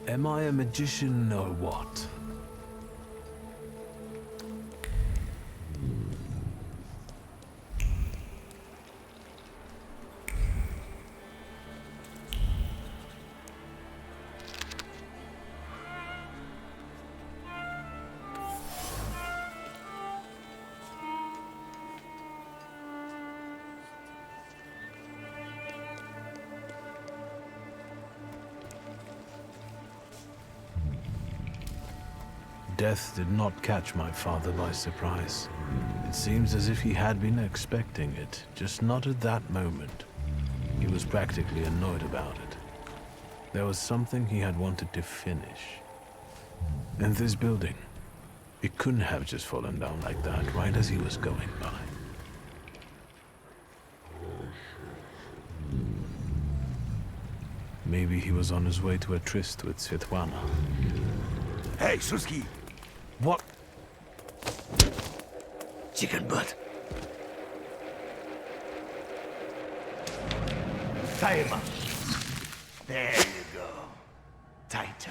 [SPEAKER 2] Am I a magician or what? Death did not catch my father by surprise. It seems as if he had been expecting it, just not at that moment. He was practically annoyed about it. There was something he had wanted to finish. And this building, it couldn't have just fallen down like that, right as he was going by. Maybe he was on his way to a tryst with Svetlana.
[SPEAKER 19] Hey, Suski!
[SPEAKER 21] What?
[SPEAKER 19] Chicken butt. Tie him up. There you go. Tighter.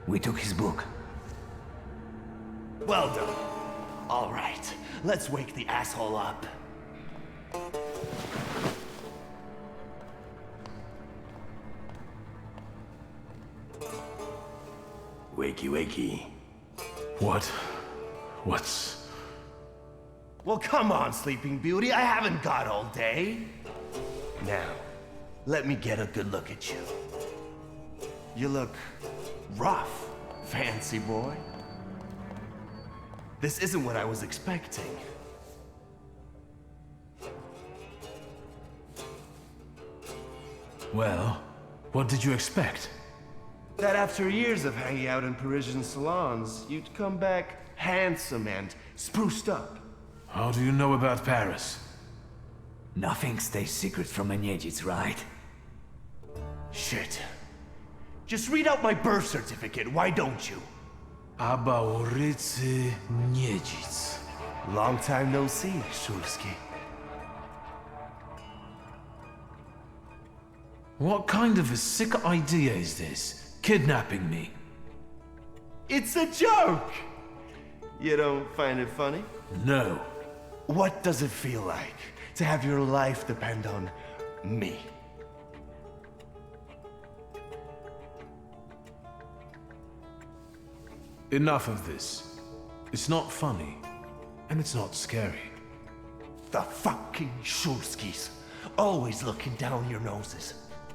[SPEAKER 21] We took his book.
[SPEAKER 19] Well done. All right, let's wake the asshole up. Wakey, wakey.
[SPEAKER 2] What's...
[SPEAKER 19] Well, come on, Sleeping Beauty. I haven't got all day. Now, let me get a good look at you. You look rough, fancy boy. This isn't what I was expecting.
[SPEAKER 2] Well, what did you expect?
[SPEAKER 19] That after years of hanging out in Parisian salons, you'd come back handsome and spruced up.
[SPEAKER 2] How do you know about Paris?
[SPEAKER 21] Nothing stays secret from a Niedzic, right?
[SPEAKER 19] Shit. Just read out my birth certificate, why don't you?
[SPEAKER 2] Abaurice Niedzic.
[SPEAKER 19] Long time no see, Shulsky.
[SPEAKER 2] What kind of a sick idea is this? Kidnapping me?
[SPEAKER 19] It's a joke! You don't find it funny?
[SPEAKER 2] No.
[SPEAKER 19] What does it feel like to have your life depend on me?
[SPEAKER 2] Enough of this. It's not funny, and it's not scary.
[SPEAKER 19] The fucking Shulskis. Always looking down your noses.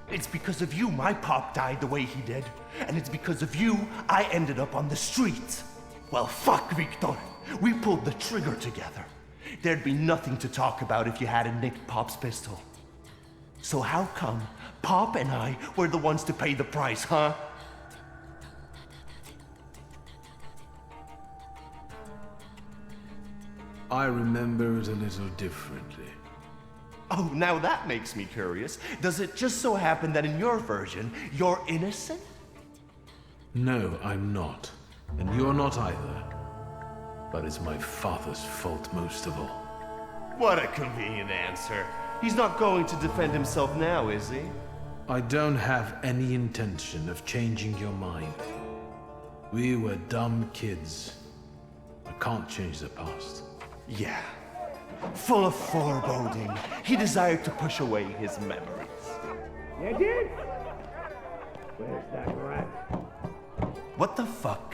[SPEAKER 19] It's because of you my pop died the way he did. And it's because of you I ended up on the streets. Well, fuck, Victor. We pulled the trigger together. There'd be nothing to talk about if you hadn't nicked Pop's pistol. So how come Pop and I were the ones to pay the price, huh?
[SPEAKER 2] I remember it a little differently.
[SPEAKER 19] Oh, now that makes me curious. Does it just so happen that in your version, you're innocent?
[SPEAKER 2] No, I'm not. And you're not either. But it's my father's fault most of all.
[SPEAKER 19] What a convenient answer. He's not going to defend himself now, is he?
[SPEAKER 2] I don't have any intention of changing your mind. We were dumb kids. I can't change the past.
[SPEAKER 19] Yeah. Full of foreboding, he desired to push away his memories.
[SPEAKER 7] You did? Where's that rat?
[SPEAKER 19] What the fuck?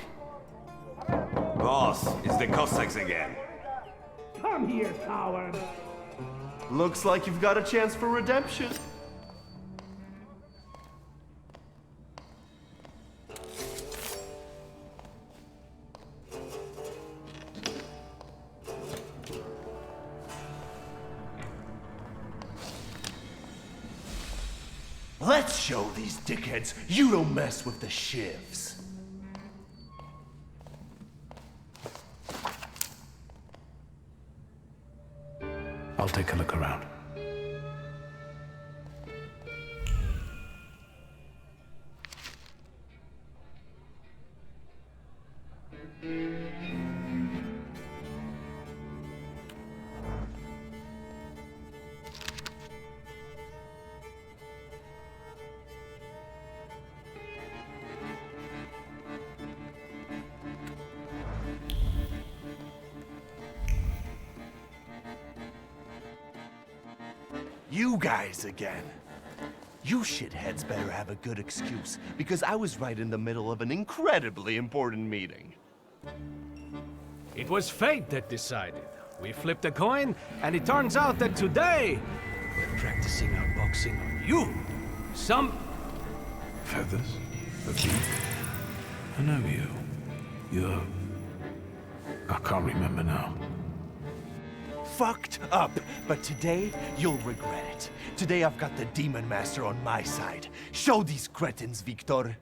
[SPEAKER 7] Boss, it's the Cossacks again. Come here, coward.
[SPEAKER 19] Looks like you've got a chance for redemption. Let's show these dickheads you don't mess with the shivs.
[SPEAKER 2] I'll take a look around.
[SPEAKER 11] You guys again. You shitheads better have a good excuse, because I was right in the middle of an incredibly important meeting.
[SPEAKER 21] It was fate that decided. We flipped a coin, and it turns out that today, we're practicing our boxing on you. Some...
[SPEAKER 2] Feathers? A bee? I know you. You're... I can't remember now.
[SPEAKER 11] Fucked up, but today, you'll regret it. Today I've got the Demon Master on my side. Show these cretins, Victor.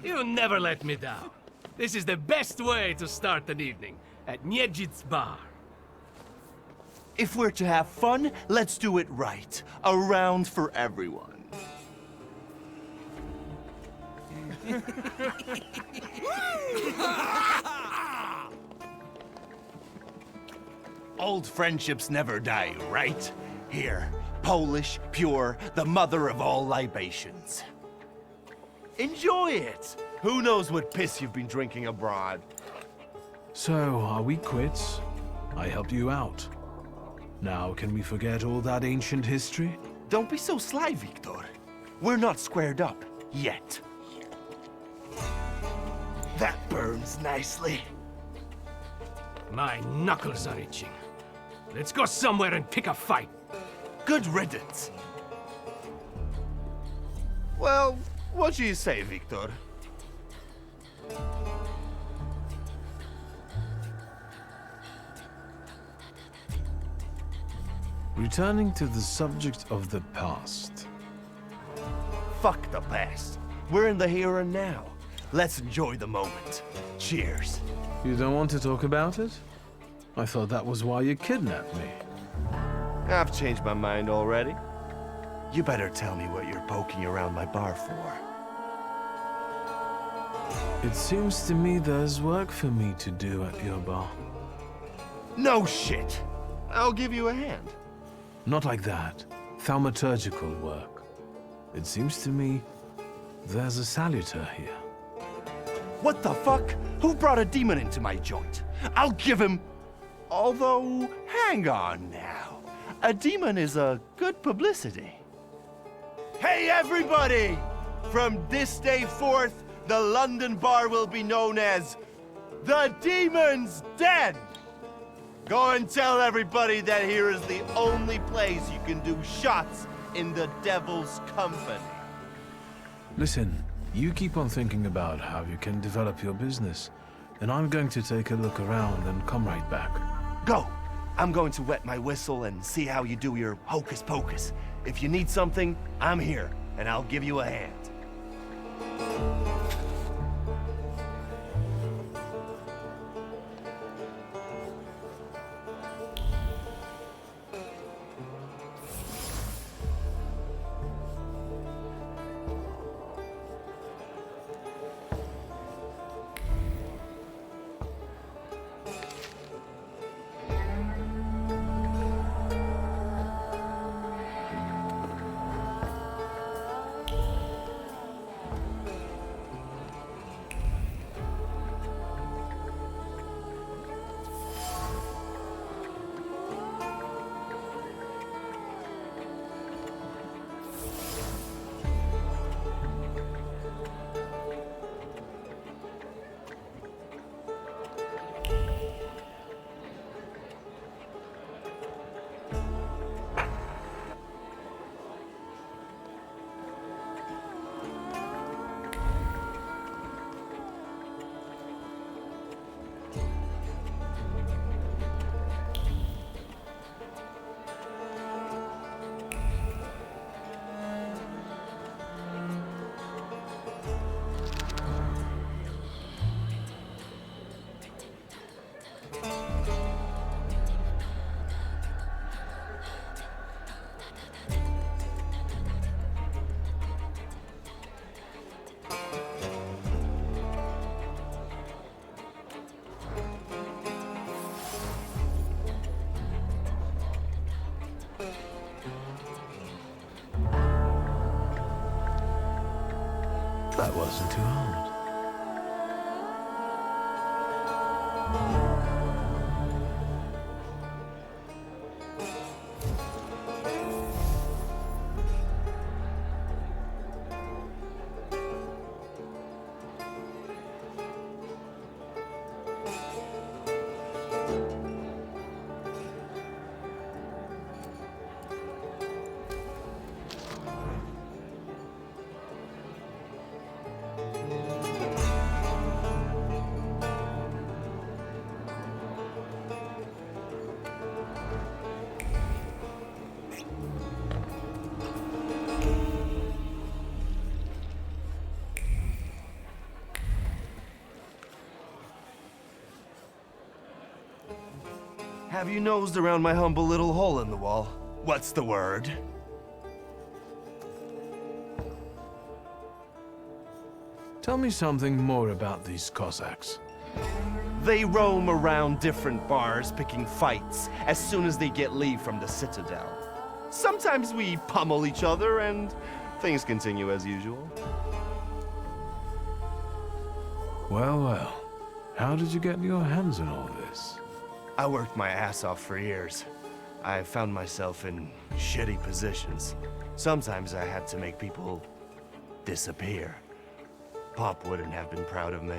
[SPEAKER 21] You never let me down. This is the best way to start an evening, at Niedzic's bar.
[SPEAKER 11] If we're to have fun, let's do it right. A round for everyone. Old friendships never die, right? Here, Polish, pure, the mother of all libations. Enjoy it! Who knows what piss you've been drinking abroad?
[SPEAKER 2] So, are we quits? I helped you out. Now, can we forget all that ancient history?
[SPEAKER 11] Don't be so sly, Victor. We're not squared up, yet. That burns nicely.
[SPEAKER 21] My knuckles are itching. Let's go somewhere and pick a fight.
[SPEAKER 11] Good riddance. Well, what do you say, Victor?
[SPEAKER 2] Returning to the subject of the past.
[SPEAKER 11] Fuck the past. We're in the here and now. Let's enjoy the moment. Cheers.
[SPEAKER 2] You don't want to talk about it? I thought that was why you kidnapped me.
[SPEAKER 11] I've changed my mind already. You better tell me what you're poking around my bar for.
[SPEAKER 2] It seems to me there's work for me to do at your bar.
[SPEAKER 11] No shit! I'll give you a hand.
[SPEAKER 2] Not like that. Thaumaturgical work. It seems to me there's a saluter here.
[SPEAKER 11] What the fuck? Who brought a demon into my joint? I'll give him... Although, hang on now. A demon is a good publicity. Hey everybody! From this day forth, the London bar will be known as the Demon's Den! Go and tell everybody that here is the only place you can do shots in the devil's company.
[SPEAKER 2] Listen, you keep on thinking about how you can develop your business, and I'm going to take a look around and come right back.
[SPEAKER 11] Go! I'm going to wet my whistle and see how you do your hocus pocus. If you need something, I'm here, and I'll give you a hand.
[SPEAKER 2] That wasn't too hard.
[SPEAKER 11] Have you nosed around my humble little hole in the wall? What's the word?
[SPEAKER 2] Tell me something more about these Cossacks.
[SPEAKER 11] They roam around different bars picking fights as soon as they get leave from the Citadel. Sometimes we pummel each other and things continue as usual.
[SPEAKER 2] Well, well. How did you get your hands on all this?
[SPEAKER 11] I worked my ass off for years. I found myself in shitty positions. Sometimes I had to make people disappear. Pop wouldn't have been proud of me.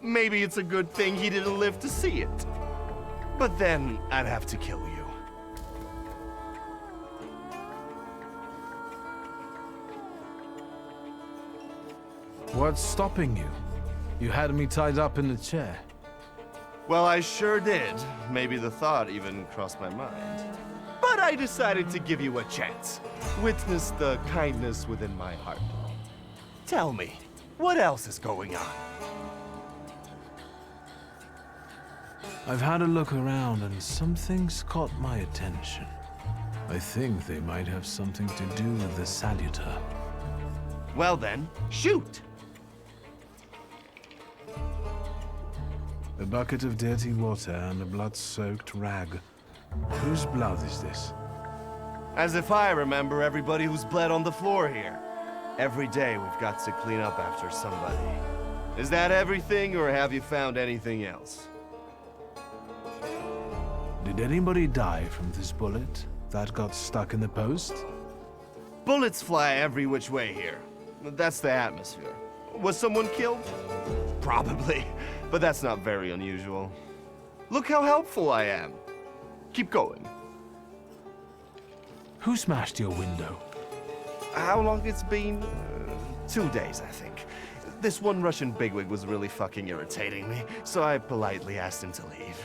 [SPEAKER 11] Maybe it's a good thing he didn't live to see it. But then I'd have to kill you.
[SPEAKER 2] What's stopping you? You had me tied up in the chair.
[SPEAKER 11] Well, I sure did. Maybe the thought even crossed my mind. But I decided to give you a chance. Witness the kindness within my heart. Tell me, what else is going on?
[SPEAKER 2] I've had a look around and some things caught my attention. I think they might have something to do with the Salutor.
[SPEAKER 11] Well then, shoot!
[SPEAKER 2] A bucket of dirty water and a blood-soaked rag. Whose blood is this?
[SPEAKER 11] As if I remember everybody who's bled on the floor here. Every day we've got to clean up after somebody. Is that everything, or have you found anything else?
[SPEAKER 2] Did anybody die from this bullet that got stuck in the post?
[SPEAKER 11] Bullets fly every which way here. That's the atmosphere. Was someone killed? Probably, but that's not very unusual. Look how helpful I am. Keep going.
[SPEAKER 2] Who smashed your window?
[SPEAKER 11] How long it's been? 2 days, I think. This one Russian bigwig was really fucking irritating me, so I politely asked him to leave.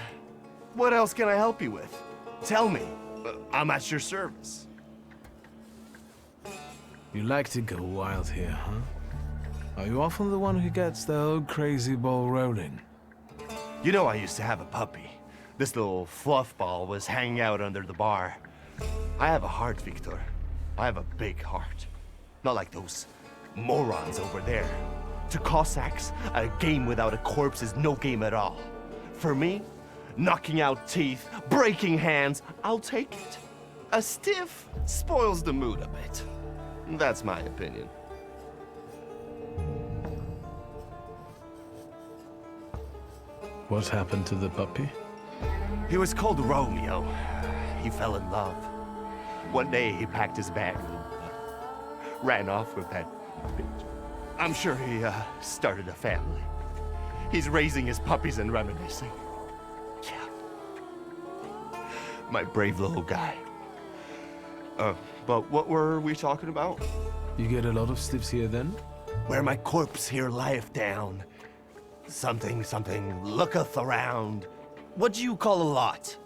[SPEAKER 11] What else can I help you with? Tell me. I'm at your service.
[SPEAKER 2] You like to go wild here, huh? Are you often the one who gets the whole crazy ball rolling?
[SPEAKER 11] You know I used to have a puppy. This little fluff ball was hanging out under the bar. I have a heart, Victor. I have a big heart. Not like those morons over there. To Cossacks, a game without a corpse is no game at all. For me, knocking out teeth, breaking hands, I'll take it. A stiff spoils the mood a bit. That's my opinion.
[SPEAKER 2] What happened to the puppy?
[SPEAKER 11] He was called Romeo. He fell in love. One day he packed his bag and ran off with that bitch. I'm sure he started a family. He's raising his puppies and reminiscing. Yeah. My brave little guy. But what were we talking about?
[SPEAKER 2] You get a lot of stiffs here then?
[SPEAKER 11] Where my corpse here lieth down. Something, looketh around. What do you call a lot?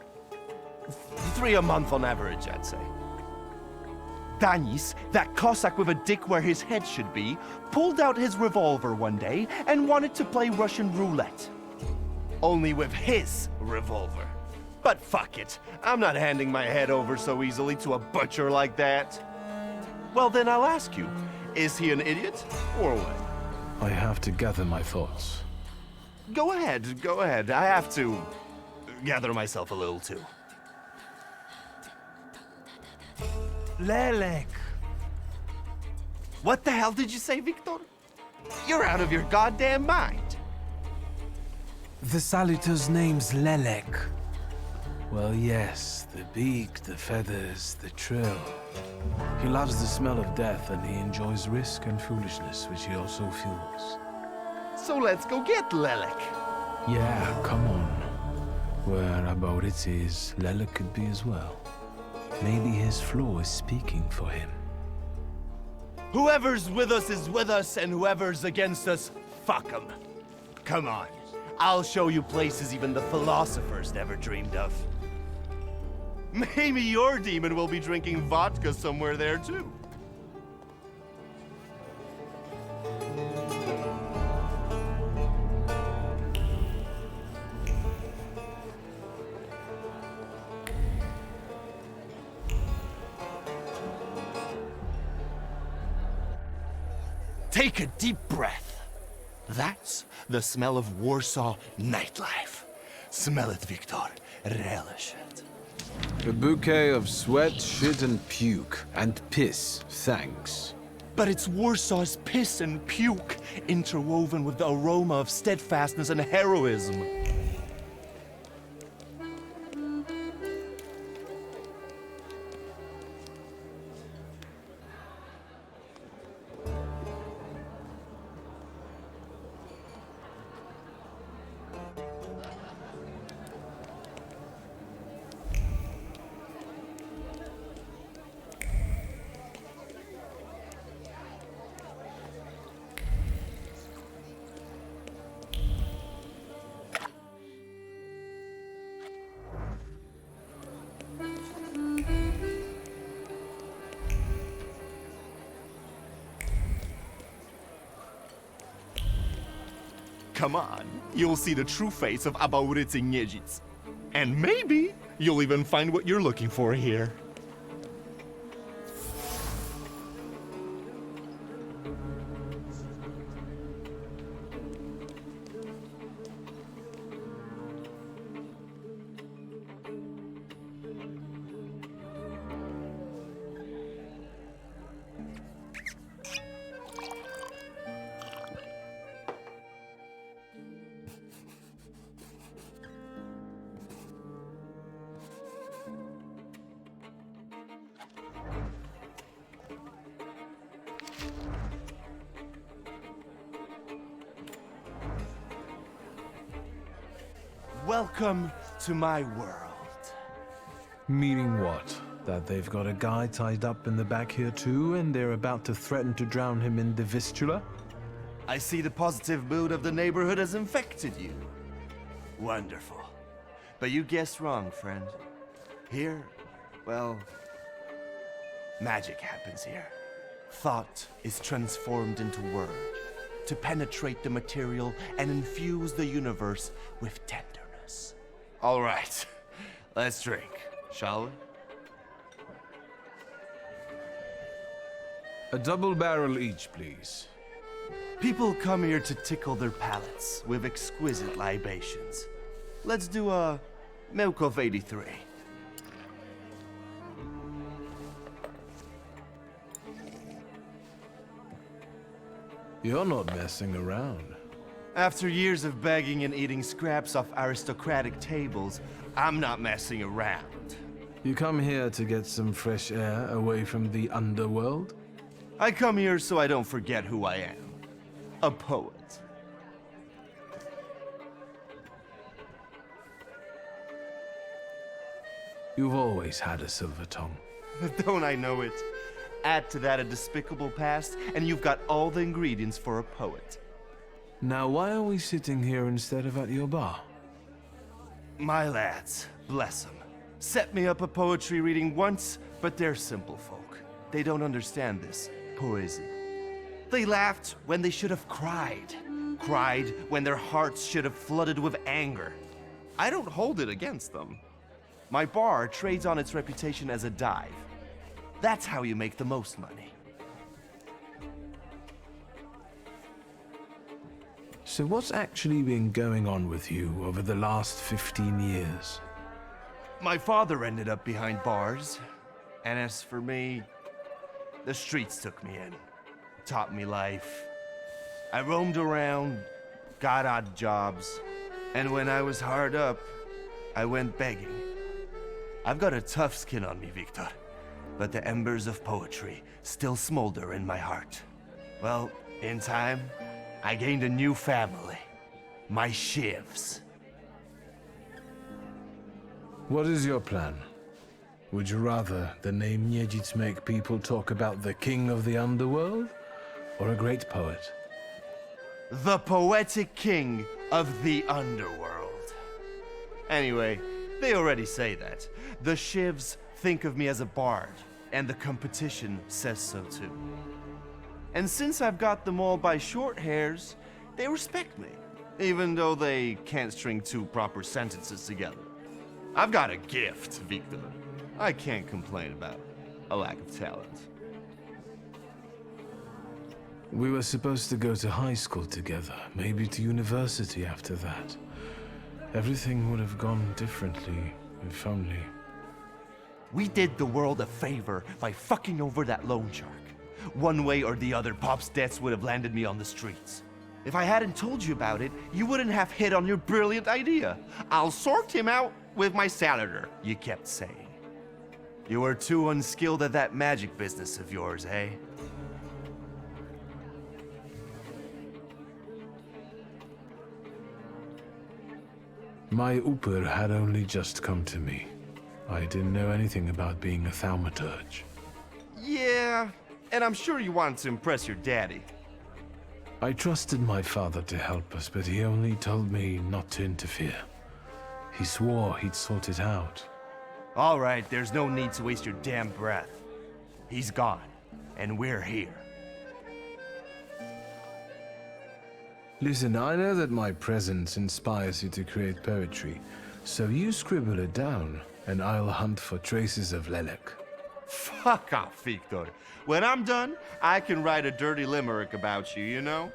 [SPEAKER 11] 3 a month on average, I'd say. Danis, that Cossack with a dick where his head should be, pulled out his revolver one day and wanted to play Russian roulette. Only with his revolver. But fuck it, I'm not handing my head over so easily to a butcher like that. Well then I'll ask you, is he an idiot, or what?
[SPEAKER 2] I have to gather my thoughts.
[SPEAKER 11] Go ahead. I have to gather myself a little too. Lelek. What the hell did you say, Victor? You're out of your goddamn mind.
[SPEAKER 2] The Salutor's name's Lelek. Well, yes, the beak, the feathers, the trill. He loves the smell of death and he enjoys risk and foolishness, which he also fuels.
[SPEAKER 11] So let's go get Lelek.
[SPEAKER 2] Yeah, come on. Whereabout it is, Lelek could be as well. Maybe his flaw is speaking for him.
[SPEAKER 11] Whoever's with us is with us, and whoever's against us, fuck 'em. Come on. I'll show you places even the philosophers never dreamed of. Maybe your demon will be drinking vodka somewhere there, too. Take a deep breath. That's the smell of Warsaw nightlife. Smell it, Victor. Relish it.
[SPEAKER 2] A bouquet of sweat, shit, and puke. And piss, thanks.
[SPEAKER 11] But it's Warsaw's piss and puke, interwoven with the aroma of steadfastness and heroism. Come on, you'll see the true face of Abaurycy Niedzic. And maybe you'll even find what you're looking for here. Welcome to my world.
[SPEAKER 2] Meaning what? That they've got a guy tied up in the back here too, and they're about to threaten to drown him in the Vistula?
[SPEAKER 11] I see the positive mood of the neighborhood has infected you. Wonderful. But you guessed wrong, friend. Here, well, magic happens here. Thought is transformed into word, to penetrate the material and infuse the universe with tenderness. All right, let's drink, shall we?
[SPEAKER 2] A double barrel each, please.
[SPEAKER 11] People come here to tickle their palates with exquisite libations. Let's do a Milk of 83.
[SPEAKER 2] You're not messing around.
[SPEAKER 11] After years of begging and eating scraps off aristocratic tables, I'm not messing around.
[SPEAKER 2] You come here to get some fresh air away from the underworld?
[SPEAKER 11] I come here so I don't forget who I am. A poet.
[SPEAKER 2] You've always had a silver tongue.
[SPEAKER 11] Don't I know it? Add to that a despicable past, and you've got all the ingredients for a poet.
[SPEAKER 2] Now, why are we sitting here instead of at your bar?
[SPEAKER 11] My lads, bless them, set me up a poetry reading once, but they're simple folk. They don't understand this poesy. They laughed when they should have cried. Cried when their hearts should have flooded with anger. I don't hold it against them. My bar trades on its reputation as a dive. That's how you make the most money.
[SPEAKER 2] So what's actually been going on with you over the last 15 years?
[SPEAKER 11] My father ended up behind bars, and as for me, the streets took me in, taught me life. I roamed around, got odd jobs, and when I was hard up, I went begging. I've got a tough skin on me, Victor, but the embers of poetry still smolder in my heart. Well, in time, I gained a new family. My shivs.
[SPEAKER 2] What is your plan? Would you rather the name Niedzic make people talk about the king of the underworld, or a great poet?
[SPEAKER 11] The poetic king of the underworld. Anyway, they already say that. The shivs think of me as a bard, and the competition says so too. And since I've got them all by short hairs, they respect me, even though they can't string two proper sentences together. I've got a gift, Victor. I can't complain about a lack of talent.
[SPEAKER 2] We were supposed to go to high school together, maybe to university after that. Everything would have gone differently, if only.
[SPEAKER 11] We did the world a favor by fucking over that loan shark. One way or the other, Pop's debts would have landed me on the streets. If I hadn't told you about it, you wouldn't have hit on your brilliant idea. I'll sort him out with my salader, you kept saying. You were too unskilled at that magic business of yours, eh?
[SPEAKER 2] My Uper had only just come to me. I didn't know anything about being a Thaumaturge.
[SPEAKER 11] Yeah, and I'm sure you wanted to impress your daddy.
[SPEAKER 2] I trusted my father to help us, but he only told me not to interfere. He swore he'd sort it out.
[SPEAKER 11] All right, there's no need to waste your damn breath. He's gone, and we're here.
[SPEAKER 2] Listen, I know that my presence inspires you to create poetry, so you scribble it down, and I'll hunt for traces of Lelek.
[SPEAKER 11] Fuck off, Victor. When I'm done, I can write a dirty limerick about you, you know?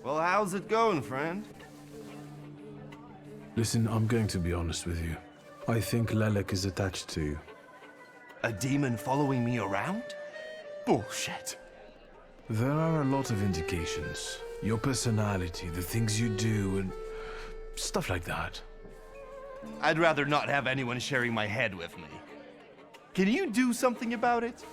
[SPEAKER 11] Well, how's it going, friend?
[SPEAKER 2] Listen, I'm going to be honest with you. I think Lelek is attached to you.
[SPEAKER 11] A demon following me around? Bullshit.
[SPEAKER 2] There are a lot of indications. Your personality, the things you do, and stuff like that.
[SPEAKER 11] I'd rather not have anyone sharing my head with me. Can you do something about it?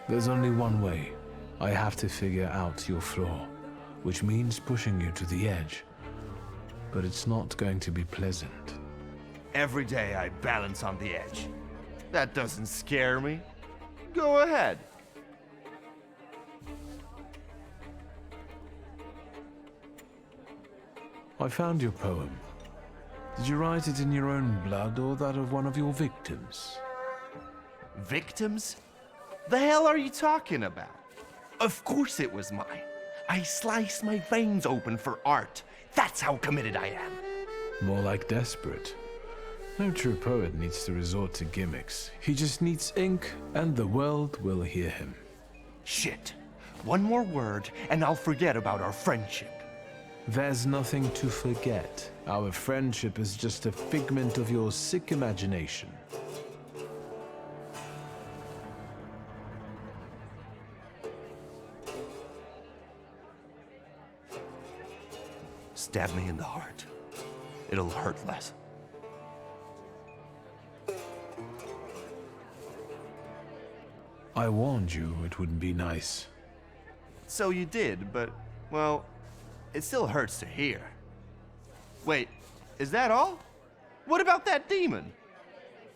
[SPEAKER 2] There's only one way. I have to figure out your flaw, which means pushing you to the edge. But it's not going to be pleasant.
[SPEAKER 11] Every day I balance on the edge. That doesn't scare me. Go ahead.
[SPEAKER 2] I found your poem. Did you write it in your own blood or that of one of your victims?
[SPEAKER 11] Victims? The hell are you talking about? Of course it was mine. I slice my veins open for art. That's how committed I am.
[SPEAKER 2] More like desperate. No true poet needs to resort to gimmicks. He just needs ink, and the world will hear him.
[SPEAKER 11] Shit. One more word, and I'll forget about our friendship.
[SPEAKER 2] There's nothing to forget. Our friendship is just a figment of your sick imagination.
[SPEAKER 11] Stab me in the heart. It'll hurt less.
[SPEAKER 2] I warned you it wouldn't be nice.
[SPEAKER 11] So you did, but, well, it still hurts to hear. Wait, is that all? What about that demon?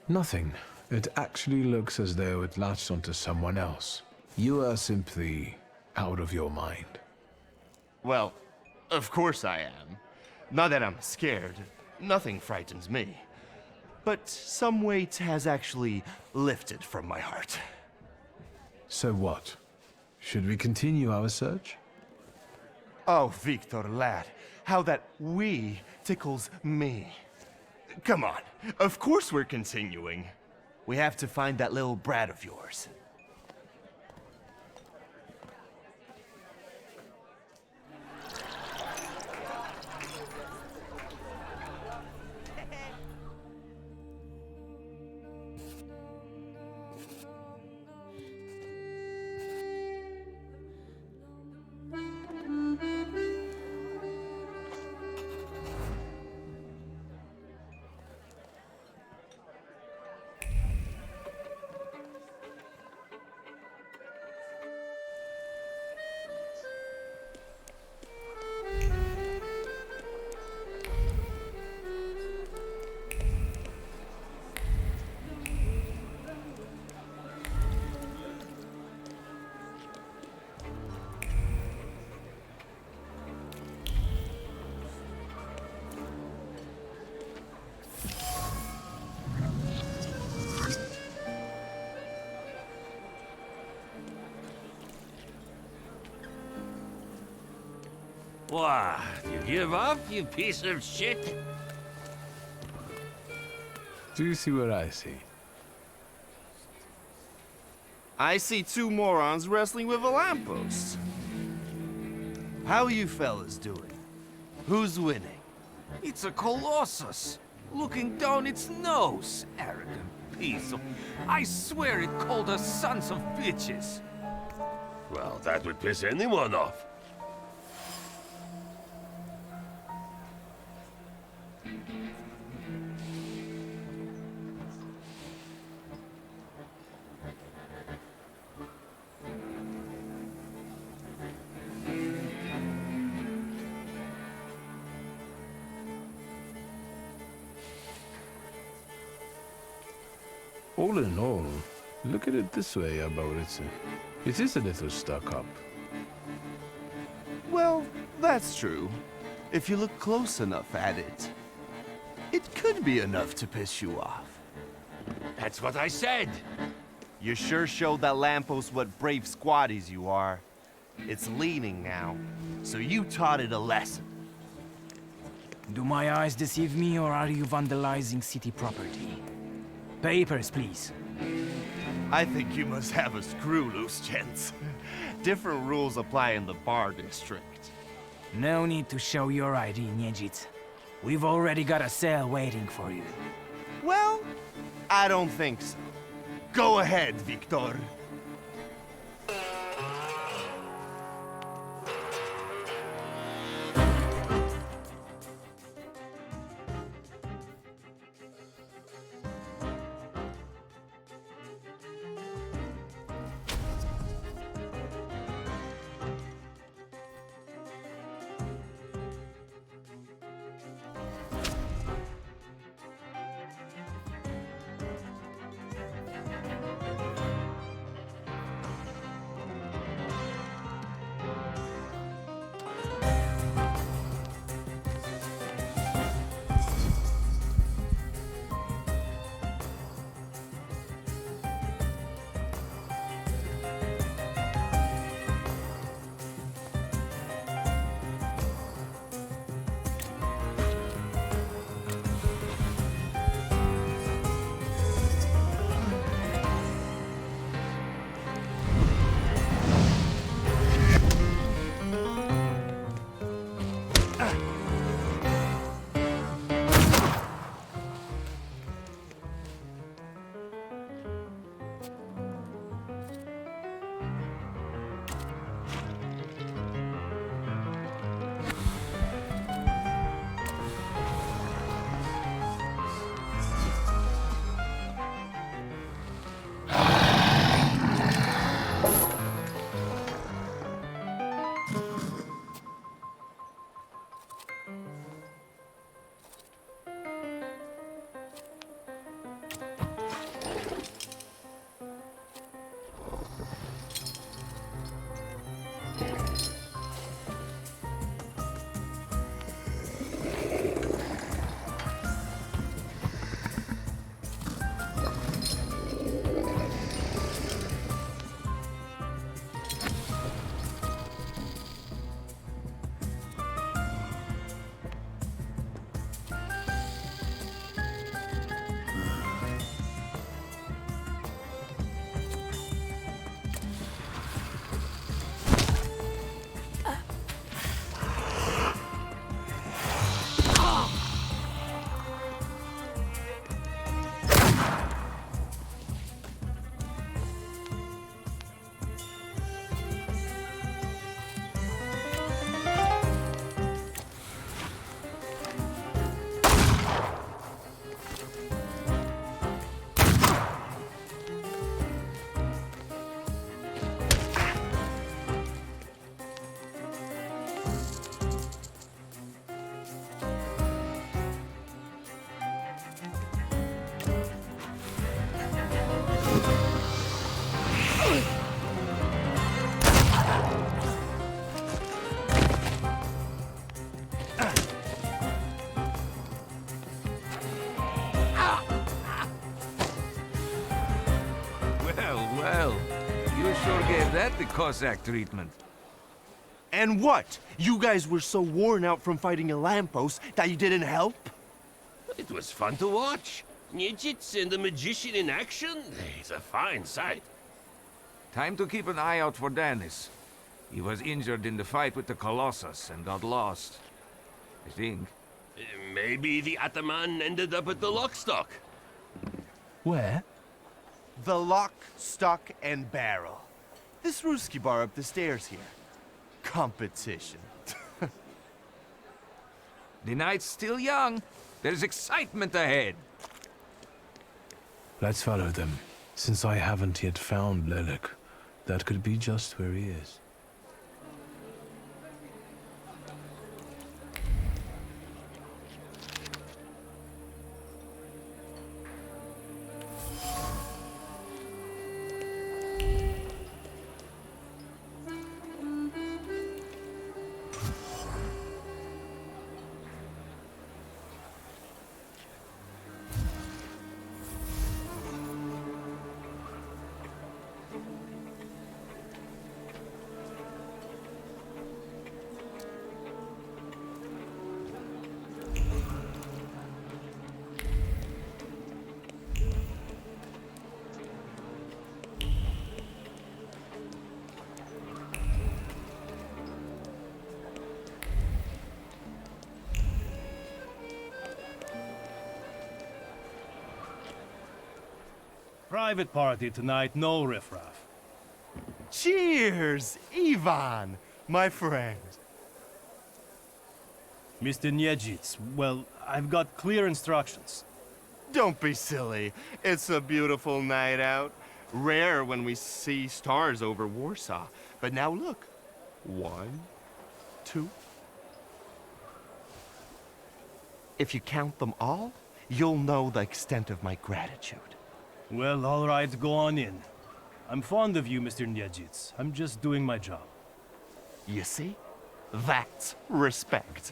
[SPEAKER 2] Nothing. It actually looks as though it latched onto someone else. You are simply out of your mind.
[SPEAKER 11] Well, of course I am. Not that I'm scared. Nothing frightens me. But some weight has actually lifted from my heart.
[SPEAKER 2] So what? Should we continue our search?
[SPEAKER 11] Oh, Victor, lad, how that we tickles me. Come on, of course we're continuing. We have to find that little brat of yours.
[SPEAKER 19] What? You give up, you piece of shit?
[SPEAKER 2] Do you see what I see?
[SPEAKER 11] I see two morons wrestling with a lamppost. How are you fellas doing? Who's winning?
[SPEAKER 1] It's a colossus, looking down its nose. Arrogant piece of... I swear it called us sons of bitches.
[SPEAKER 19] Well, that would piss anyone off.
[SPEAKER 2] All in all, look at it this way, Aboritsu. It is a little stuck up.
[SPEAKER 11] Well, that's true. If you look close enough at it, it could be enough to piss you off.
[SPEAKER 19] That's what I said.
[SPEAKER 11] You sure showed that lamppost what brave squatties you are. It's leaning now, so you taught it a lesson.
[SPEAKER 15] Do my eyes deceive me, or are you vandalizing city property? Papers, please.
[SPEAKER 11] I think you must have a screw loose, gents. Different rules apply in the bar district.
[SPEAKER 15] No need to show your ID, Niejit. We've already got a cell waiting for you.
[SPEAKER 11] Well, I don't think so. Go ahead, Victor.
[SPEAKER 1] Well, you sure gave that the Cossack treatment.
[SPEAKER 11] And what? You guys were so worn out from fighting a lamppost that you didn't help?
[SPEAKER 19] It was fun to watch. Niedzits and the magician in action, it's a fine sight.
[SPEAKER 1] Time to keep an eye out for Dennis. He was injured in the fight with the Colossus and got lost. I think.
[SPEAKER 19] Maybe the Ataman ended up at the Lockstock.
[SPEAKER 11] Where? The Lock, Stock, and Barrel. This Ruski bar up the stairs here. Competition.
[SPEAKER 1] The night's still young. There's excitement ahead.
[SPEAKER 2] Let's follow them. Since I haven't yet found Lelik, that could be just where he is.
[SPEAKER 21] Private party tonight, no riffraff.
[SPEAKER 11] Cheers, Ivan, my friend.
[SPEAKER 21] Mr. Niedzits, well, I've got clear instructions.
[SPEAKER 11] Don't be silly. It's a beautiful night out. Rare when we see stars over Warsaw. But now look. 1, 2. If you count them all, you'll know the extent of my gratitude.
[SPEAKER 21] Well, all right, go on in. I'm fond of you, Mr. Niedzits. I'm just doing my job.
[SPEAKER 11] You see? That's respect.